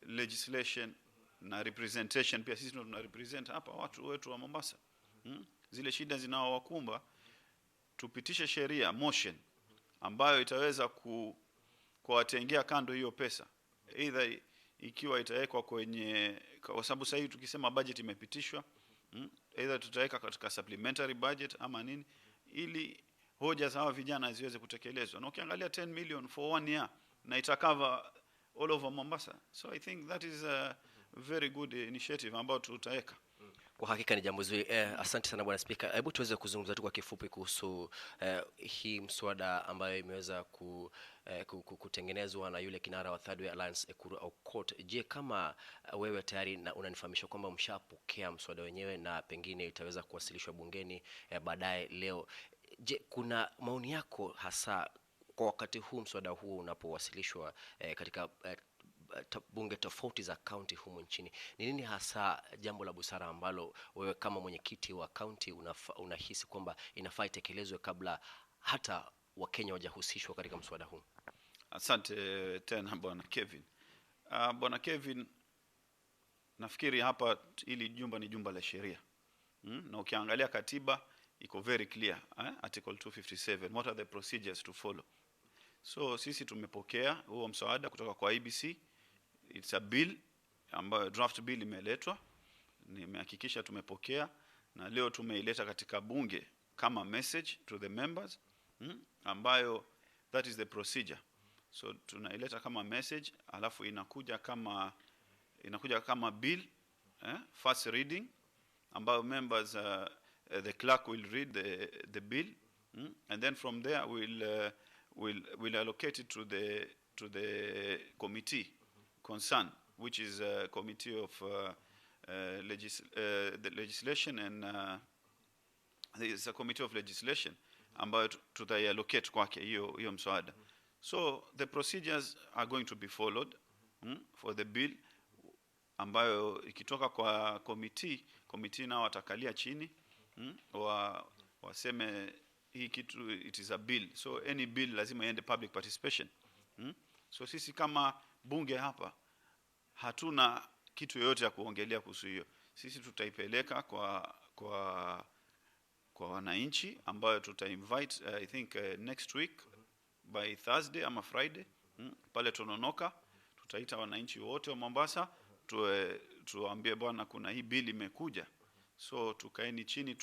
legislation na representation, pia sisi tuna represent hapa watu wetu wa Mombasa. Zile shida zinaowakumba, tupitishe sheria motion ambayo itaweza kuwatengea kando hiyo pesa, either ikiwa itawekwa kwenye, kwa sababu sasa hivi tukisema budget imepitishwa, either tutaweka katika supplementary budget ama nini, ili hoja za vijana ziweze kutekelezwa. Na ukiangalia 10 million for 1 year na itakava all over Mombasa, so I think that is a very good initiative ambayo tutaweka. Kwa hakika ni jambo zuri. Asante sana Bwana Spika. Hebu tuweze kuzungumza tu kwa kifupi kuhusu hii mswada ambayo imeweza kutengenezwa na yule kinara wa Third Way Alliance Ekuru Aukot. Je, kama wewe tayari unanifahamisha kwamba mshapokea mswada wenyewe na pengine itaweza kuwasilishwa bungeni baadaye leo. Je, kuna maoni yako hasa kwa wakati huu mswada huu unapowasilishwa katika bunge tofauti za county humu nchini? Ni nini hasa jambo la busara ambalo wewe kama mwenyekiti wa county unahisi kwamba inafaa itekelezwe kabla hata Wakenya wajahusishwa katika mswada huu? Asante tena Bwana Kevin. Bwana Kevin, nafikiri hapa ili jumba ni jumba la sheria. Na ukiangalia katiba iko very clear, article 257, what are the procedures to follow. So sisi tumepokea huo mswada kutoka kwa IBC. It's a bill ambayo draft bill imeletwa, nimehakikisha tumepokea na leo tumeileta katika bunge kama message to the members, ambayo that is the procedure. So tunaileta kama message, alafu inakuja kama bill, first reading, ambayo members the clerk will read the bill, and then from there we'll allocate it to the committee concerned, which is a committee of the legislation, and there is a committee of legislation ambayo tutaiallocate kwake hiyo mswada. So the procedures are going to be followed for the bill, ambayo ikitoka kwa committee nao watakalia chini, waseme hii kitu it is a bill, so any bill lazima iende public participation. So sisi kama bunge hapa hatuna kitu yoyote ya kuongelea kuhusu hiyo. Sisi tutaipeleka kwa wananchi, ambayo invite I think next week by Thursday ama Friday, pale Tononoka. Tutaita wananchi wote wa Mombasa, tuambie bwana kuna hii bill imekuja, so tukaeni chini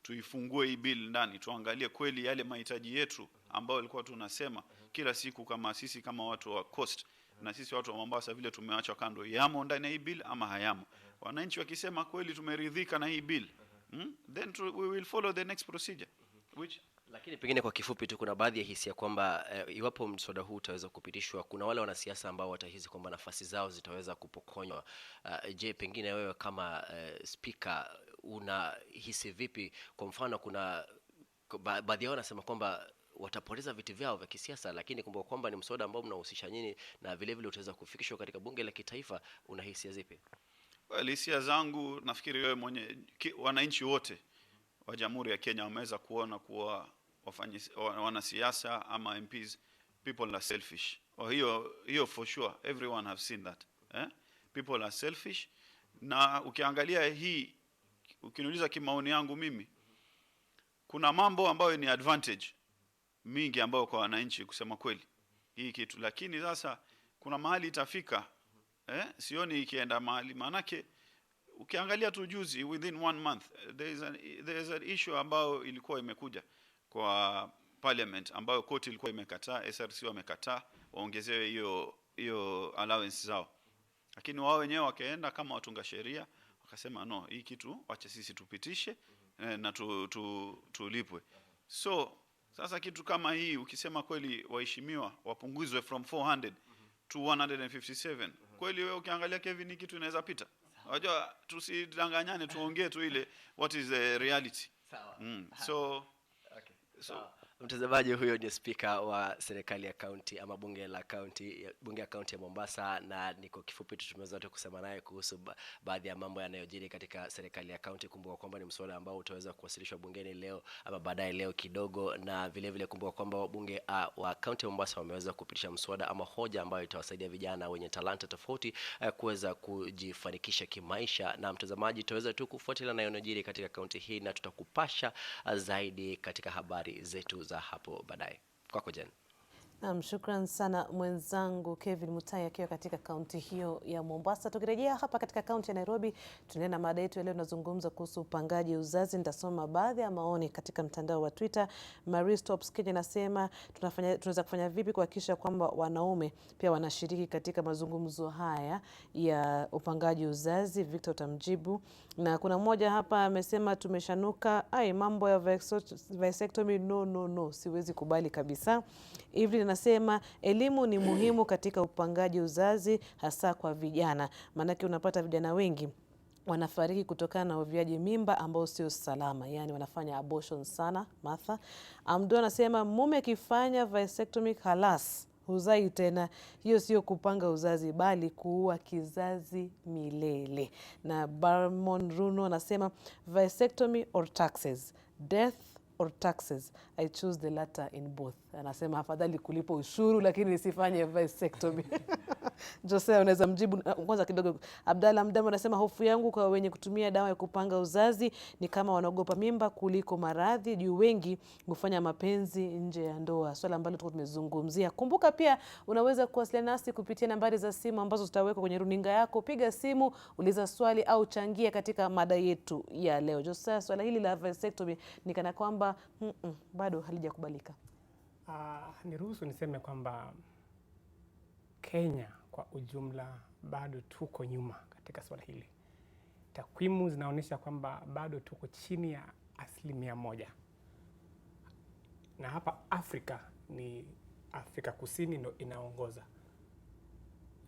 tuifungue hii bill ndani, tuangalie kweli yale mahitaji yetu ambayo ilikuwa tunasema kila siku kama sisi kama watu wa Coast na sisi watu wa Mombasa vile tumeachwa kando, yamo ndani ya hii bill ama hayamo. Wananchi wakisema kweli tumeridhika na hii bill, then we will follow the next procedure, which Lakini pengine kwa kifupi tu, kuna baadhi ya hisia kwamba iwapo mswada huu utaweza kupitishwa, kuna wale wanasiasa ambao watahisi kwamba nafasi zao zitaweza kupokonywa. Je, pengine wewe kama speaker unahisi vipi? Kwa mfano, kuna baadhi yao wanasema kwamba watapoteza viti vyao vya kisiasa, lakini kumbuka kwamba ni mswada ambao mnahusisha nyinyi na vile vile utaweza kufikishwa katika bunge la kitaifa. Unahisia zipi? Hisia zangu, nafikiri wewe wananchi wote wa Jamhuri ya Kenya wameweza kuona kuwa wanasiasa ama MPs, people are selfish. Hiyo for sure, everyone have seen that. People are selfish. Na ukiangalia hii, ukiniuliza kimaoni yangu mimi, kuna mambo ambayo ni advantage mingi ambayo kwa wananchi kusema kweli hii kitu, lakini sasa kuna mahali itafika, sioni ikienda mahali. Manake ukiangalia tu juzi, within 1 month there is an issue ambayo ilikuwa imekuja kwa parliament, ambayo koti ilikuwa imekataa, SRC wamekataa waongezewe hiyo allowance zao, lakini wao wenyewe wakaenda kama watunga sheria wakasema no, hii kitu wacha sisi tupitishe na tulipwe. So sasa kitu kama hii ukisema kweli waheshimiwa wapunguzwe from 400 to 157, kweli wewe ukiangalia Kevin, ni kitu inaweza pita? Unajua, tusidanganyane, tuongee tu ile what is the reality. So mtazamaji, huyo ni spika wa serikali ya county ama bunge ya county ya Mombasa, na niko kifupi tu tumeweza kusema naye kuhusu baadhi ya mambo yanayojiri katika serikali ya county. Kumbuka kwamba ni mswada ambao utaweza kuwasilishwa bungeni leo ama baadaye leo kidogo, na vile vile kumbuka kwamba wabunge wa county ya Mombasa wameweza kupitisha mswada ama hoja ambayo itawasaidia vijana wenye talanta tofauti kuweza kujifanikisha kimaisha. Na mtazamaji, tutaweza tu kufuatilia na yanayojiri katika county hii na tutakupasha zaidi katika habari zetu za hapo baadaye. Kwako Jen. Shukran sana mwenzangu Kevin Mutai akiwa katika kaunti hiyo ya Mombasa. Tukirejea hapa katika kaunti ya Nairobi, tunaenda mada yetu leo, tunazungumza kuhusu upangaji uzazi. Nitasoma baadhi ya maoni katika mtandao wa Twitter. Marie Stops Kenya nasema tunaweza kufanya vipi kuhakikisha kwamba wanaume pia wanashiriki katika mazungumzo haya ya upangaji uzazi? Victor utamjibu. Na kuna mmoja hapa amesema tumeshanuka, mambo ya vasectomy no, siwezi kubali kabisa. Evelyn anasema elimu ni muhimu katika upangaji uzazi hasa kwa vijana. Maanake unapata vijana wengi wanafariki kutokana na uviaji mimba ambao sio salama, yani wanafanya abortion sana. Martha Amdo anasema mume akifanya vasectomy halas huzai tena, hiyo sio kupanga uzazi bali kuua kizazi milele. Na Barmon Runo anasema vasectomy or taxes, death or taxes, I choose the latter in both. Anasema afadhali kulipa ushuru lakini nisifanye vasectomy. Jose unaweza mjibu kwanza kidogo. Abdalla Mdamo anasema hofu yangu kwa wenye kutumia dawa ya kupanga uzazi ni kama wanaogopa mimba kuliko maradhi, juu wengi hufanya mapenzi nje ya ndoa. Swala ambalo tuko tumezungumzia. Kumbuka pia unaweza kuwasiliana nasi kupitia nambari za simu ambazo zitawekwa kwenye runinga yako. Piga simu, uliza swali au changia katika mada yetu ya leo. Jose, swala hili la vasectomy ni kana kwamba bado halijakubalika. Niruhusu niseme kwamba Kenya kwa ujumla bado tuko nyuma katika swala hili. Takwimu zinaonyesha kwamba bado tuko chini ya 1%. Na hapa Afrika Kusini ndio inaongoza.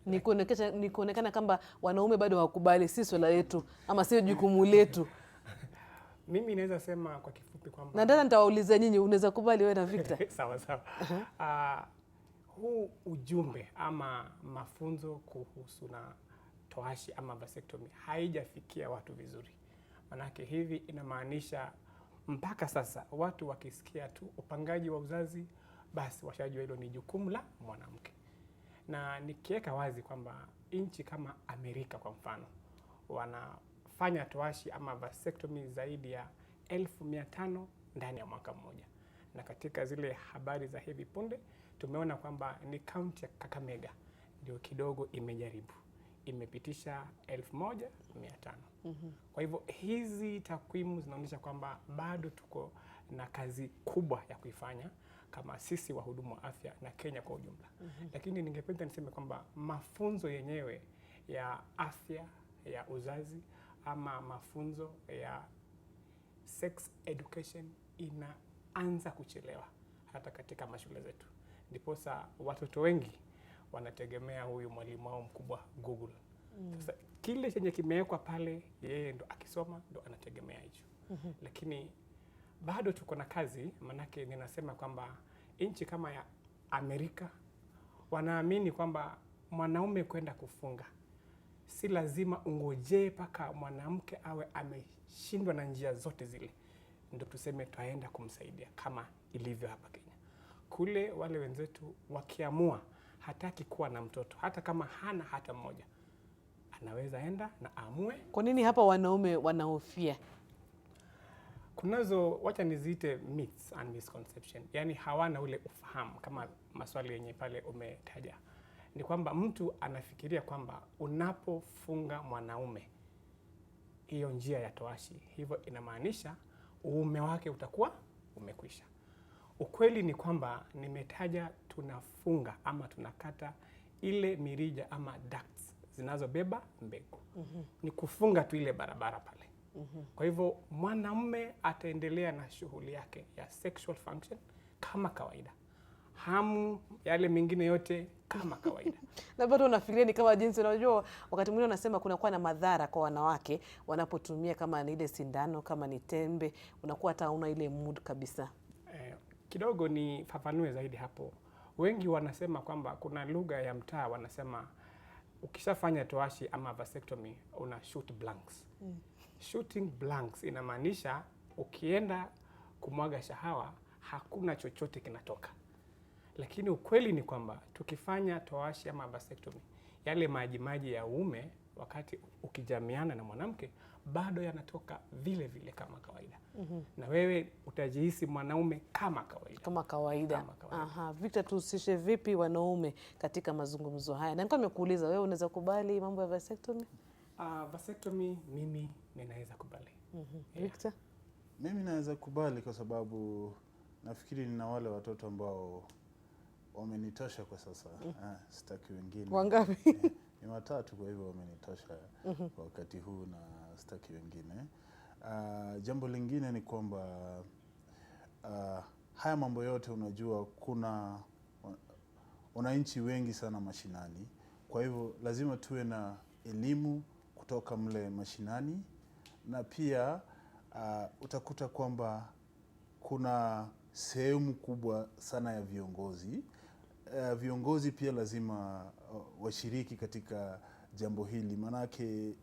Ni kuonekana kwamba wanaume bado hawakubali, si swala letu ama sio jukumu letu. Mimi naweza sema kwa kifupi kwamba na ndana nitawauliza nyinyi, unaweza kubali wewe na Victor? Sawa. Huu ujumbe ama mafunzo kuhusu na toashi ama vasectomy haijafikia watu vizuri. Manake hivi inamaanisha mpaka sasa watu wakisikia tu upangaji wa uzazi basi washajua hilo ni jukumu la mwanamke. Na nikiweka wazi kwamba nchi kama Amerika kwa mfano wanafanya toashi ama vasectomy zaidi ya 1500 ndani ya mwaka mmoja. Na katika zile habari za hivi punde tumeona kwamba ni kaunti ya Kakamega ndio kidogo imejaribu, imepitisha 1500. Kwa hivyo hizi takwimu zinaonyesha kwamba bado tuko na kazi kubwa ya kuifanya kama sisi wahudumu wa afya na Kenya kwa ujumla. Lakini ningependa niseme kwamba mafunzo yenyewe ya afya ya uzazi ama mafunzo ya sex education inaanza kuchelewa hata katika mashule zetu. Ndiposa watoto wengi wanategemea huyu mwalimu wao mkubwa Google. Sasa kile chenye kimewekwa pale yeye ndo akisoma ndo anategemea hicho. Lakini bado tuko na kazi, manake ninasema kwamba nchi kama ya Amerika wanaamini kwamba mwanaume kwenda kufunga si lazima ungojee paka mwanamke awe ameshindwa na njia zote zile ndio tuseme tutaenda kumsaidia kama ilivyo hapa Kenya. Kule wale wenzetu wakiamua hataki kuwa na mtoto, hata kama hana hata mmoja, anaweza enda na amue. Kwa nini hapa wanaume wanahofia? Kunazo, wacha niziite myths and misconception. Yani hawana ule ufahamu kama maswali yenye pale umetaja. Ni kwamba mtu anafikiria kwamba unapofunga mwanaume hiyo njia ya toashi, hivyo inamaanisha uume wake utakuwa umekwisha. Ukweli ni kwamba nimetaja tunafunga ama tunakata ile mirija ama ducts zinazobeba mbegu. Ni kufunga tu ile barabara pale. Kwa hivyo mwanamume ataendelea na shughuli yake ya sexual function kama kawaida. Hamu yale mengine yote kama kawaida. Na bado unafikiria ni kama jinsi unajua wakati mwingine unasema kuna kuwa na madhara kwa wanawake wanapotumia kama ni ile sindano, kama ni tembe, unakuwa hata una ile mood kabisa. Kidogo ni fafanue zaidi hapo. Wengi wanasema kwamba kuna lugha ya mtaa wanasema ukishafanya toashi ama vasectomy una shoot blanks. Shooting blanks inamaanisha ukienda kumwaga shahawa hakuna chochote kinatoka. Lakini ukweli ni kwamba tukifanya toashi ama vasectomy, yale maji ya uume wakati ukijamiana na mwanamke bado yanatoka vile vile kama kawaida. Na wewe utajihisi mwanaume kama kawaida. Kama kawaida. Aha, Victor, tuhusishe vipi wanaume katika mazungumzo haya? Na nilikuwa nimekuuliza wewe unaweza kubali mambo ya vasectomy? Vasectomy mimi ninaweza kubali. Victor? Mimi naweza kubali kwa sababu nafikiri nina wale watoto ambao wamenitosha kwa sasa. Sitaki wengine. Wangapi? Ni 3, kwa hivyo wamenitosha kwa wakati huu na sitaki wengine. Jambo lingine ni kwamba haya mambo yote unajua kuna wananchi wengi sana mashinani. Kwa hivyo lazima tuwe na elimu kutoka mle mashinani, na pia utakuta kwamba kuna sehemu kubwa sana ya viongozi. Viongozi pia lazima washiriki katika jambo hili, manake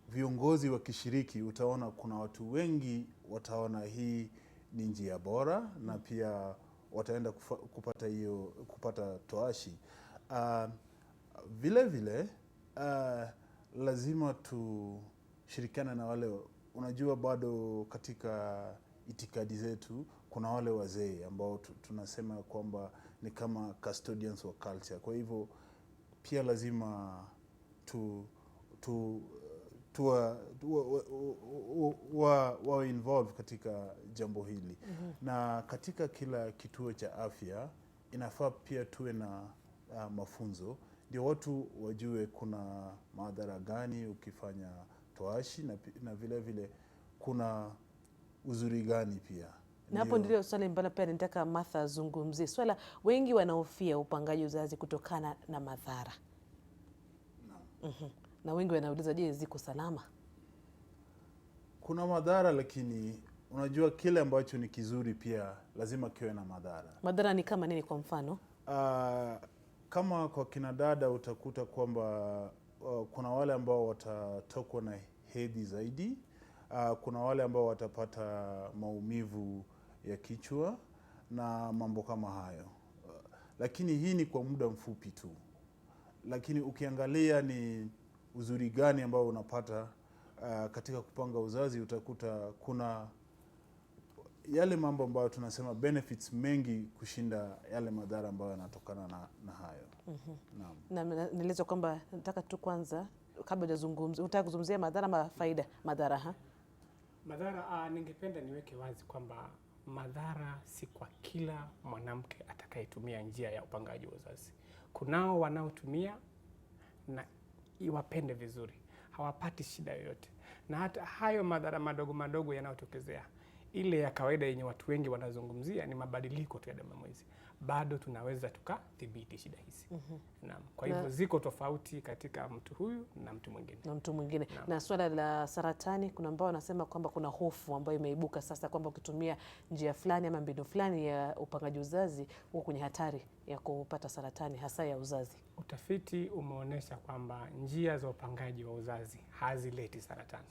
viongozi wakishiriki utaona kuna watu wengi wataona hii ni njia bora, na pia wataenda kupata toashi. Vile vile lazima tushirikiane na wale, unajua bado katika itikadi zetu kuna wale wazee ambao tunasema kwamba ni kama custodians of culture. Kwa hivyo pia lazima wa involve katika jambo hili. Na katika kila kituo cha afya inafaa pia tuwe na mafunzo, ndio watu wajue kuna madhara gani ukifanya toashi, na vile vile kuna uzuri gani pia. Na hapo ndio swali ambalo pia nataka Martha azungumzie. Swala wengi wanaofia upangaji uzazi kutokana na madhara. Na wengi wanauliza, je, ziko salama? Kuna madhara, lakini unajua kile ambacho ni kizuri pia lazima kiwe na madhara. Madhara ni kama nini kwa mfano? Kama kwa kina dada utakuta kwamba kuna wale ambao watatokwa na hedhi zaidi. Kuna wale ambao watapata maumivu ya kichwa na mambo kama hayo. Lakini hii ni kwa muda mfupi tu. Lakini ukiangalia ni uzuri gani ambao unapata katika kupanga uzazi, utakuta kuna yale mambo ambayo tunasema benefits mengi kushinda yale madhara ambayo yanatokana na hayo. Naam. Na nieleza kwamba nataka tu kwanza kabla hujazungumza, unataka kuzungumzia madhara ama faida? Madhara Madhara, ningependa niweke wazi kwamba madhara si kwa kila mwanamke atakayetumia njia ya upangaji wa uzazi. Kunao wanaotumia na iwapende vizuri, hawapati shida yoyote. Na hata hayo madhara madogo madogo yanayotokezea, ile ya kawaida yenye watu wengi wanazungumzia ni mabadiliko tu ya damu mwezi, bado tunaweza tukadhibiti shida hizi. Naam. Kwa hivyo ziko tofauti katika mtu huyu na mtu mwingine. Na swala la saratani, kuna ambao wanasema kwamba kuna hofu ambayo imeibuka sasa kwamba ukitumia njia fulani ama mbinu fulani ya upangaji uzazi uko kwenye hatari ya kupata saratani hasa ya uzazi. Utafiti umeonyesha kwamba njia za upangaji wa uzazi hazileti saratani.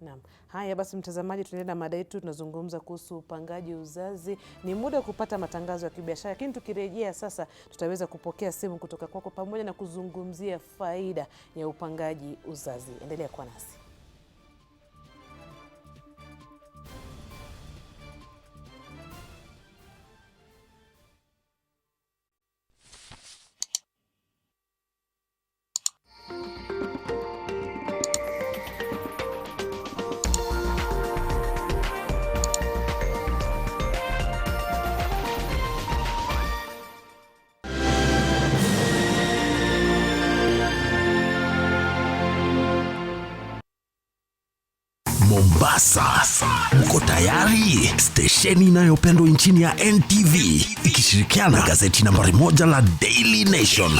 Naam. Haya basi mtazamaji, tunaenda mada yetu, tunazungumza kuhusu upangaji uzazi. Ni muda wa kupata matangazo ya kibiashara, lakini tukirejea sasa tutaweza kupokea simu kutoka kwako pamoja na kuzungumzia faida ya upangaji uzazi. Endelea kuwa nasi. Mombasa, mko tayari? Stesheni inayopendwa nchini ya NTV ikishirikiana na gazeti nambari 1 la Daily Nation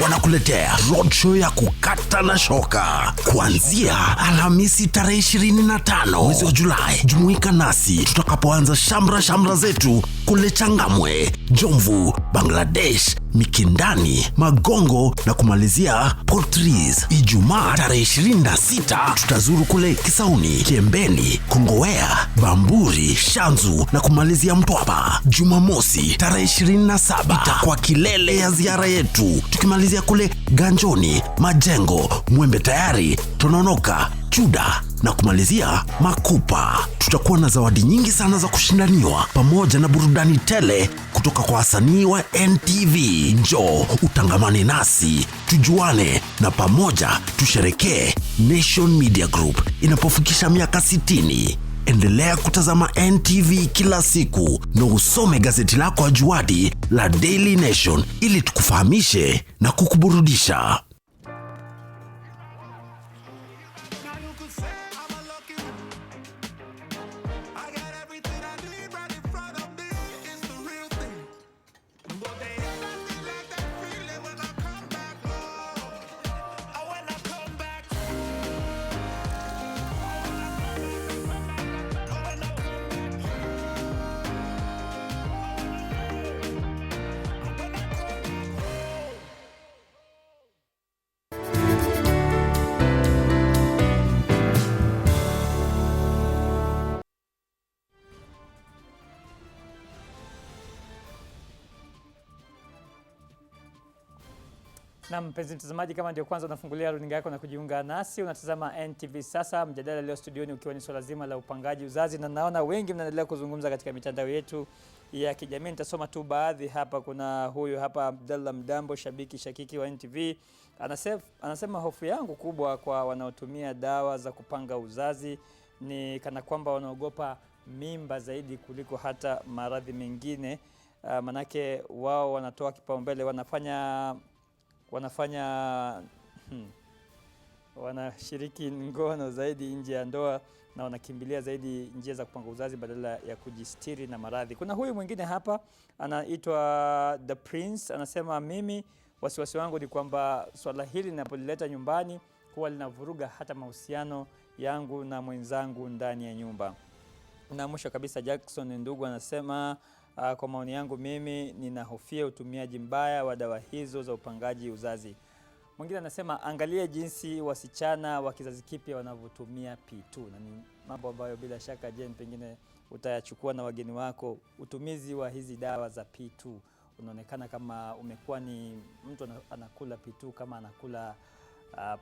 wanakuletea roadshow ya kukata na shoka kuanzia Alhamisi tarehe 25 mwezi wa Julai. Jumuika nasi tutakapoanza shamra zetu kule Changamwe, Jomvu, Bangladesh, Mikindani, Magongo na kumalizia Port Reitz. Ijumaa tarehe 26 tutazuru kule Kisauni, Kiembeni, Kongowea, Bamburi, Shanzu na kumalizia Mtwapa. Jumamosi tarehe 27 itakuwa kilele ya ziara yetu, tukimalizia kule Ganjoni, Majengo, Mwembe Tayari, Tononoka, Chuda na kumalizia Makupa. Tutakuwa na zawadi nyingi sana za kushindaniwa pamoja na burudani tele kutoka kwa wasanii wa NTV. Njoo utangamane nasi, tujuane na pamoja tusherekee Nation Media Group inapofikisha miaka 60. Endelea kutazama NTV kila siku na usome gazeti lako ajuadi la Daily Nation ili tukufahamishe na kukuburudisha. Na mpenzi mtazamaji, kama ndio kwanza unafungulia runinga yako na kujiunga nasi, unatazama NTV Sasa. Mjadala leo studioni ukiwa ni swala zima la upangaji uzazi, na naona wengi mnaendelea kuzungumza katika mitandao yetu ya kijamii. Nitasoma tu baadhi hapa. Kuna huyu hapa Abdallah Mdambo, shabiki shakiki wa NTV. Anasema hofu yangu kubwa kwa wanaotumia dawa za kupanga uzazi ni kana kwamba wanaogopa mimba zaidi kuliko hata maradhi mengine. Manake wao wanatoa kipaumbele, wanashiriki ngono zaidi nje ya ndoa na wanakimbilia zaidi njia za kupanga uzazi badala ya kujistiri na maradhi. Kuna huyu mwingine hapa anaitwa The Prince, anasema mimi wasiwasi wangu ni kwamba swala hili ninapolileta nyumbani huwa linavuruga hata mahusiano yangu na mwenzangu ndani ya nyumba. Na mwisho kabisa Jackson Ndugu anasema kwa maoni yangu mimi ninahofia utumiaji mbaya wa dawa hizo za upangaji uzazi. Mwingine anasema angalia jinsi wasichana wa kizazi kipya wanavyotumia P2, na ni mambo ambayo bila shaka Jen pengine utayachukua na wageni wako. Utumizi wa hizi dawa za P2 unaonekana kama umekuwa ni mtu anakula P2 kama anakula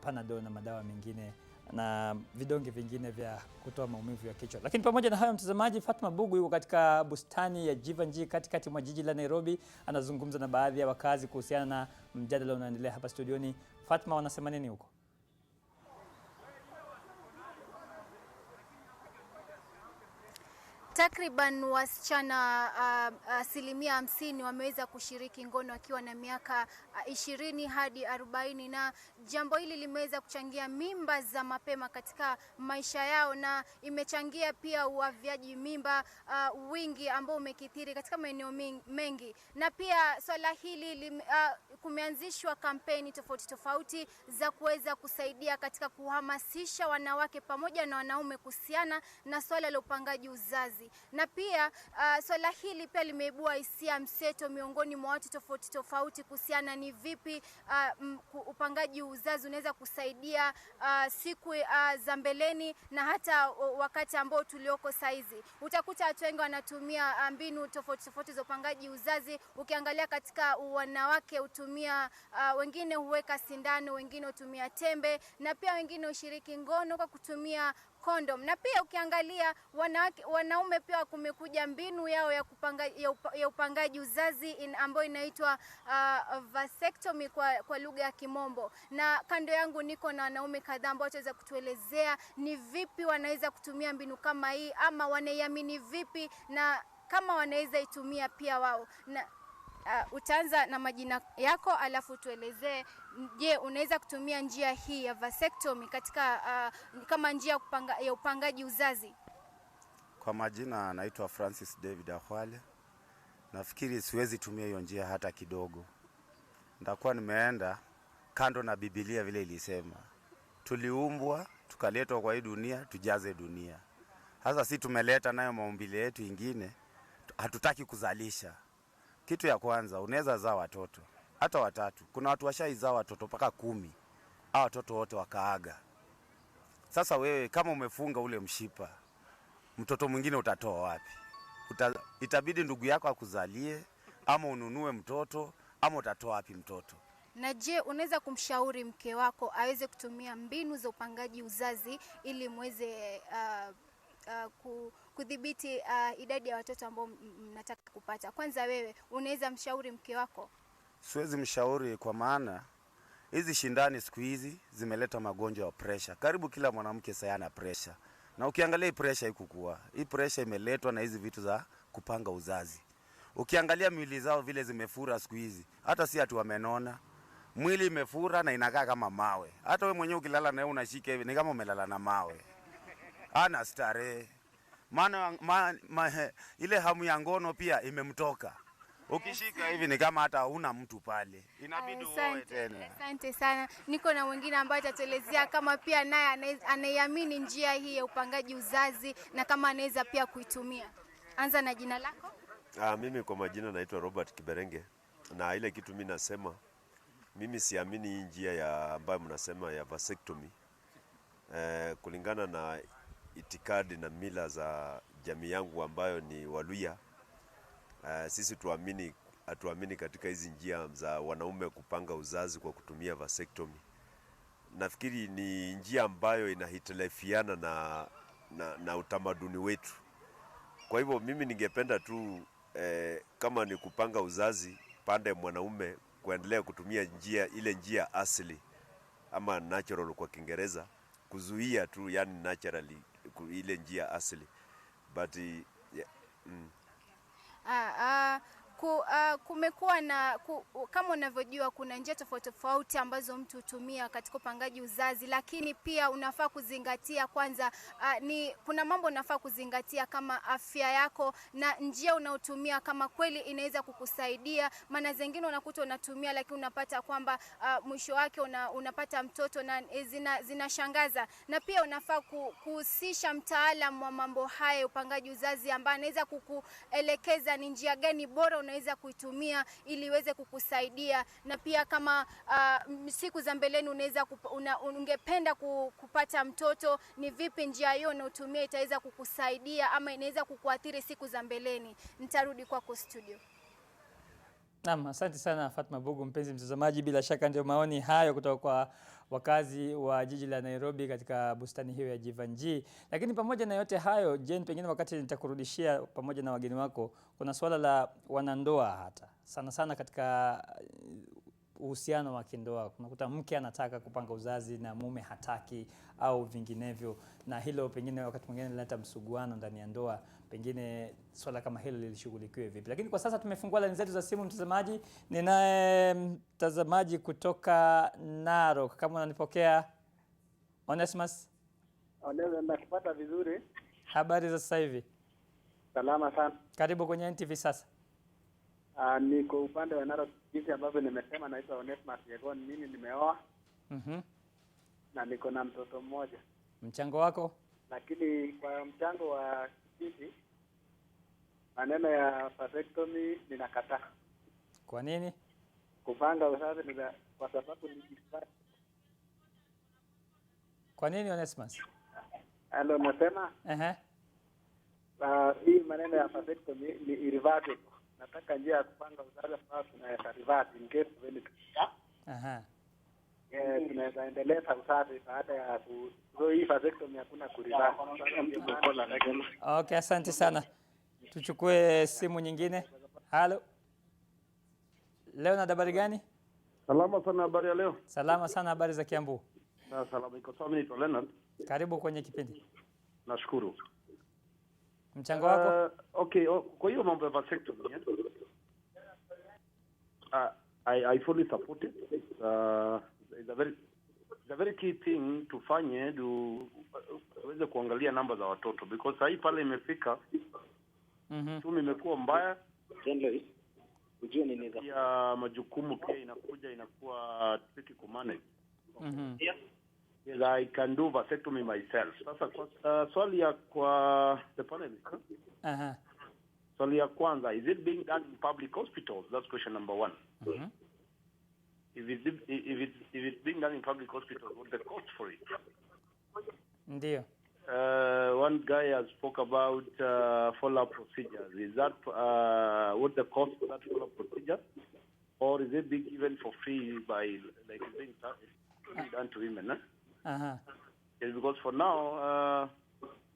Panadol na madawa mengine na vidonge vingine vya kutoa maumivu ya kichwa. Lakini pamoja na hayo mtazamaji, Fatma Bugu yuko katika bustani ya Jivanji katikati mwa jiji la Nairobi, anazungumza na baadhi ya wakazi kuhusiana na mjadala unaoendelea hapa studioni. Fatma, wanasema nini huko? Takriban wasichana 50% wameweza kushiriki ngono wakiwa na miaka 20 hadi 40, na jambo hili limeweza kuchangia mimba za mapema katika maisha yao, na imechangia pia uavyaji mimba wingi ambao umekithiri katika maeneo mengi. Na pia swala hili kumeanzishwa kampeni tofauti tofauti za kuweza kusaidia katika kuhamasisha wanawake pamoja na wanaume kuhusiana na swala la upangaji uzazi. Na pia swala hili pia limeibua hisia mseto miongoni mwa watu tofauti tofauti kuhusiana ni vipi upangaji uzazi unaweza kusaidia siku za mbeleni na hata wakati ambao tulioko saizi. Utakuta watu wengi wanatumia mbinu tofauti tofauti za upangaji uzazi. Ukiangalia katika wanawake hutumia wengine huweka sindano, wengine hutumia tembe, na pia wengine ushiriki ngono kwa kutumia kondom. Na pia ukiangalia wanaume pia kumekuja mbinu yao ya upangaji uzazi ambayo inaitwa vasectomy kwa lugha ya Kimombo. Na kando yangu niko na wanaume kadhaa ambao wataweza kutuelezea ni vipi wanaweza kutumia mbinu kama hii, ama wanaiamini vipi na kama wanaweza itumia pia wao. Na utaanza na majina yako alafu tuelezee, je, unaweza kutumia njia hii ya vasectomy katika kama njia ya upangaji uzazi? Kwa majina naitwa Francis David Akwale. Nafikiri siwezi tumia hiyo njia hata kidogo. Nitakuwa nimeenda kando na Biblia vile ilisema. Tuliumbwa, tukaletwa kwa hii dunia, tujaze dunia. Sasa si tumeleta nayo maumbile yetu ingine. hatutaki kuzalisha. Kitu ya kwanza, unaweza zaa watoto hata watatu. Kuna watu washaizaa watoto mpaka 10. Hao watoto wote wakaaga. Sasa wewe kama umefunga ule mshipa, mtoto mwingine utatoa wapi? Itabidi ndugu yako akuzalie, ama ununue mtoto, ama utatoa wapi mtoto? Na je, unaweza kumshauri mke wako aweze kutumia mbinu za upangaji uzazi ili muweze kudhibiti idadi ya watoto ambao mnataka kupata? Kwanza wewe, unaweza mshauri mke wako? Siwezi mshauri, kwa maana hizi shindani siku hizi zimeleta magonjwa ya pressure. Karibu kila mwanamke sasa ana pressure. Na ukiangalia hii pressure ikukua. Hii pressure imeletwa na hizi vitu za kupanga uzazi. Ukiangalia mwili zao vile zimefura siku hizi, hata si atu wamenona. Mwili imefura na inakaa kama mawe. Hata wewe mwenyewe ukilala na wewe unashika hivi ni kama umelala na mawe. Ana starehe. Maana ile hamu ya ngono pia imemtoka. Ukishika hivi ni kama hata huna mtu pale. Inabidi uoe tena. Asante sana. Niko na mwingine ambaye atatuelezea kama pia naye anaiamini njia hii ya upangaji uzazi na kama anaweza pia kuitumia. Anza na jina lako. Mimi kwa majina naitwa Robert Kiberenge. Na ile kitu mimi nasema, mimi siamini hii njia ya ambayo mnasema ya vasectomy. Kulingana na itikadi na mila za jamii yangu ambayo ni Waluya, sisi hatuamini katika hizi njia za wanaume kupanga uzazi kwa kutumia vasectomy. Nafikiri ni njia ambayo inahitilafiana na utamaduni wetu. Kwa hivyo mimi ningependa tu kama ni kupanga uzazi pande mwanaume kuendelea kutumia ile njia asili ama natural kwa Kiingereza, kuzuia tu yani naturally ile njia asili. But kumekuwa na kama unavyojua kuna njia tofauti ambazo mtu hutumia katika upangaji uzazi, lakini pia unafaa kuzingatia kwanza kuna mambo unafaa kuzingatia kama afya yako na njia unaotumia kama kweli inaweza kukusaidia. Maana zingine unakuta unatumia lakini unapata kwamba mwisho wake unapata mtoto na zinashangaza. Na pia unafaa kuhusisha mtaalamu wa mambo haya upangaji uzazi ambaye anaweza kukuelekeza ni njia gani bora unaweza kuitumia ili iweze kukusaidia. Na pia kama siku za mbeleni ungependa kupata mtoto, ni vipi njia hiyo unayotumia itaweza kukusaidia ama inaweza kukuathiri siku za mbeleni. Nitarudi kwako studio. Naam, asante sana Fatma Bugu. Mpenzi mtazamaji, bila shaka ndio maoni hayo kutoka kwa wakazi wa jiji la Nairobi katika bustani hiyo ya Jivanji. Lakini pamoja na yote hayo, Jane, pengine wakati nitakurudishia pamoja na wageni wako, kuna swala la wanandoa hata sana katika uhusiano wa kindoa. Unakuta mke anataka kupanga uzazi na mume hataki au vinginevyo, na hilo pengine wakati mwingine linaleta msuguano ndani ya ndoa. Pengine swala kama hilo lilishughulikiwe vipi? Lakini kwa sasa tumefungua line zetu za simu, mtazamaji. Ninaye mtazamaji kutoka Narok, kama unanipokea Onesimus. Nakipata vizuri. Habari za sasa hivi? Salama sana. Karibu kwenye NTV sasa. Niko upande wa Narok, jinsi ambavyo nimesema, naitwa Onesimus Yegon. Mimi nimeoa. Na niko na mtoto mmoja. Mchango wako? Lakini kwa mchango wa kiti, maneno ya vasectomy ninakataa. Kwa nini? Kupanga uzazi kwa sababu ni kifaa. Kwa nini Onesimus? Halo, nasema? Hii maneno ya vasectomy ni irreversible. Nataka njia ya kupanga uzazi ambayo tunaweza reverse in case of any tunaweza endeleza uzazi baada ya hii vasectomy hakuna kureverse. Okay, asante sana. Tuchukue simu nyingine. Halo. Leo na habari gani? Salama sana, habari ya leo? Salama sana, habari za Kiambu? Salama, iko sawa. Mimi ni Leonard. Karibu kwenye kipindi. Nashukuru. Mchango wako? Okay, kwa hiyo mambo ya vasectomy, I fully support it. It's a very key thing tufanye tuweze kuangalia namba za watoto, because hii pale imefika chumi imekuwa mbaya. Ya majukumu pia inakuwa tricky ku manage. Yes, I can do vasectomy myself. Sasa kwa swali ya kwa the panelist. Swali ya kwanza, is it being done in public hospitals? That's question number one. If it's being done in public hospitals, what's the cost for it? Ndio. One guy has spoke about follow-up procedures. Is that what the cost for that follow-up procedure, or is it being given for free by like it's being done to women? Yes, because for now,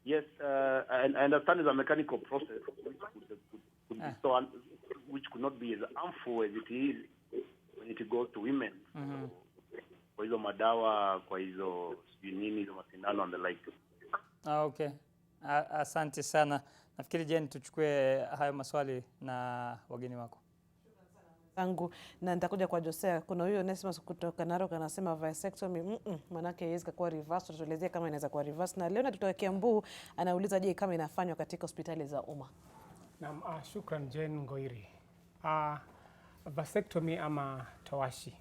yes, I understand it's a mechanical process which could be so which could not be as harmful as it is when it goes to women. Kwa hizo madawa, kwa hizo nini, hizo masindano and the like. Okay. Asante sana. Nafikiri Jen, tuchukue hayo maswali na wageni wako. Tangu na nitakuja kwa Josea. Kuna huyo Onesmus kutoka Narok anasema vasectomy manake haiwezi kuwa reverse. Tuelezee kama inaweza kuwa reverse. Na leo kutoka Kiambu anauliza je, kama inafanywa katika hospitali za umma. Naam, shukran Jen Ngoiri. Vasectomy ama towashi,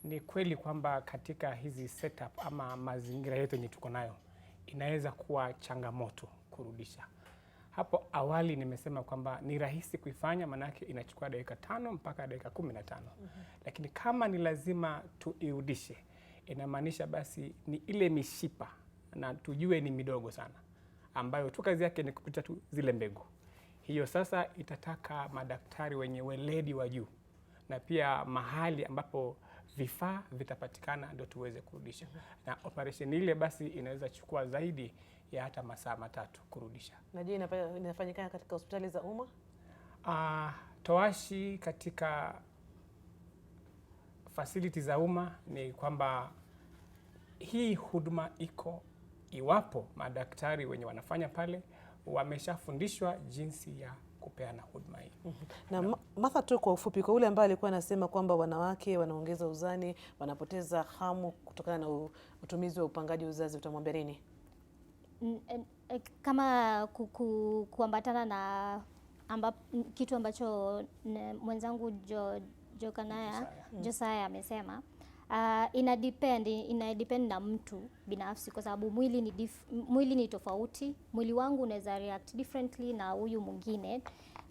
ni kweli kwamba katika hizi setup ama mazingira yetu yenye tuko nayo inaweza kuwa changamoto kurudisha. Hapo awali nimesema kwamba ni rahisi kuifanya, manake inachukua dakika 5 mpaka dakika 15. Lakini kama ni lazima tuirudishe, inamaanisha basi ni ile mishipa, na tujue ni midogo sana, ambayo tu kazi yake ni kupita tu zile mbegu. Hiyo sasa itataka madaktari wenye weledi wa juu, na pia mahali ambapo vifaa vitapatikana ndio tuweze kurudisha. Na operation ile basi inaweza chukua zaidi ya hata masaa 3 kurudisha. Na je, inafanyika katika hospitali za umma? Towashi katika facility za umma ni kwamba hii huduma iko iwapo madaktari wenye wanafanya pale wameshafundishwa jinsi ya kupeana huduma hii. Na Martha, tu kwa ufupi, kwa ule ambaye alikuwa anasema kwamba wanawake wanaongeza uzani, wanapoteza hamu kutokana na utumizi wa upangaji uzazi, utamwambia nini? Kama kuambatana na kitu ambacho mwenzangu Josaya amesema, ina depend na mtu binafsi, kwa sababu mwili ni tofauti. Mwili wangu unaweza react differently na huyu mwingine,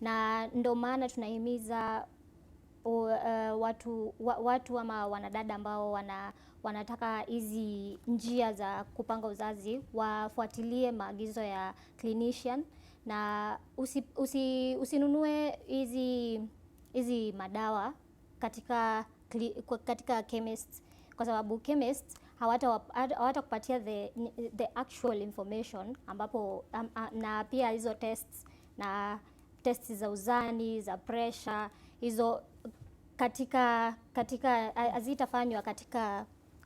na ndio maana tunahimiza watu ama wanadada ambao wanataka hizi njia za kupanga uzazi wafuatilie maagizo ya clinician, na usinunue hizi madawa katika chemist, kwa sababu chemist hawatakupatia the actual information, ambapo na pia hizo tests na tests za uzani, za pressure, hizo katika hazitafanywa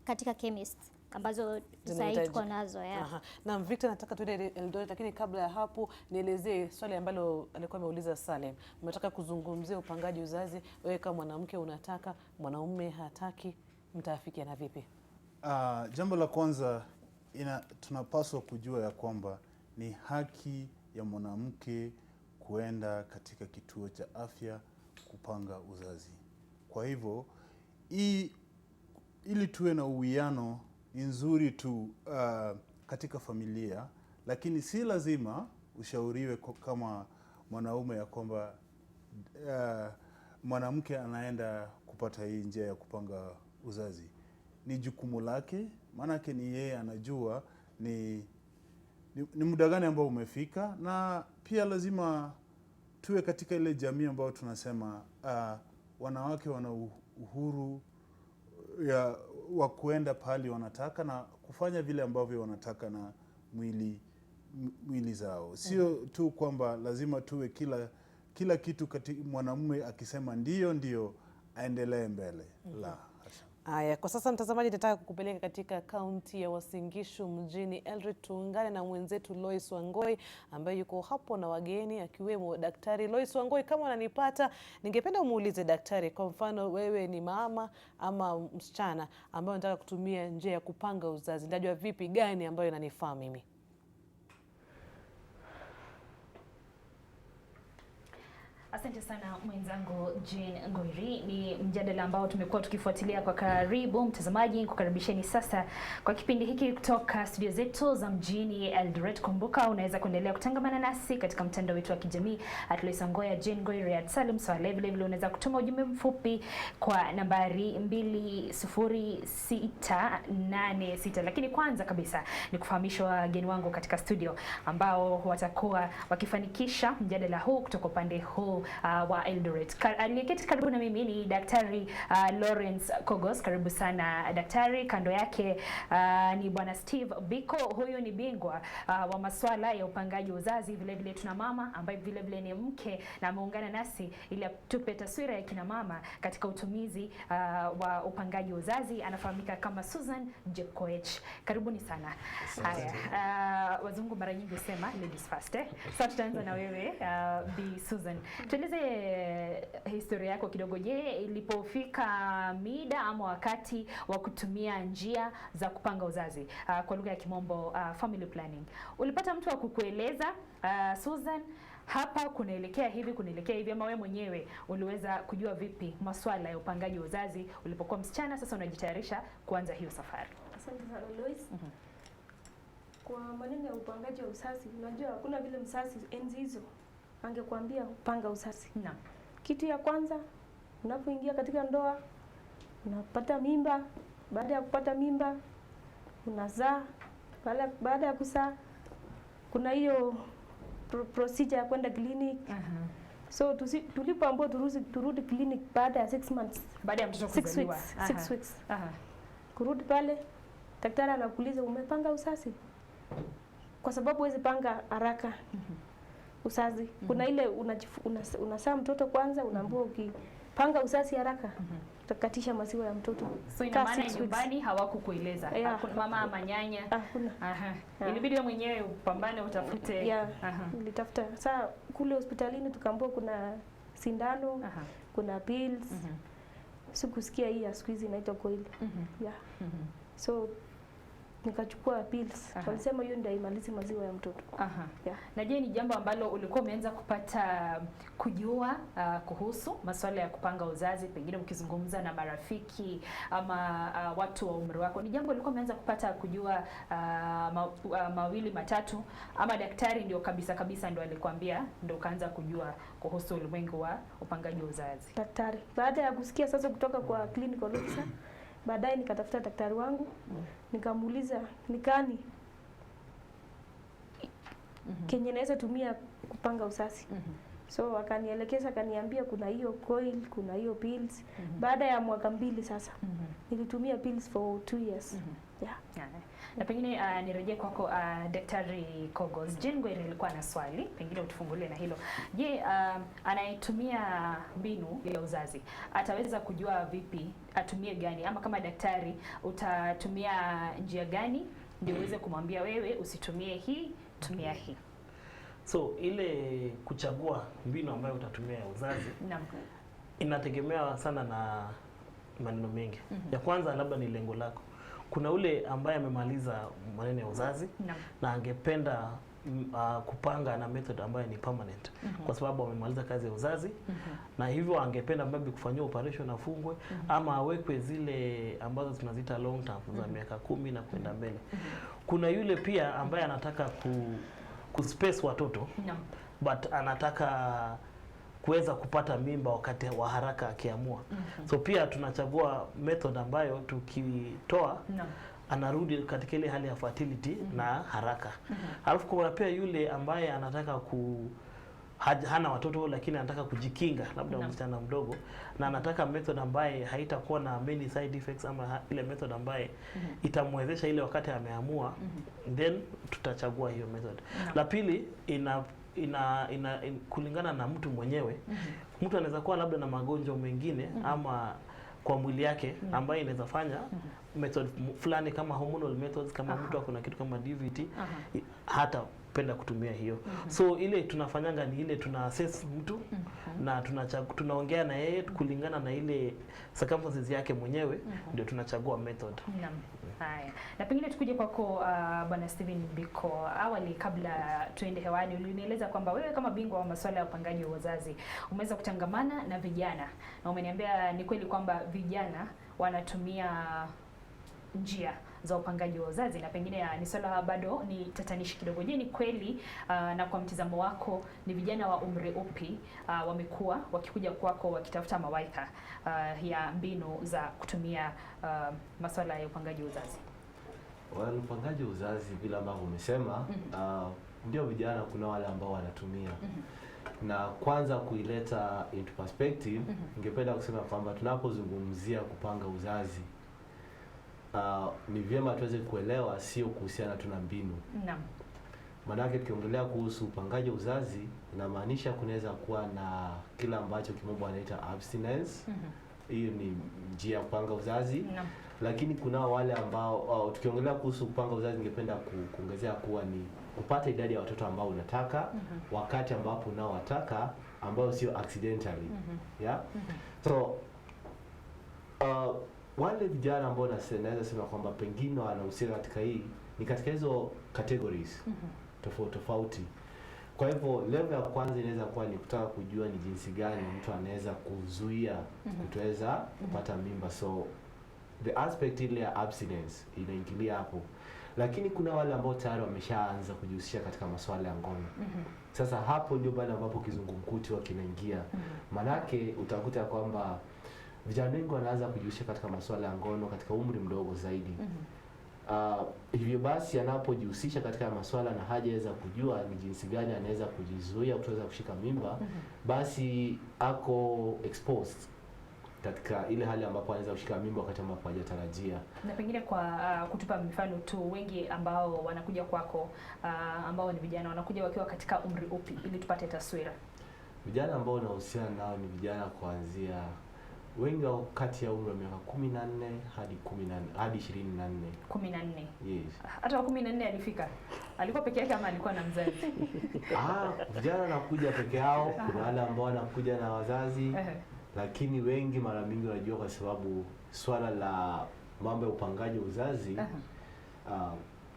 katika chemist ambazo sasa tuko nazo. Na Victor, nataka tuende Eldoret, lakini kabla ya hapo nielezee swali ambalo alikuwa ameuliza Salim. Mnataka kuzungumzia upangaji uzazi, wewe kama mwanamke unataka, mwanaume hataki, mtafikiana vipi? Jambo la kwanza, tunapaswa kujua ya kwamba ni haki ya mwanamke kuenda katika kituo cha afya kupanga uzazi. Kwa hivyo ili tuwe na uwiano nzuri tu katika familia, lakini si lazima ushauriwe kama mwanaume ya kwamba mwanamke anaenda kupata hii njia ya kupanga uzazi. Ni jukumu lake, maanake ni yeye anajua ni muda gani ambao umefika, na pia lazima tuwe katika ile jamii ambayo tunasema wanawake wana uhuru wa kuenda pahali wanataka na kufanya vile ambavyo wanataka na mwili zao. Sio tu kwamba lazima tuwe kila kitu mwanamume akisema ndio aendelee mbele. Haya, kwa sasa mtazamaji, nataka kukupeleka katika kaunti ya Uasin Gishu mjini Eldoret. Tuungane na mwenzetu Lois Wangoi ambaye yuko hapo na wageni akiwemo Daktari Lois Wangoi. Kama unanipata, ningependa umuulize daktari, kwa mfano wewe ni mama ama msichana ambaye unataka kutumia njia ya kupanga uzazi, ndajua vipi gani ambayo inanifaa mimi? Asante sana mwenzangu Jane Ngoiri. Ni mjadala ambao tumekuwa tukifuatilia kwa karibu. Mtazamaji, kukaribisheni sasa kwa kipindi hiki kutoka studio zetu za mjini Eldoret. Kumbuka unaweza kuendelea kutangamana nasi katika mtandao wetu wa kijamii @Loisangoya, Jane Ngoiri, Salim, Swaleh. Vile vile unaweza kutuma ujumbe mfupi kwa nambari 20686. Lakini kwanza kabisa ni kufahamisha wageni wangu katika studio ambao watakuwa wakifanikisha mjadala huu kutoka upande huu wa Eldoret. Aliyeketi karibu na mimi ni Daktari Lawrence Kogos. Karibu sana daktari. Kando yake ni Bwana Steve Biko. Huyu ni bingwa wa masuala ya upangaji uzazi. Vile vile tuna mama ambaye vile vile ni mke na ameungana nasi ili atupe taswira ya kina mama katika utumizi wa upangaji uzazi. Anafahamika kama Susan Jepkoech. Karibuni sana. Haya, wazungu mara nyingi husema ladies first. Sasa tutaanza na wewe Bi Susan. Tueleze historia yako kidogo. Je, ilipofika mida ama wakati wa kutumia njia za kupanga uzazi, kwa lugha ya kimombo family planning, ulipata mtu wa kukueleza Susan, hapa kunaelekea hivi, ama wewe mwenyewe uliweza kujua vipi masuala ya upangaji uzazi ulipokuwa msichana, sasa unajitayarisha kuanza hiyo safari? Asante sana Lois. Kwa maneno ya upangaji wa uzazi, unajua hakuna vile mzazi enzi hizo angekuambia upanga uzazi. Naam. Kitu ya kwanza, unapoingia katika ndoa, unapata mimba. Baada ya kupata mimba, unazaa. Baada ya kuzaa, kuna hiyo procedure ya kwenda clinic. So tulipoambiwa turudi clinic baada ya 6 months. Baada ya mtoto kuzaliwa. 6 weeks. Kurudi pale, daktari anakuuliza umepanga uzazi? Kwa sababu huwezi panga haraka uzazi. Kuna ile unazaa mtoto kwanza, unaambiwa ukipanga uzazi haraka utakatisha maziwa ya mtoto. So ina maana nyumbani hawakukueleza. Hakuna mama ama nyanya. Hakuna. Ilibidi wewe mwenyewe upambane utafute. Nilitafuta. Sasa kule hospitalini tukaambiwa kuna sindano, kuna pills. Sikusikia hii ya siku hizi inaitwa coil. So nikachukua pills. Walisema hiyo ndio imalize maziwa ya mtoto. Na je, ni jambo ambalo ulikuwa umeanza kupata kujua kuhusu masuala ya kupanga uzazi, pengine ukizungumza na marafiki ama watu wa umri wako? Ni jambo ulikuwa umeanza kupata kujua mawili matatu, ama daktari ndio kabisa ndio alikwambia ndio ukaanza kujua kuhusu ulimwengu wa upangaji uzazi? Daktari. Baada ya kusikia sasa kutoka kwa clinical officer, baadaye nikatafuta daktari wangu, nikamuuliza nikani kenye naweza tumia kupanga uzazi. So akanielekeza, akaniambia kuna hiyo coil, kuna hiyo pills. Baada ya mwaka 2 sasa nilitumia pills for 2 years. Na pengine nirejee kwako Daktari Kogos. Jane Ngoiri alikuwa na swali, pengine utufungulie na hilo. Je, anayetumia mbinu ya uzazi ataweza kujua vipi atumie gani, ama kama daktari utatumia njia gani ndio uweze kumwambia wewe usitumie hii, tumia hii? So ile kuchagua mbinu ambayo utatumia ya uzazi inategemea sana na maneno mengi. Ya kwanza labda ni lengo lako. Kuna ule ambaye amemaliza maneno ya uzazi na angependa kupanga na method ambayo ni permanent kwa sababu amemaliza kazi ya uzazi na hivyo angependa maybe kufanyia operation afungwe ama awekwe zile ambazo tunaziita long term za miaka 10 na kwenda mbele. Kuna yule pia ambaye anataka kuspace watoto but anataka kuweza kupata mimba wakati wa haraka akiamua. So pia tunachagua method ambayo tukitoa anarudi katika ile hali ya fertility na haraka. Alafu kuna pia yule ambaye anataka hana watoto lakini anataka kujikinga, labda msichana mdogo, na anataka method ambaye haitakuwa na many side effects, ama ile method ambaye itamwezesha ile wakati ameamua, then tutachagua hiyo method. La pili kulingana na mtu mwenyewe. Mtu anaweza kuwa labda na magonjwa mengine ama kwa mwili yake ambaye inaweza fanya method fulani kama hormonal methods, kama mtu akona kitu kama DVT hata penda kutumia hiyo. So ile tunafanyanga ni ile tuna assess mtu na tunaongea na yeye kulingana na ile circumstances yake mwenyewe, ndio tunachagua method. Haya, na pengine tukuje kwako Bwana Steven Biko. Awali kabla tuende hewani, ulinieleza kwamba wewe kama bingwa wa masuala ya upangaji wa uzazi umeweza kutangamana na vijana, na umeniambia ni kweli kwamba vijana wanatumia njia za upangaji wa uzazi, na pengine ni swala bado ni tatanishi kidogo. Je, ni kweli na kwa mtizamo wako ni vijana wa umri upi wamekuwa wakikuja kwako wakitafuta mawaidha ya mbinu za kutumia masuala ya upangaji wa uzazi? Upangaji wa uzazi bila ambavyo umesema, ndio vijana kuna wale ambao wanatumia. Na kwanza kuileta into perspective, ningependa kusema kwamba tunapozungumzia kupanga uzazi, ni vyema tuweze kuelewa sio kuhusiana tu na mbinu. Naam. Maanake tukiongelea kuhusu upangaji wa uzazi inamaanisha kunaweza kuwa na kile ambacho kimombo anaita abstinence. Hiyo ni njia ya kupanga uzazi. Naam. Lakini kuna wale ambao tukiongelea kuhusu kupanga uzazi, ningependa kuongezea kuwa ni kupata idadi ya watoto ambao unataka wakati ambapo unaowataka, ambao sio accidentally. Yeah? So wale vijana ambao naweza sema kwamba pengine wanahusika katika hii ni katika hizo categories tofauti. Kwa hivyo level ya kwanza inaweza kuwa ni kutaka kujua ni jinsi gani mtu anaweza kuzuia kutoweza kupata mimba. So the aspect ile ya abstinence inaingilia hapo. Lakini kuna wale ambao tayari wameshaanza kujihusisha katika masuala ya ngono. Sasa hapo ndio pale ambapo kizungumkuti kinaingia. Manake utakuta kwamba vijana wengi wanaanza kujihusisha katika masuala ya ngono katika umri mdogo zaidi. Hivyo basi anapojihusisha katika masuala na hajaweza kujua ni jinsi gani anaweza kujizuia kutoweza kushika mimba, basi ako exposed katika ile hali ambapo anaweza kushika mimba wakati ambapo hajatarajia. Na pengine kwa kutupa mifano tu, wengi ambao wanakuja kwako ambao ni vijana wanakuja wakiwa katika umri upi ili tupate taswira? Vijana ambao wanahusiana nao ni vijana kuanzia wengi wa kati ya umri wa miaka 14 hadi 24. 14. Yes. Hata wa 14 alifika. Alikuwa peke yake ama alikuwa na mzazi? Vijana wanakuja peke yao, kuna wale ambao wanakuja na wazazi. Lakini wengi mara mingi wanajua kwa sababu swala la mambo ya upangaji wa uzazi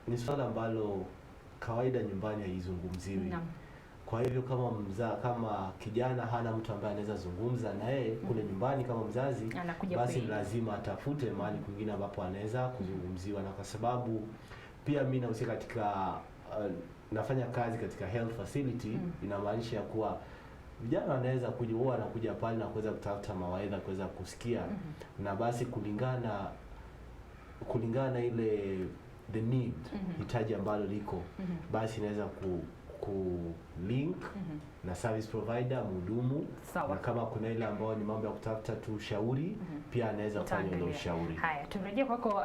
ni swala ambalo kawaida nyumbani haizungumziwi. Kwa hivyo kama kijana hana mtu ambaye anaweza zungumza na yeye kule nyumbani kama mzazi, basi lazima atafute mahali kwingine ambapo anaweza kuzungumziwa. Na kwa sababu pia mimi nahusika katika nafanya kazi katika health facility, inamaanisha ya kuwa vijana wanaweza wanakuja pale na kuweza kutafuta mawaidha, kuweza kusikia na basi kulingana ile the need, hitaji ambalo liko, basi inaweza link na service provider, mhudumu, na kama kuna ile ambao ni mambo ya kutafuta tu ushauri, pia anaweza kufanya ile ushauri. Haya, turejee kwako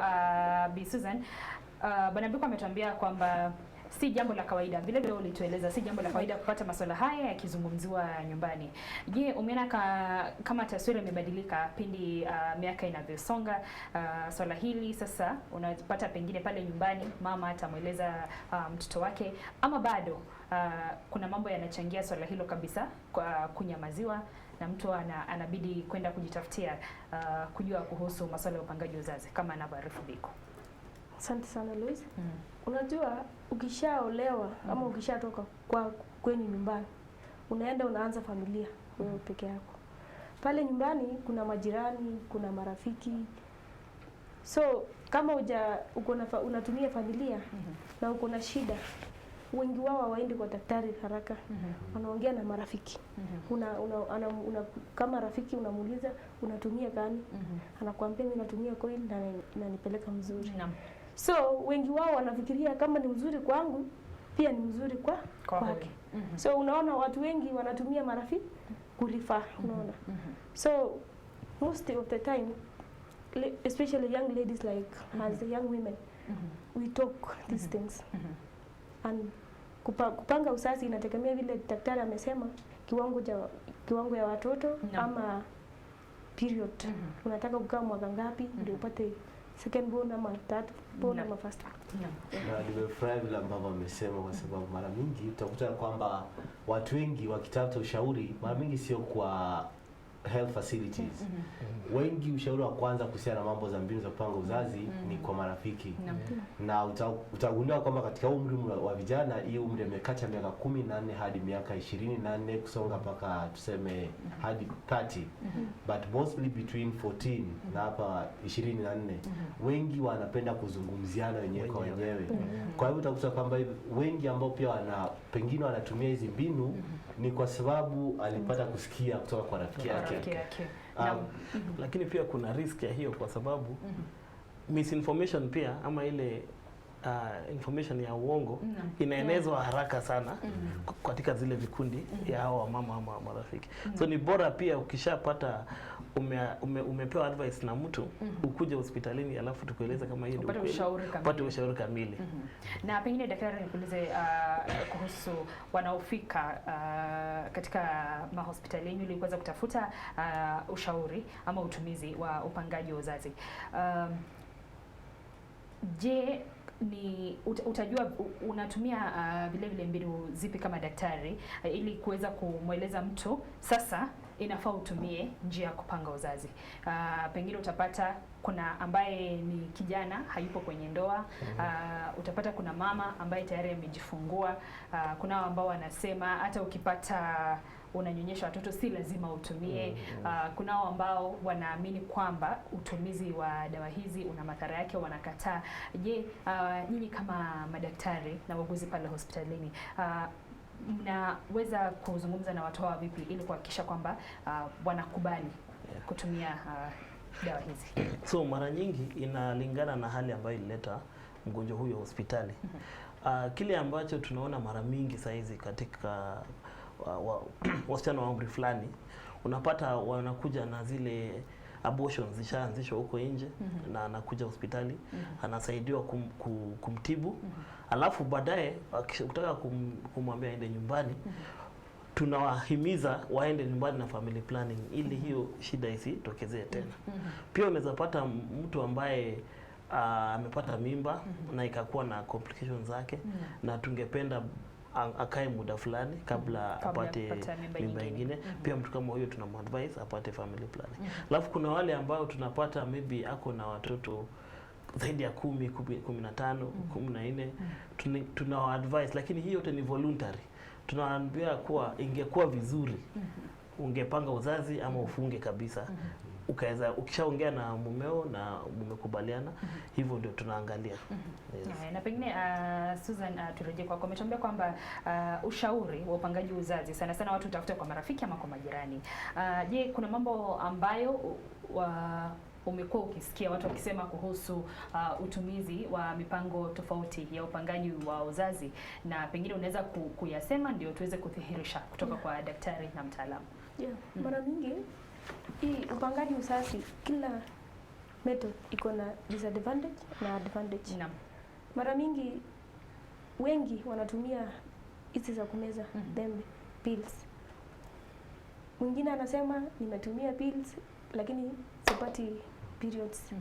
Bi Susan. Bwana Biko ametuambia kwamba si jambo la kawaida, vile vile ulitueleza si jambo la kawaida kupata masuala haya yakizungumziwa nyumbani. Je, umeona kama taswira imebadilika pindi miaka inavyosonga? Swala hili sasa unapata pengine pale nyumbani mama atamweleza mtoto wake, ama bado kuna mambo yanachangia swala hilo kabisa kwa kunyamaziwa na mtu anabidi kwenda kujitafutia kujua kuhusu masuala ya upangaji wa uzazi kama anavyoarifu Biko? Asante sana Lois. Unajua ukishaolewa ama ukishatoka kwenye nyumbani, unaenda unaanza familia wewe peke yako. Pale nyumbani kuna majirani, kuna marafiki. So kama unatumia familia na uko na shida, wengi wao hawaendi kwa daktari haraka. Wanaongea na marafiki. Kama rafiki unamuuliza unatumia gani? Anakuambia mimi natumia coil na nipeleka mzuri. So wengi wao wanafikiria kama ni mzuri kwangu pia ni mzuri kwake. So unaona watu wengi wanatumia marafiki kurifa, unaona. So most of the time, especially young ladies like as young women, we talk these things. And kupanga uzazi inategemea vile daktari amesema kiwango ya watoto ama period. Unataka kukaa mwaka ngapi ndio upate second born ama third born ama first born. Na nimefurahi vile ambavyo amesema, kwa sababu mara mingi utakuta kwamba watu wengi wakitafuta ushauri mara mingi sio kwa health facilities. Wengi ushauri wa kwanza kuhusiana na mambo za mbinu za kupanga uzazi ni kwa marafiki. Na utagundua kwamba katika umri wa vijana, hii umri imekata miaka 14 hadi miaka 24 kusonga mpaka tuseme hadi 30. But mostly between 14 na hapa 24. Wengi wanapenda kuzungumziana wenyewe kwa wenyewe. Kwa hivyo utakuta kwamba wengi ambao pia pengine wanatumia hizi mbinu ni kwa sababu alipata kusikia kutoka kwa rafiki yake. Lakini pia kuna risk ya hiyo kwa sababu misinformation pia ama ile information ya uongo inaenezwa haraka sana katika zile vikundi ya hao wamama ama marafiki. So ni bora pia ukishapata umepewa advice na mtu ukuje hospitalini alafu tukueleze kama hiyo ndio upate ushauri kamili. Na pengine daktari, nikuulize kuhusu wanaofika katika mahospitalini ili kuweza kutafuta ushauri ama utumizi wa upangaji wa uzazi. Je, utajua unatumia vile vile mbinu zipi kama daktari ili kuweza kumweleza mtu sasa inafaa utumie njia ya kupanga uzazi? Pengine utapata kuna ambaye ni kijana hayupo kwenye ndoa, utapata kuna mama ambaye tayari amejifungua, kuna ambao wanasema hata ukipata unanyonyesha watoto si lazima utumie. Kunao ambao wanaamini kwamba utumizi wa dawa hizi una madhara yake, wanakataa. Je, nyinyi kama madaktari na wauguzi pale hospitalini mnaweza kuzungumza na watu hawa vipi ili kuhakikisha kwamba wanakubali kutumia dawa hizi? So mara nyingi inalingana na hali ambayo ilileta mgonjwa huyo hospitali. Kile ambacho tunaona mara mingi saizi katika wasichana wa umri fulani, unapata wanakuja na zile abortions zishaanzishwa huko nje na anakuja hospitali anasaidiwa kumtibu, alafu baadaye ukitaka kumwambia aende nyumbani tunawahimiza waende nyumbani na family planning ili hiyo shida isitokezee tena. Pia unaweza pata mtu ambaye amepata mimba na ikakuwa na complications zake na tungependa akae muda fulani kabla apate mimba nyingine. Pia mtu kama huyo tunamadvise apate family planning. Alafu kuna wale ambao tunapata maybe ako na watoto zaidi ya 10, 15, 14, tunawaadvise, lakini hiyo yote ni voluntary. Tunawaambia kuwa ingekuwa vizuri ungepanga uzazi ama ufunge kabisa. Ukaweza ukishaongea na mumeo na mmekubaliana, hivyo ndio tunaangalia. Na pengine Susan, turejee kwako. Umetuambia kwamba ushauri wa upangaji uzazi sana sana watu utafuta kwa marafiki ama kwa majirani. Je, kuna mambo ambayo umekuwa ukisikia watu wakisema kuhusu utumizi wa mipango tofauti ya upangaji wa uzazi, na pengine unaweza kuyasema ndio tuweze kudhihirisha kutoka kwa daktari na mtaalamu? Mara mingi hii upangaji uzazi, kila method iko na disadvantage na advantage. Mara mingi wengi wanatumia hizi za kumeza tembe, pills. Mwingine anasema nimetumia pills lakini sipati periods.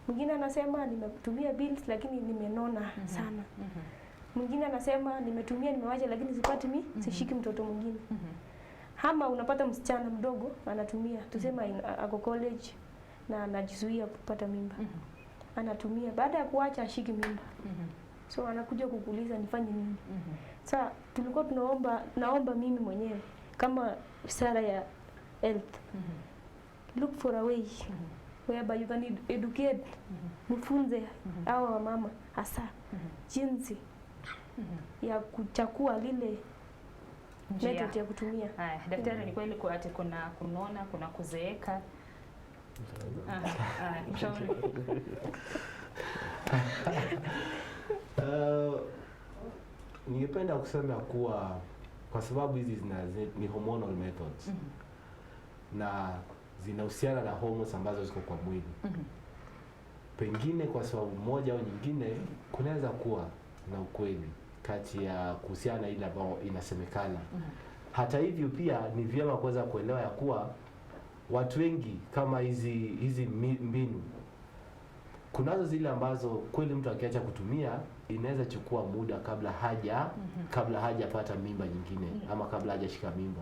Mwingine anasema nimetumia pills lakini nimenona sana. Mwingine anasema nimetumia nimewacha lakini sipati sishiki mtoto mwingine. Ama unapata msichana mdogo anatumia, tusema ako college na anajizuia kupata mimba. Anatumia, baada ya kuacha ashiki mimba. So anakuja kukuuliza nifanye nini? Sasa tulikuwa naomba mimi mwenyewe kama wizara ya health, look for a way whereby you can educate, mfunze hawa mama hasa jinsi ya kuchakua lile method ya kutumia. Daktari, ni kweli kwa ati kuna kunona, kuna kuzeeka? Mshauri. Ningependa kusema kuwa kwa sababu hizi ni hormonal methods na zinahusiana na hormones ambazo ziko kwa mwili. Pengine kwa sababu moja au nyingine kunaweza kuwa na ukweli kati ya kuhusiana ile ambayo inasemekana. Hata hivyo pia ni vyema kuweza kuelewa ya kuwa watu wengi kama hizi mbinu Kunazo zile ambazo kweli mtu akiacha kutumia inaweza chukua muda kabla hajapata mimba nyingine ama kabla hajashika mimba.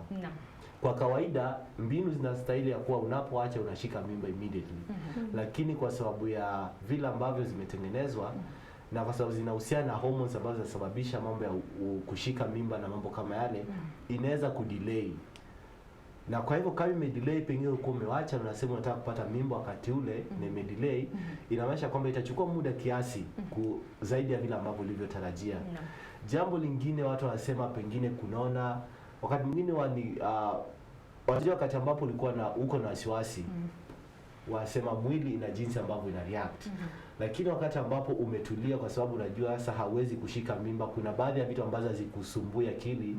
Kwa kawaida mbinu zinastahili ya kuwa unapoacha unashika mimba immediately. Lakini kwa sababu ya vile ambavyo zimetengenezwa na kwa sababu zinahusiana na hormones ambazo zinasababisha mambo ya kushika mimba na mambo kama yale, inaweza kudelay. Na kwa hivyo kama imedelay, pengine uko umewacha na unasema unataka kupata mimba wakati ule na imedelay, inamaanisha kwamba itachukua muda kiasi zaidi ya vile ambavyo ulivyotarajia. Jambo lingine watu wanasema pengine kunaona wakati mwingine wajua wakati ambapo ulikuwa uko na wasiwasi, wasema mwili ina jinsi ambavyo ina react. Lakini wakati ambapo umetulia kwa sababu unajua sasa hauwezi kushika mimba, kuna baadhi ya vitu ambazo zikusumbua akili.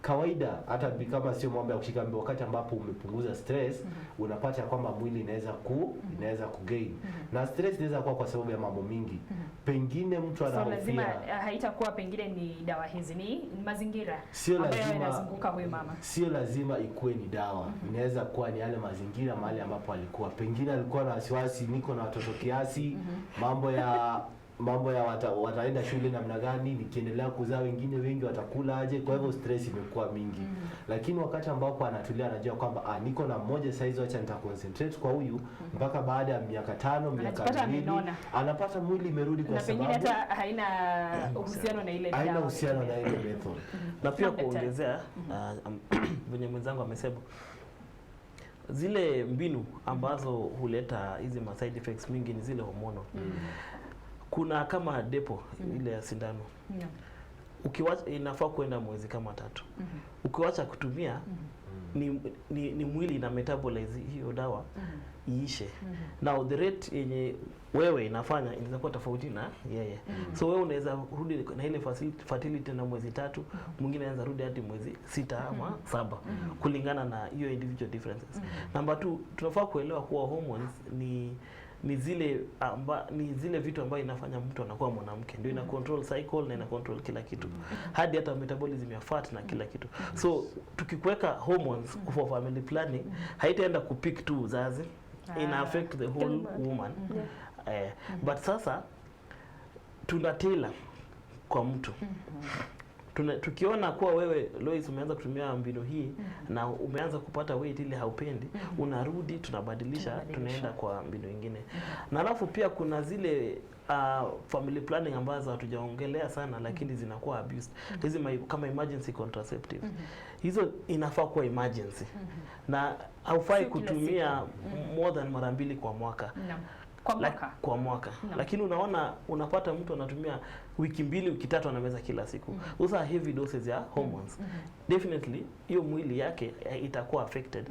Kawaida hata kama sio mambo ya kushika mimba, wakati ambapo umepunguza stress, unapata kwamba mwili inaweza kugain. Na stress inaweza kuwa kwa sababu ya mambo mingi. Pengine mtu anahofia. So lazima haitakuwa pengine ni dawa hizi, ni mazingira ambayo yanazunguka huyu mama. Sio lazima ikuwe ni dawa. Inaweza kuwa ni yale mazingira mahali ambapo alikuwa. Pengine alikuwa na wasiwasi, niko na watoto kiasi, mambo ya wataenda shule namna gani, nikiendelea kuzaa wengine wengi watakula aje, kwa hivyo stress imekuwa mingi. Lakini wakati ambapo anatulia anajua kwamba niko na mmoja saizi, acha nitaconcentrate kwa huyu mpaka baada ya miaka 5 miaka 2 anapata mwili imerudi kwa sababu na pengine hata haina uhusiano na ile dawa. Haina uhusiano na ile method. Na pia kuongezea venye mwenzangu amesema, zile mbinu ambazo huleta hizi side effects mingi ni zile hormonal. Kuna kama depo ile ya sindano. Ukiwacha inafaa kwenda mwezi kama 3. Ukiwacha kutumia ni mwili ina metabolize hiyo dawa iishe. Now the rate yenye wewe inafanya inaweza kuwa tofauti na yeye. So wewe unaweza rudi na ile fertility na mwezi 3, mwingine anaweza rudi hadi mwezi 6 ama 7 kulingana na hiyo individual differences. Number 2, tunafaa kuelewa kuwa hormones ni zile vitu ambayo inafanya mtu anakuwa mwanamke, ndio ina control cycle na ina control kila kitu, hadi hata metabolism ya fat na kila kitu. So tukikuweka hormones for family planning, haitaenda kupick tu uzazi, ina affect the whole woman. But sasa tunatela kwa mtu. Tukiona kuwa wewe Lois umeanza kutumia mbinu hii na umeanza kupata weight ile haupendi, unarudi tunabadilisha, tunaenda kwa mbinu nyingine. Na alafu pia kuna zile family planning ambazo hatujaongelea sana lakini zinakuwa abused. Hizi kama emergency contraceptives. Hizo inafaa kuwa emergency. Na haufai kutumia more than mara 2 kwa mwaka. Kwa mwaka. Lakini unapata mtu anatumia wiki 2 wiki 3 anameza kila siku. Those are heavy doses ya hormones. Definitely hiyo mwili yake itakuwa affected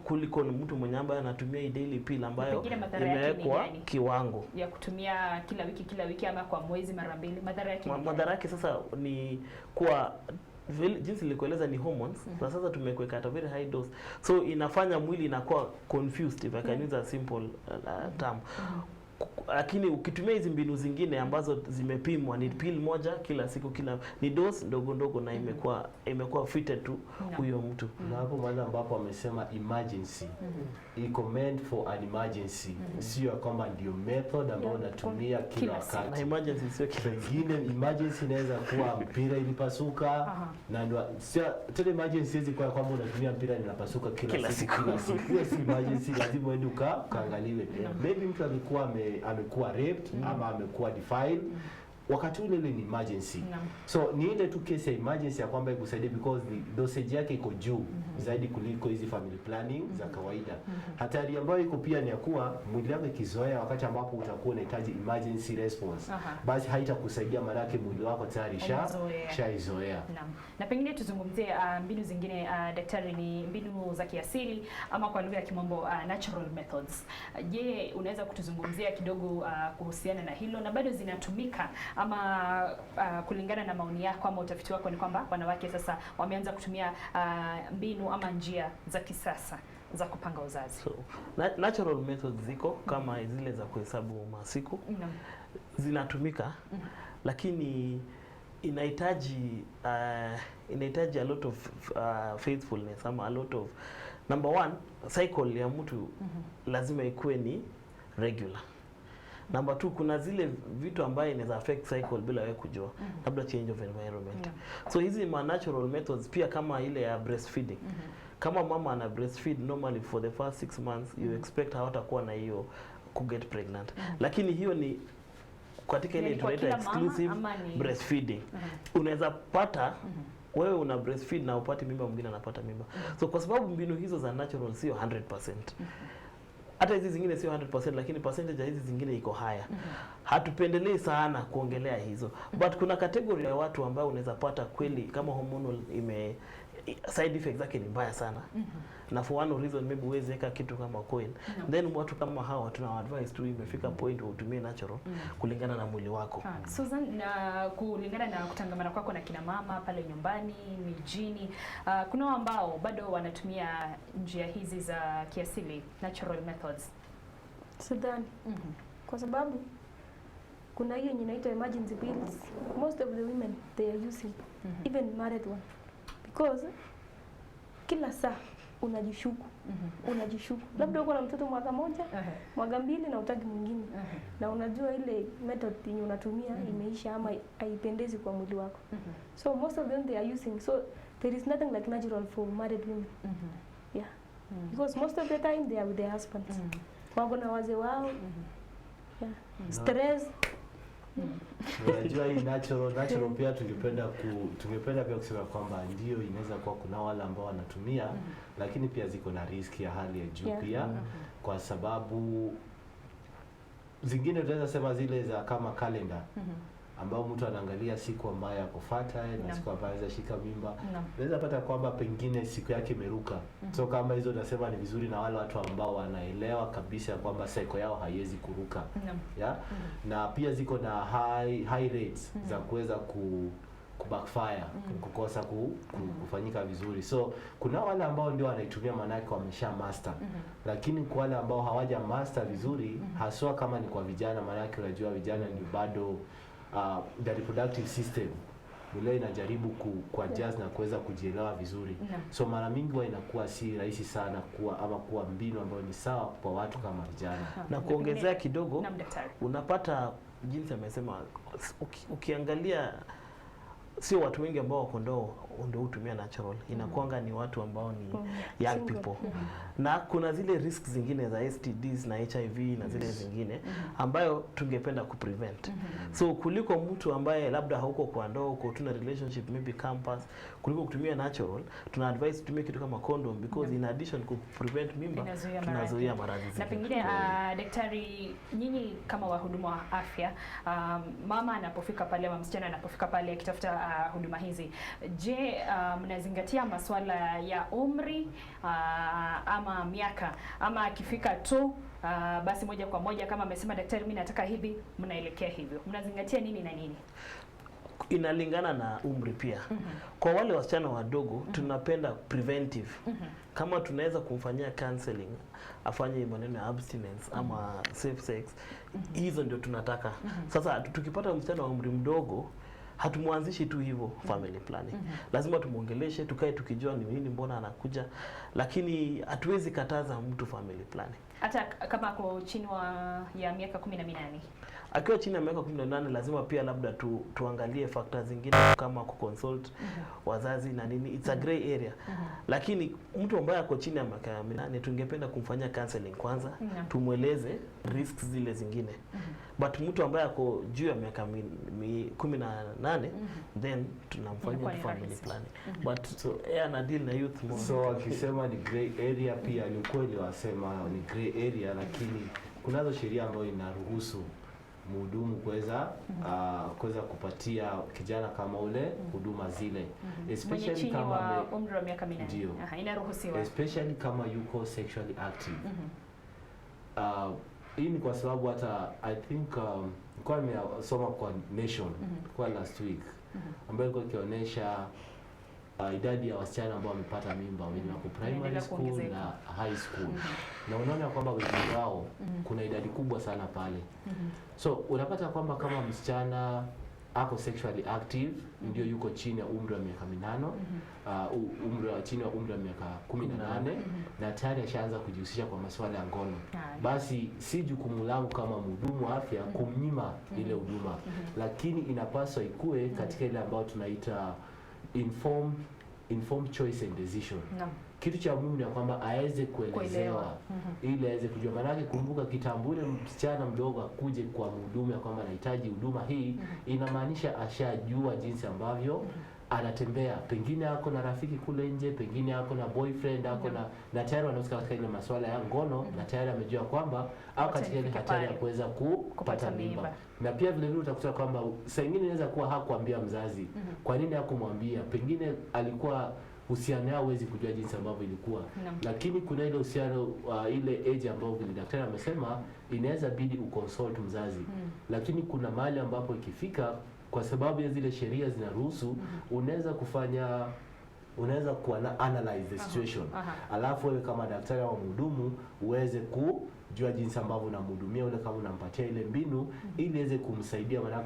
kuliko mtu mwenye ambaye anatumia daily pill ambayo imewekwa kiwango ya kutumia kila wiki ama kwa mwezi mara 2. Madhara yake sasa ni kwa jinsi nilikueleza ni hormones. Na sasa tumekuweka at a very high dose, so inafanya mwili inakuwa confused, if I can use a simple term. Lakini ukitumia hizi mbinu zingine ambazo zimepimwa, ni pill moja kila siku, ni dose ndogo na imekuwa fitted to huyo mtu. Na hapo mahali ambapo amesema emergency, iko meant for an emergency, sio kwamba ndio method ambayo unatumia kila wakati. Na emergency sio kila ingine. Emergency inaweza kuwa mpira ilipasuka, na ndio sio emergency hizi kwa kwamba unatumia mpira inapasuka kila siku. Hiyo si emergency, lazima uende ukaangaliwe. Maybe mtu amekuwa raped ama amekuwa defiled, wakati ule ni emergency. So ni ile tu case ya emergency ya kwamba ikusaidia because the dosage yake iko juu zaidi kuliko hizi family planning za kawaida. Hatari ambayo iko pia ni ya kuwa mwili wako ikizoea, wakati ambapo utakuwa unahitaji emergency response, basi haitakusaidia, maana yake mwili wako tayari shaizoea. Na pengine tuzungumzie mbinu zingine daktari, ni mbinu za kiasili ama kwa lugha ya kimombo natural methods. Je, unaweza kutuzungumzia kidogo kuhusiana na hilo, na bado zinatumika ama kulingana na maoni yako ama utafiti wako ni kwamba wanawake sasa wameanza kutumia mbinu ama njia za kisasa za kupanga uzazi? So, natural methods ziko kama zile za kuhesabu masiku zinatumika, lakini inahitaji a lot of faithfulness ama a lot of, number 1, cycle ya mtu lazima ikuwe ni regular. Number 2, kuna zile vitu ambaye inaweza affect cycle bila wewe kujua. Labda change of environment. So hizi ma natural methods pia kama ile ya breastfeeding. Kama mama ana breastfeed normally for the first 6 months, you expect hawatakuwa na hiyo ku get pregnant. Lakini hiyo ni katika ile tunaita exclusive breastfeeding. Unaweza pata wewe una breastfeed na upate mimba, mwingine anapata mimba. So kwa sababu mbinu hizo za natural sio 100%. Hata hizi zingine sio 100%, lakini percentage ya hizi zingine iko higher. Hatupendelei sana kuongelea hizo. But kuna category ya watu ambao unaweza pata kweli kama hormonal side effects zake ni mbaya sana. Na for one reason maybe uweze weka kitu kama coil. Then watu kama hawa tuna advise tu imefika point utumie natural kulingana na mwili wako. Susan, na kulingana na kutangamana kwako na kina mama pale nyumbani, mijini, kuna ambao bado wanatumia njia hizi za kiasili, natural methods. Sidhani. Kwa sababu kuna hiyo inaitwa emergency pills. Most of the women they are using, even married one. Because kila saa unajishuku. Unajishuku. Labda uko na mtoto mwaka moja, mwaka mbili na utaki mwingine. Na unajua ile method yenye unatumia imeisha ama haipendezi kwa mwili wako. So most of them they are using. So there is nothing like natural for married women. Yeah. Because most of the time they are with their husbands. Wako na wazee wao. Yeah. Stress. Unajua hii natural pia tungependa pia kusema kwamba ndio inaweza kuwa kuna wale ambao wanatumia, lakini pia ziko na riski ya hali ya juu pia, kwa sababu zingine tunaweza sema zile za kama calendar ambao mtu anaangalia siku ambayo ako fertile na siku ambayo anaweza shika mimba. Unaweza pata kwamba pengine siku yake imeruka. So kama hizo nasema ni vizuri na wale watu ambao wanaelewa kabisa kwamba cycle yao haiwezi kuruka. Na pia ziko na high rates za kuweza backfire, kukosa kufanyika vizuri. So kuna wale ambao ndio wanaitumia manake wamesha master. Lakini kwa wale ambao hawaja master vizuri, haswa kama ni kwa vijana, manake unajua vijana ni bado the reproductive system vile inajaribu kuadjust na kuweza kujielewa vizuri. So mara mingi inakuwa si rahisi sana kuwa mbinu ambayo ni sawa kwa watu kama vijana. Na kuongezea kidogo, unapata jinsi amesema, ukiangalia sio watu wengi ambao wako ndio hutumia natural. Inakuanga ni watu ambao ni young people. Na kuna zile risks zingine za STDs na HIV na zile zingine ambayo tungependa kuprevent. So kuliko mtu ambaye labda hauko kwa ndoa, uko tuna relationship maybe campus, kuliko kutumia natural, tuna advise tutumie kitu kama condom, because in addition ku prevent mimba tunazuia maradhi. Na pengine daktari, nyinyi kama wahudumu wa afya, mama anapofika pale ama msichana anapofika pale akitafuta huduma hizi, je, mnazingatia masuala ya umri ama miaka, ama akifika tu basi moja kwa moja kama amesema daktari mimi nataka hivi, mnaelekea hivyo? Mnazingatia nini na nini? Inalingana na umri pia. Kwa wale wasichana wadogo tunapenda preventive. Kama tunaweza kumfanyia counseling, afanye maneno ya abstinence ama safe sex, hizo ndio tunataka. Sasa tukipata msichana wa umri mdogo, hatumwanzishi tu hivyo family planning. Lazima tumuongeleshe, tukae tukijua ni nini mbona anakuja, lakini hatuwezi kataza mtu family planning. Hata kama ako chini ya miaka 18. Akiwa chini ya miaka 18 lazima pia labda tuangalie factors zingine kama kuconsult wazazi na nini. It's a gray area. Lakini mtu ambaye ako chini ya miaka 18 tungependa kumfanyia counseling kwanza, tumueleze risks zile zingine. But mtu ambaye ako juu ya miaka 18 then tunamfanyia family planning. But so na deal na youth more. So akisema ni gray area pia ni kweli, wasema ni gray area, lakini kunazo sheria ambayo inaruhusu mhudumu kuweza kupatia kijana kama ule huduma zile, especially kama umri wa miaka 18. Inaruhusiwa, especially kama yuko sexually active. Hii ni kwa sababu hata I think kwa nimesoma kwa Nation kwa last week ambayo ilikuwa ikionyesha idadi ya wasichana ambao wamepata mimba wenye wako primary school na high school. Na unaona kwamba wengi wao kuna idadi kubwa sana pale. So unapata kwamba kama msichana ako sexually active, ndio yuko chini ya umri wa miaka 8, chini ya umri wa miaka 18, na tayari ashaanza kujihusisha kwa masuala ya ngono, basi si jukumu langu kama mhudumu wa afya kumnyima ile huduma, lakini inapaswa ikue katika ile ambayo tunaita informed choice and decision. Kitu cha muhimu ni kwamba aweze kuelezewa ili aweze kujua. Maana kumbuka, kitambule msichana mdogo akuje kwa mhudumu ya kwamba anahitaji huduma hii, inamaanisha ashajua jinsi ambavyo anatembea. Pengine ako na rafiki kule nje, pengine ako na boyfriend, ako na tayari wanahusika katika ile masuala ya ngono, na tayari amejua kwamba ako katika ile hatari ya kuweza kupata mimba. Na pia vile vile utakuta kwamba saa nyingine inaweza kuwa hakuambia mzazi. Kwa nini hakumwambia? Pengine alikuwa uhusiano yao huwezi kujua jinsi ambavyo ilikuwa. Lakini kuna ile uhusiano ile age ambayo vile daktari amesema inaweza bidi uconsult mzazi. Lakini kuna mahali ambapo ikifika, kwa sababu ya zile sheria zinaruhusu, unaweza analyze the situation. Alafu wewe kama daktari au mhudumu uweze kujua jinsi ambavyo unamhudumia ule, kama unampatia ile mbinu ili iweze kumsaidia. Maana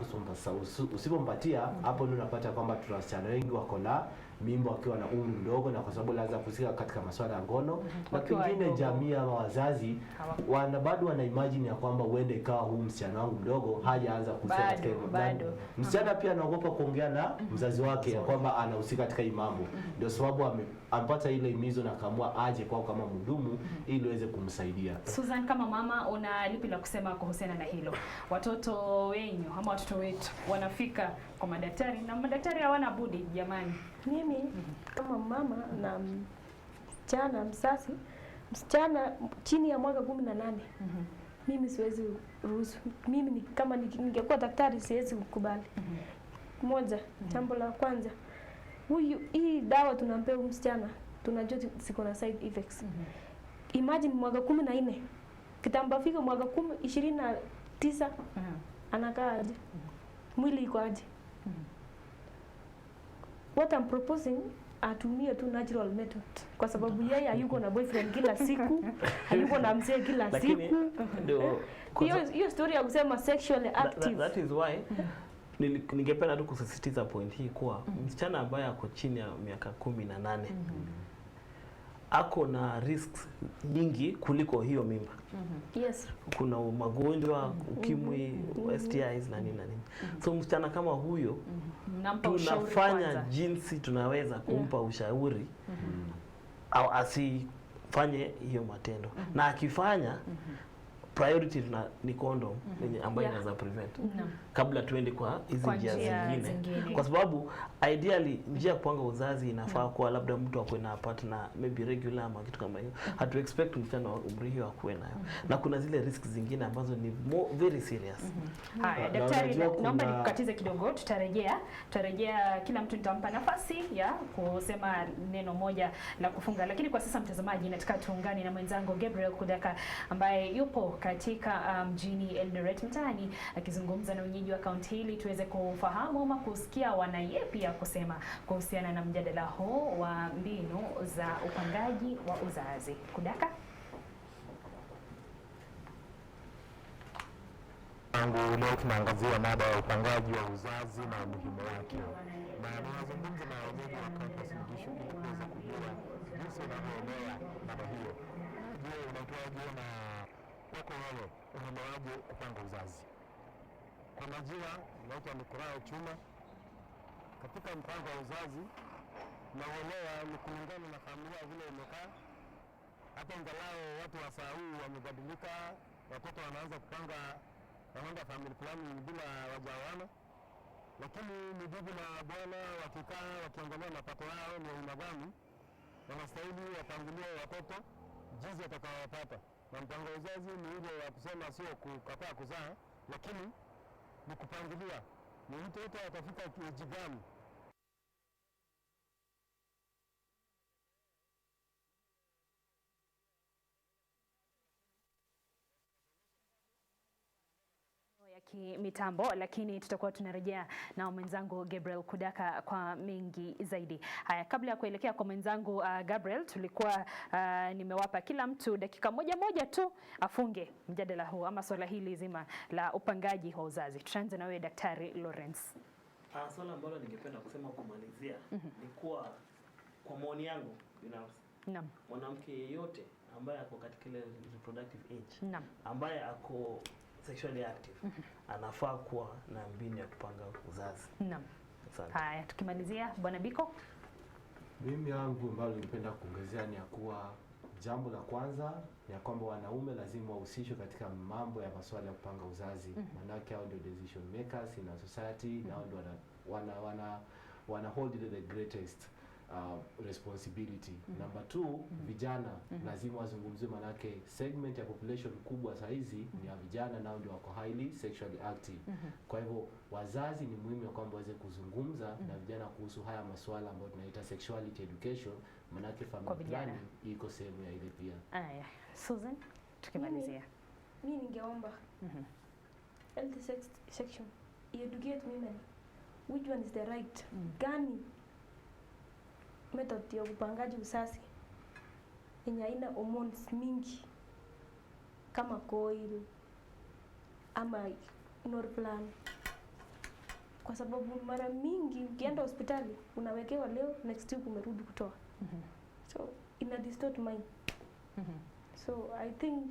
usipompatia hapo ndio unapata kwamba tuna wasichana wengi wako na mimba wakiwa na umri mdogo, na kwa sababu lazima kusika katika masuala ya ngono, na pengine jamii ama wazazi bado wana imagine ya kwamba uende ikawa huu msichana wangu mdogo hajaanza kusika katika bado. Msichana pia anaogopa kuongea na mzazi wake ya kwamba anahusika katika hii mambo. Ndio sababu ampata ile imizo na kaamua aje kwao kama mhudumu ili aweze kumsaidia. Susan, kama mama, una lipi la kusema kuhusiana na hilo? Watoto wenyu ama watoto wetu wanafika kwa madaktari na madaktari hawana budi jamani. Mimi kama mama na msichana chini ya mwaka 18, mimi siwezi ruhusu. Mimi kama ningekuwa daktari siwezi kukubali. Moja, jambo la kwanza, hii dawa tunampea msichana tunajua ziko na side effects. Imagine mwaka 14, kitamba fika mwaka 29, anakaa aje? Mwili iko aje? What I'm proposing, atumie tu natural method, kwa sababu yeye hayuko na boyfriend kila siku, hayuko na mzee kila siku. Hiyo story ya kusema sexually active. That is why ningependa tu kusisitiza point hii kuwa msichana ambaye ako chini ya miaka 18 ako na risks nyingi kuliko hiyo mimba. Yes. Kuna magonjwa, ukimwi, STIs na nini. So msichana kama huyo tunafanya jinsi tunaweza kumpa ushauri au asifanye hiyo matendo. Na akifanya priority ni condom ambayo inaweza prevent kabla tuende kwa hizi njia zingine. Kwa sababu ideally njia ya kupanga uzazi inafaa kwa labda mtu akwe na partner maybe regular ama kitu kama hiyo. Hatu expect msichana wa umri hiyo akue nayo. Na kuna zile risks zingine ambazo ni very serious. Haya, daktari, naomba nikukatize kidogo, tutarejea kila mtu nitampa nafasi ya kusema neno moja la kufunga. Lakini kwa sasa mtazamaji, nataka tuungane na mwenzangu Gabriel Kudaka ambaye yupo katika mjini Eldoret mtaani akizungumza na wenyeji wa kaunti hili tuweze kufahamu ama kusikia wana yepi ya kusema kuhusiana na mjadala huu wa mbinu za upangaji wa uzazi. Kudaka? Leo tunaangazia mada ya upangaji wa uzazi na umuhimu wake, na nazungumza na wenyeji wa kaunti suluhisho ili kuweza kujua jinsi wanavyoelewa mada hiyo. Je, unatoaje na wako wewe unaelewaje kupanga uzazi? Kwa majina naitwa Nikolao Chuma. Katika mpango wa uzazi nauelewa ni kulingana na familia vile imekaa. Hata ingalao watu wa saa hii wamebadilika, watoto wanaanza kupanga wanaenda family planning bila wajawana, lakini ni bibi na bwana wakikaa wakiangalia mapato yao ni aina gani, wanastahili wapangilie watoto jinsi watakayopata. Na mpango wa uzazi ni ile ya kusema sio kukataa kuzaa, lakini ni kupangilia ni mtoto atafika kiasi gani. Mitambo, lakini tutakuwa tunarejea na mwenzangu Gabriel Kudaka kwa mengi zaidi. Haya, kabla ya kuelekea kwa mwenzangu Gabriel, tulikuwa nimewapa kila mtu dakika moja tu afunge mjadala huu ama swala hili zima la upangaji wa uzazi. Tutaanza na wewe Daktari Lawrence. Swala ambalo ningependa kusema kumalizia ni kuwa kwa maoni yangu binafsi, mwanamke yeyote ambaye ako katika ile reproductive age, ambaye ako sexually active, anafaa kuwa na mbinu ya kupanga uzazi. Haya, tukimalizia Bwana Biko. Mimi yangu ambalo ningependa kuongezea ni ya kuwa jambo la kwanza ni ya kwamba wanaume lazima wahusishwe katika mambo ya masuala ya kupanga uzazi. Manake hao ndio decision makers in a society, na hao ndio wana hold the greatest responsibility. Number 2, vijana lazima wazungumziwe, manake segment ya population kubwa saa hizi ni ya vijana, nao ndio wako highly sexually active. Kwa hivyo wazazi ni muhimu ya kwamba waweze kuzungumza na vijana kuhusu haya masuala ambayo tunaita sexuality education, manake family planning iko sehemu ya ile pia. Aya, Susan, tukimalizia. Mimi ningeomba health section educate women which one is the right gani method ya upangaji uzazi yenye haina hormones mingi kama coil ama norplan, kwa sababu mara mingi ukienda hospitali unawekewa leo, next week umerudi kutoa. So ina distort mind. So I think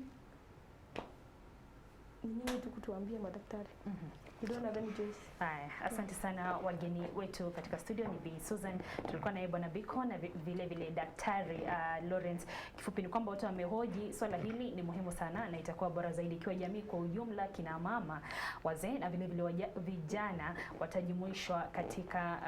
ni tu kutuambia madaktari. You don't have any choice. Haya, asante sana wageni wetu katika studio. Ni Bi Susan, tulikuwa naye Bwana Biko na vile vile Daktari Lawrence. Kifupi ni kwamba watu wamehoji swala hili ni muhimu sana na itakuwa bora zaidi ikiwa jamii kwa ujumla, kina mama, wazee na vile vile vijana watajumuishwa katika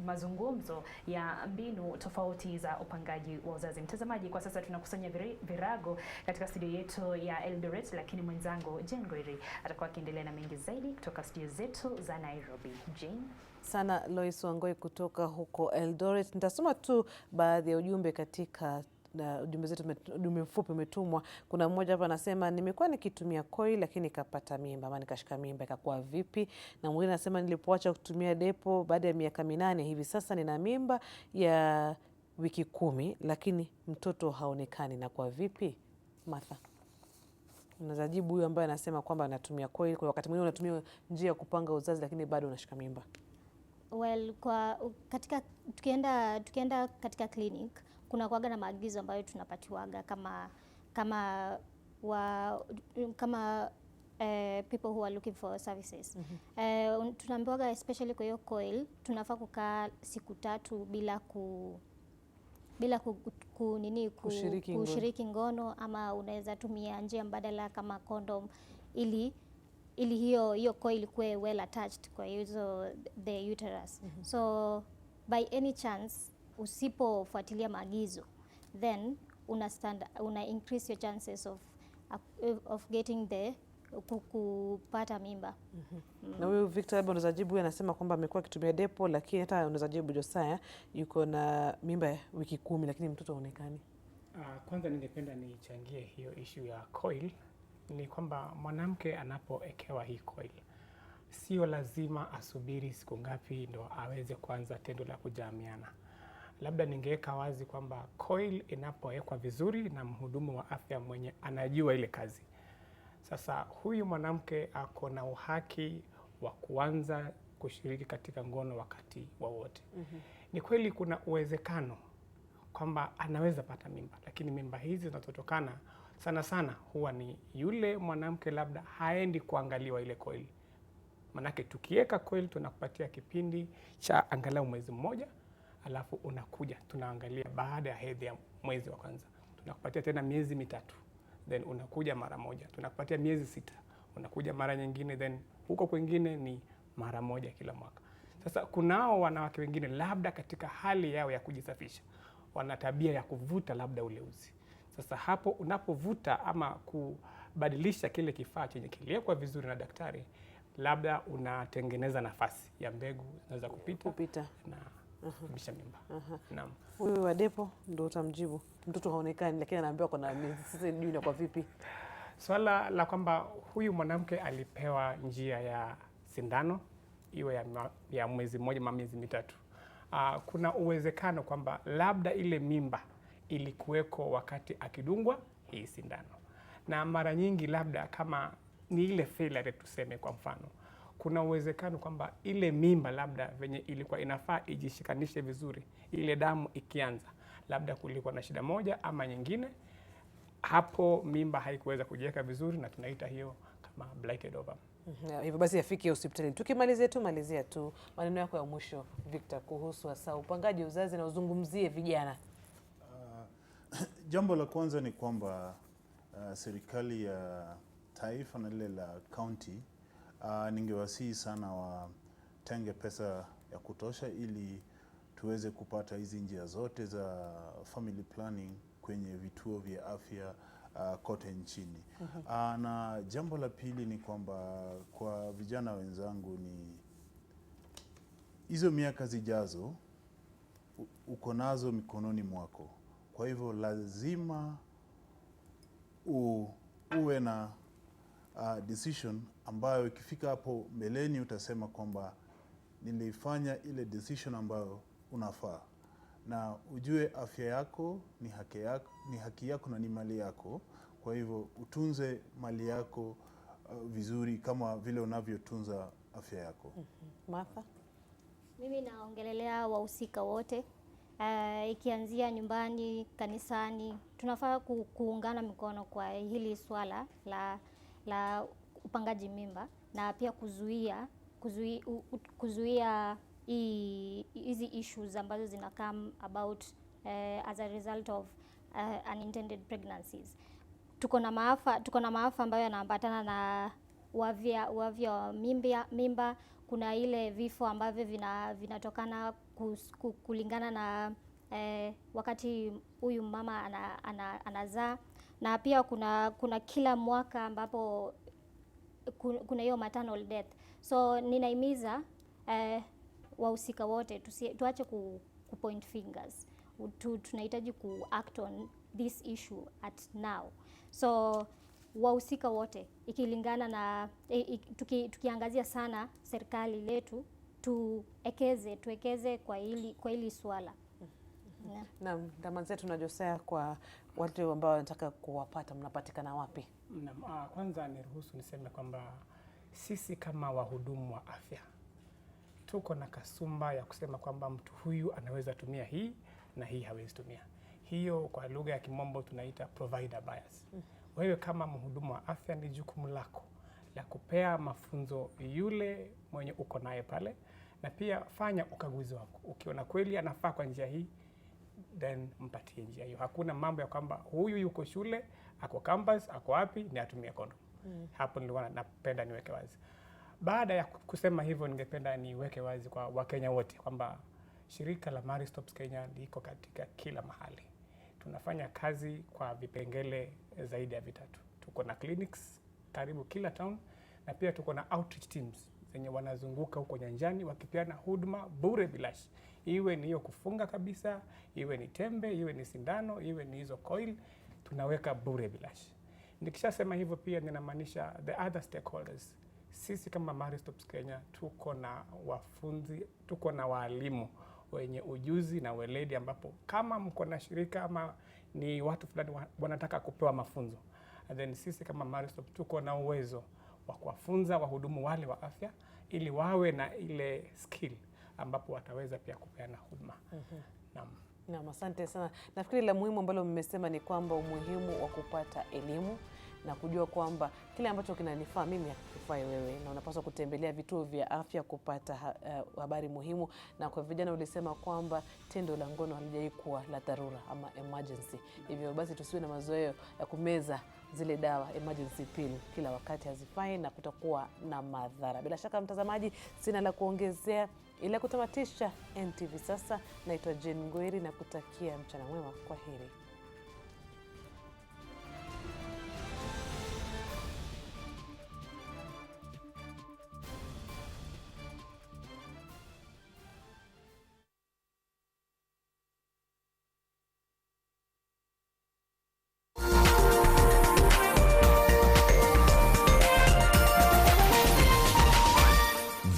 mazungumzo ya mbinu tofauti za upangaji wa uzazi. Mtazamaji, kwa sasa tunakusanya virago katika studio yetu ya Eldoret, lakini mwenzangu Jane Gweri atakuwa akiendelea na mengi zaidi kutoka studio zetu za Nairobi. Jane. Sana Lois Wangoi kutoka huko Eldoret. Nitasoma tu baadhi ya ujumbe katika ujumbe zetu, ujumbe mfupi umetumwa. Kuna mmoja hapa anasema nimekuwa nikitumia coil lakini nikapata mimba ama nikashika mimba, ikakuwa vipi? Na mwingine anasema nilipoacha kutumia depo baada ya miaka 8 hivi sasa nina mimba ya wiki 10 lakini mtoto haonekani, na kwa vipi? Martha, unaweza jibu huyu ambaye anasema kwamba anatumia coil, kwa wakati mwingine unatumia njia ya kupanga uzazi lakini bado unashika mimba. Well, tukienda katika clinic kuna kuaga na maagizo ambayo tunapatiwaga kama people who are looking for services. Tunaambiwaga especially kwa hiyo coil tunafaa kukaa siku 3 bila kushiriki ngono, ama unaweza tumia njia mbadala kama condom ili hiyo coil kuwe well attached kwa hizo the uterus. So by any chance usipofuatilia maagizo then una increase your chances of getting kupata mimba. Na huyu Victor labda unaweza jibu, anasema kwamba amekuwa akitumia depo, lakini hata unaweza jibu Josiah yuko na mimba ya wiki 10 lakini mtoto haonekani. Kwanza ningependa nichangie hiyo issue ya coil. Ni kwamba mwanamke anapoekewa hii coil sio lazima asubiri siku ngapi ndo aweze kuanza tendo la kujamiana. Labda ningeweka wazi kwamba coil inapowekwa vizuri na mhudumu wa afya mwenye anajua ile kazi, sasa huyu mwanamke ako na uhaki wa kuanza kushiriki katika ngono wakati wowote. Ni kweli kuna uwezekano kwamba anaweza pata mimba, lakini mimba hizi zinazotokana sana sana huwa ni yule mwanamke labda haendi kuangaliwa ile coil. Manake tukiweka coil tunakupatia kipindi cha angalau mwezi mmoja, alafu unakuja tunaangalia baada ya hedhi ya mwezi wa kwanza. Tunakupatia tena miezi 3, then unakuja mara moja. Tunakupatia miezi 6, unakuja mara nyingine, then huko kwingine ni mara moja kila mwaka. Sasa kunao wanawake wengine labda katika hali yao ya kujisafisha wana tabia ya kuvuta labda ule uzi. Sasa hapo unapovuta ama kubadilisha kile kifaa chenye kiliwekwa vizuri na daktari, labda unatengeneza nafasi ya mbegu zinaweza kupita na kubisha mimba. Naam. Huyu wa depo ndio utamjibu. Mtoto haonekani lakini anaambiwa kuna miezi. Sasa ndio kwa vipi? Swala la kwamba huyu mwanamke alipewa njia ya sindano iwe ya mwezi mmoja ama miezi 3. Kuna uwezekano kwamba labda ile mimba ilikuweko wakati akidungwa hii sindano. Na mara nyingi labda kama ni ile failure tuseme, kwa mfano kuna uwezekano kwamba ile mimba labda venye ilikuwa inafaa ijishikanishe vizuri, ile damu ikianza, labda kulikuwa na shida moja ama nyingine, hapo mimba haikuweza kujiweka vizuri na tunaita hiyo kama blighted ovum. Hivyo basi afike hospitalini. Tukimalizia tu maneno yako ya mwisho Victor, kuhusu hasa upangaji uzazi na uzungumzie vijana. Jambo la kwanza ni kwamba serikali ya taifa na lile la county, ningewasihi sana watenge pesa ya kutosha ili tuweze kupata hizi njia zote za family planning kwenye vituo vya afya kote nchini. Na jambo la pili ni kwamba kwa vijana wenzangu, ni hizo miaka zijazo uko nazo mikononi mwako. Kwa hivyo lazima uwe na decision ambayo ikifika hapo mbeleni utasema kwamba nilifanya ile decision ambayo unafaa. Na ujue afya yako ni haki yako na ni mali yako. Kwa hivyo utunze mali yako vizuri kama vile unavyotunza afya yako. Martha? Mimi naongelelea wahusika wote, ikianzia nyumbani, kanisani. Tunafaa kuungana mikono kwa hili swala la upangaji mimba, na pia kuzuia hizi issues ambazo zina come about as a result of unintended pregnancies. Tuko na maafa ambayo yanaambatana na wavya mimba. Kuna ile vifo ambavyo vinatokana kulingana na wakati huyu mama anazaa, na pia kuna kila mwaka ambapo kuna hiyo maternal death. So ninahimiza wahusika wote tuache point fingers. Tunahitaji act on this issue at now. So wahusika wote, ikilingana na tukiangazia sana serikali letu, tuwekeze kwa hili swala. Naam, Damanze, tunajosea kwa watu ambao wanataka kuwapata, mnapatikana wapi? Naam, kwanza niruhusu niseme kwamba sisi kama wahudumu wa afya tuko na kasumba ya kusema kwamba mtu huyu anaweza tumia hii na hii hawezi tumia. Hiyo kwa lugha ya kimombo tunaita provider bias. Wewe kama mhudumu wa afya ni jukumu lako la kupea mafunzo yule mwenye uko naye pale, na pia fanya ukaguzi wako. Ukiona kweli anafaa kwa njia hii, then mpatie njia hiyo. Hakuna mambo ya kwamba huyu yuko shule, ako campus, ako wapi ni atumie kondom. Hapo nilikuwa napenda niweke wazi. Baada ya kusema hivyo, ningependa niweke wazi kwa Wakenya wote kwamba shirika la Marie Stopes Kenya liko katika kila mahali. Tunafanya kazi kwa vipengele zaidi ya vitatu. Tuko na clinics karibu kila town, na pia tuko na outreach teams zenye wanazunguka huko nyanjani wakipeana huduma bure bilashi. Iwe ni hiyo kufunga kabisa, iwe ni tembe, iwe ni sindano, iwe ni hizo coil, tunaweka bure bilashi. Nikishasema hivyo pia ninamaanisha the other stakeholders. Sisi kama Marie Stopes Kenya tuko na wafunzi, tuko na walimu wenye ujuzi na weledi, ambapo kama mko na shirika ama ni watu fulani wanataka kupewa mafunzo, then sisi kama Marie Stopes tuko na uwezo wa kuwafunza wahudumu wale wa afya ili wawe na ile skill ambapo wataweza pia kupeana huduma. Naam, asante sana. Nafikiri la muhimu ambalo mmesema ni kwamba umuhimu wa kupata elimu na kujua kwamba kile ambacho kinanifaa mimi hakifai wewe, na unapaswa kutembelea vituo vya afya kupata habari muhimu. Na kwa vijana ulisema kwamba tendo la ngono halijai kuwa la dharura ama emergency. Hivyo basi tusiwe na mazoea ya kumeza zile dawa emergency pill kila wakati, hazifai na kutakuwa na madhara. Bila shaka mtazamaji, sina la kuongezea ila kutamatisha NTV Sasa. Naitwa Jane Ngweri na kutakia mchana mwema. Kwa heri.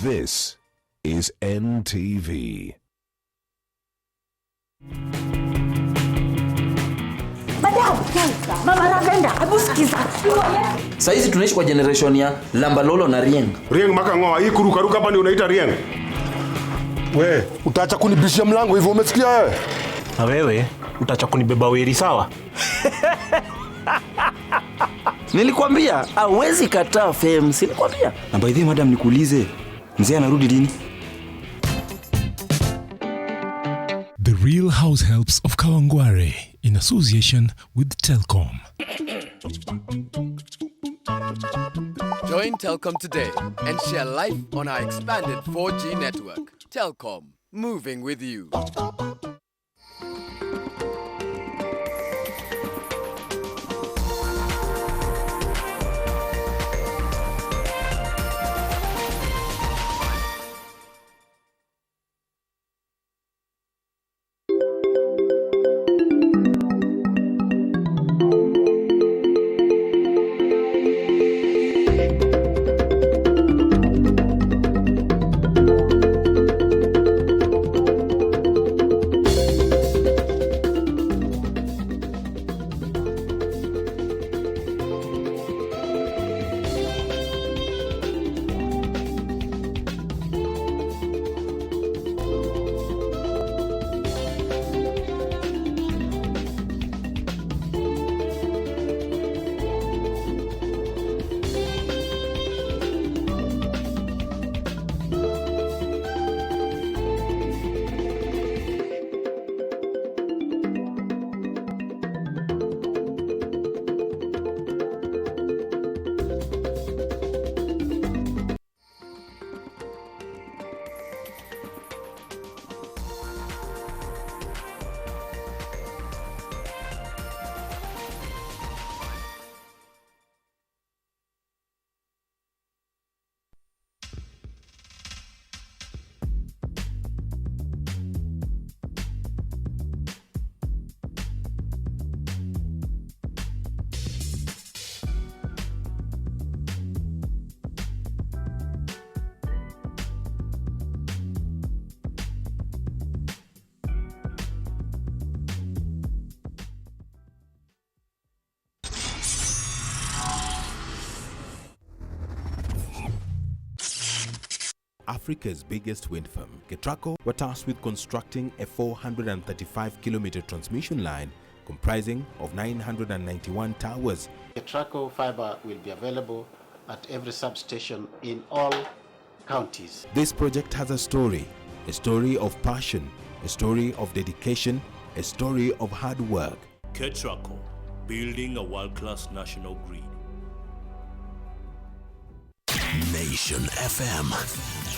This is NTV. Mama Ravenda, hebu sikiza. Saizi tunaishi kwa generation ya Lambalolo na Rieng. Rieng makangoa, hii kurukaruka hapa ndio unaita Rieng. We, utaacha kunibishia mlango hivyo, umesikia wewe? Na wewe utaacha kunibeba weri, sawa? Nilikwambia hawezi kataa fame, nilikwambia. Na by the way madam, nikuulize, mzee anarudi lini? The Real House Helps of Kawangware in association with Telkom. Join Telkom today and share life on our expanded 4G network. Telkom, moving with you. Africa's biggest wind farm, Ketraco, were tasked with constructing a 435-kilometer transmission line comprising of 991 towers. Ketraco fiber will be available at every substation in all counties. This project has a story of passion, a story of dedication, a story of hard work. Ketraco, building a world-class national grid. Nation FM.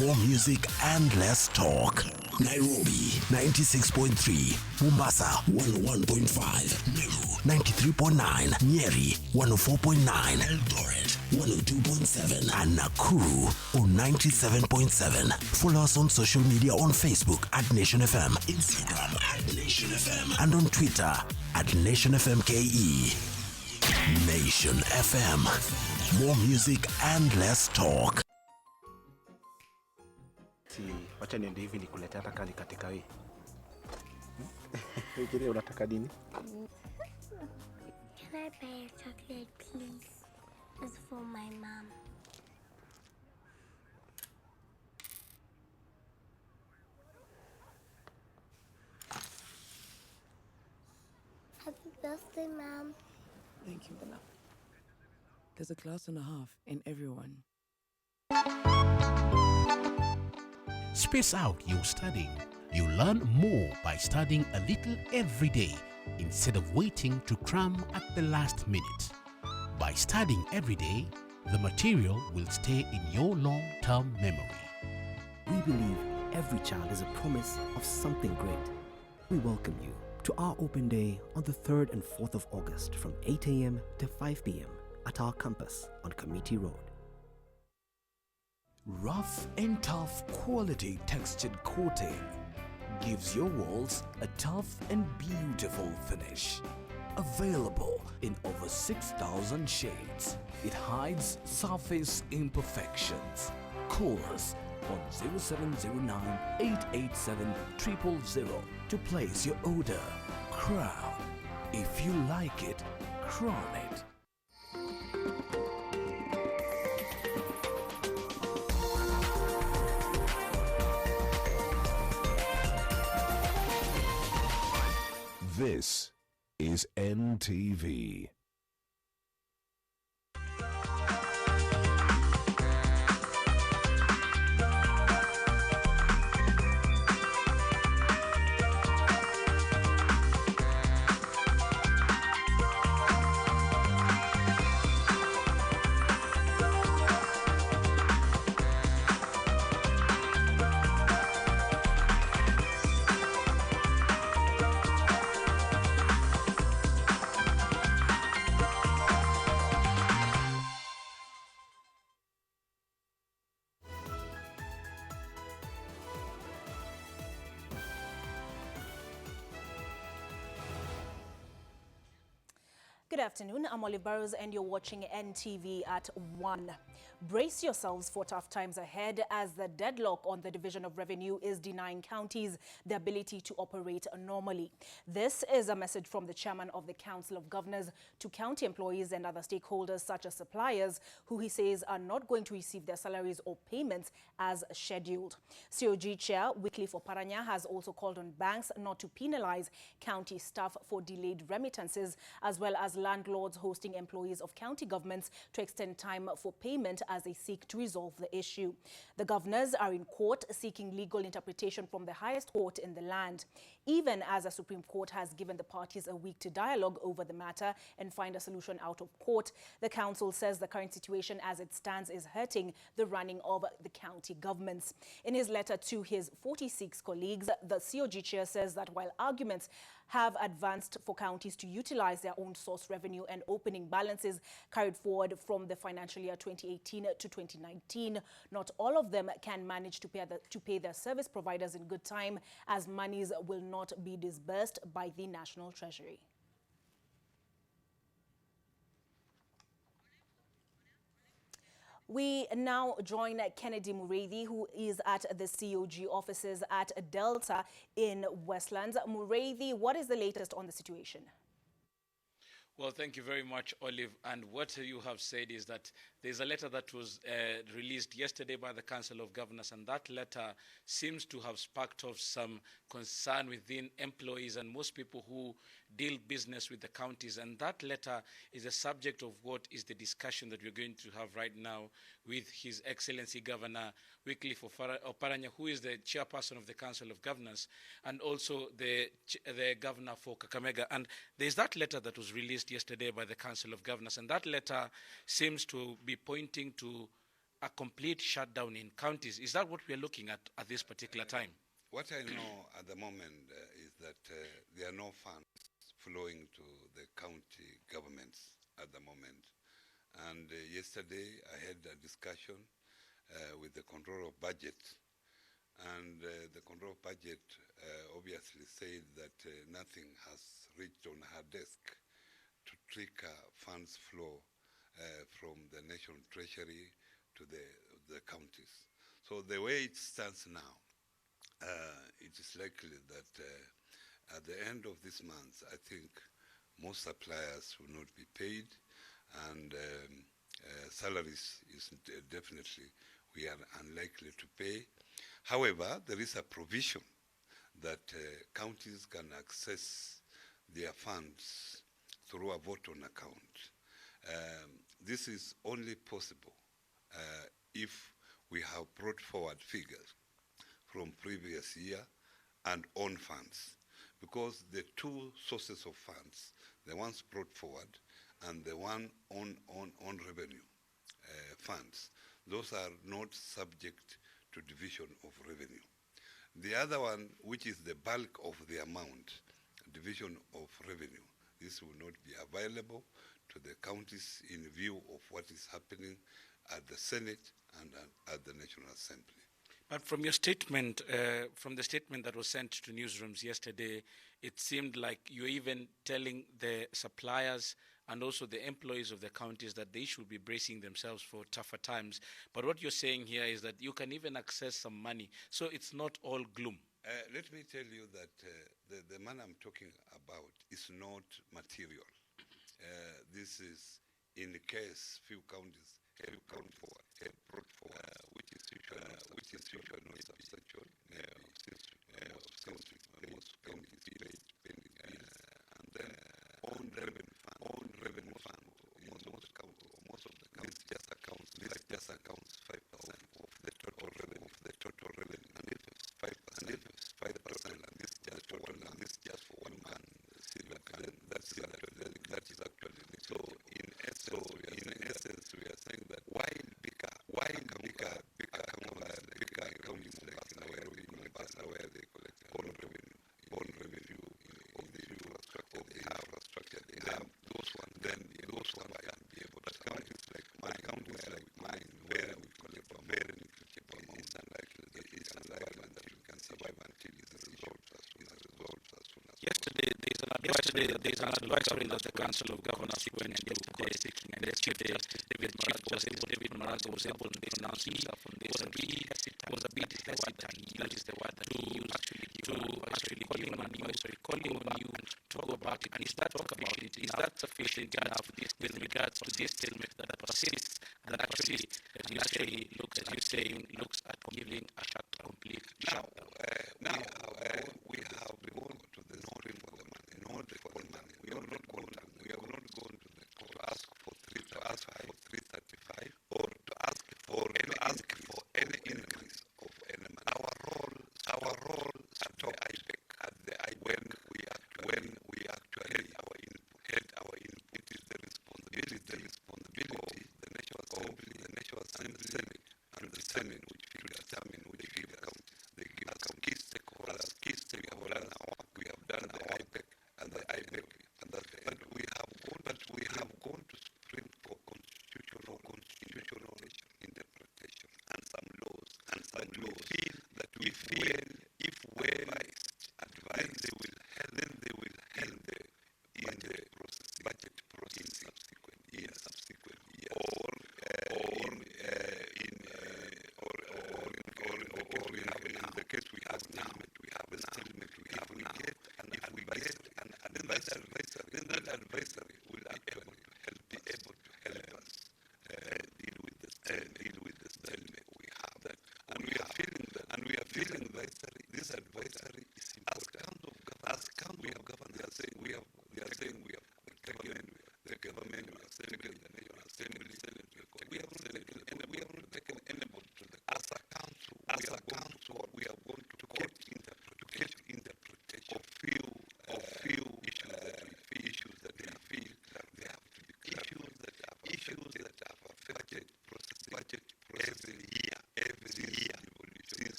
More music and less talk. Nairobi 96.3, Mombasa 101.5, Meru 93.9, Nyeri 104.9, Eldoret 102.7, and Nakuru on 97.7. Follow us on social media on Facebook at Nation FM, Instagram at Nation FM, and on Twitter at Nation FM KE. Nation FM. More music and less talk. Wacha niende hivi nikuletea hata kali katika hii. Wewe unataka nini? Can I buy a chocolate please? It's for my mom. Happy birthday, Mom. Thank you, Bella. There's a class and a half in everyone. Space out your studying. You learn more by studying a little every day instead of waiting to cram at the last minute. By studying every day, the material will stay in your long-term memory. We believe every child is a promise of something great. We welcome you to our open day on the 3rd and 4th of August from 8 a.m. to 5 p.m. at our campus on Committee Road. Rough and tough quality textured coating gives your walls a tough and beautiful finish. Available in over 6,000 shades, it hides surface imperfections. Call us on 0709 887 000 to place your order. Crown, If you like it, crown it. This is NTV. Good afternoon, I'm Olive Burrows and you're watching NTV at 1. Brace yourselves for tough times ahead as the deadlock on the Division of Revenue is denying counties the ability to operate normally. This is a message from the chairman of the Council of Governors to county employees and other stakeholders such as suppliers who he says are not going to receive their salaries or payments as scheduled. COG Chair Wycliffe Oparanya has also called on banks not to penalize county staff for delayed remittances, as well as landlords hosting employees of county governments to extend time for payment as they seek to resolve the issue. The governors are in court seeking legal interpretation from the highest court in the land. Even as the Supreme Court has given the parties a week to dialogue over the matter and find a solution out of court, the council says the current situation as it stands is hurting the running of the county governments. In his letter to his 46 colleagues, the COG chair says that while arguments have advanced for counties to utilize their own source revenue and opening balances carried forward from the financial year 2018 to 2019, not all of them can manage to pay their service providers in good time, as monies will not be disbursed by the National Treasury. We now join Kennedy Mureithi, who is at the COG offices at Delta in Westlands. Mureithi, what is the latest on the situation? Well, thank you very much, Olive. And what you have said is that there's a letter that was released yesterday by the Council of Governors, and that letter seems to have sparked off some concern within employees and most people who deal business with the counties. And that letter is a subject of what is the discussion that we're going to have right now with His Excellency Governor Wycliffe Oparanya, who is the chairperson of the Council of Governors, and also the governor for Kakamega. And there's that letter that was released yesterday by the Council of Governors, and that letter seems to be pointing to a complete shutdown in counties. Is that what we are looking at this particular time? What I know at the moment is that there are no funds flowing to the county governments at the moment. And yesterday I had a discussion with the control of budget, and the control of budget obviously said that nothing has reached on her desk to trigger funds flow from the National Treasury to the counties. So the way it stands now, it is likely that at the end of this month, I think most suppliers will not be paid, and salaries is definitely we are unlikely to pay. However, there is a provision that counties can access their funds through a vote on account. This is only possible if we have brought forward figures from previous year and own funds, because the two sources of funds, the ones brought forward and the one on revenue funds, those are not subject to division of revenue. The other one, which is the bulk of the amount, division of revenue, this will not be available to the counties in view of what is happening at the Senate and at the National Assembly. But from your statement, from the statement that was sent to newsrooms yesterday, it seemed like you're even telling the suppliers and also the employees of the counties that they should be bracing themselves for tougher times. But what you're saying here is that you can even access some money. So it's not all gloom. Let me tell you that the money I'm talking about is not material. This is in the case few counties have brought forward, which is usually not substantial. Most counties pending, and then own revenue fund. Most of the counties just accounts 5% of the total revenue. And if it's 5%, and this just for one man, this just for one man. Then that is actually so. In essence, we are saying that while bigger counties like Mombasa, where they collect own revenue in the infrastructure, they have those ones. Then those ones can be able. But counties like mine, where we collect a very negligible amount, it's unlikely that we can survive until it is resolved as soon as. Yesterday, there's an advisory that the Council of Governors went yesterday, and yesterday David Maraga was able to announce himself on this, and he was a bit hesitant. That is the word that he used to actually calling on you to talk about it. And is that sufficient enough with regards to this statement that persists, that actually looks, as you say, looks at giving a complete shutdown? Now, we have gone to the Supreme Court in order for the money. We are not going to the court to ask for 335 or to ask for any increase of any money. Our role at the IPEC, when we actually had our input, is the responsibility of the National Assembly and the Senate, which will determine which figure they give us key stakeholders. We have done the IPEC and the IPEC, but we have gone to Supreme Court constitutional interpretation and some laws we feel if well advised, then they will help in the budget process in subsequent years, or in the case we have now, we have a settlement, if we get an advisory, then that advisory will be able to help us deal with the stalemate we have. And we are feeling this advisory is important. As Council of Governors, we are saying we have taken the government, we have taken the National Assembly, we have not taken anybody to the. As a council, we have gone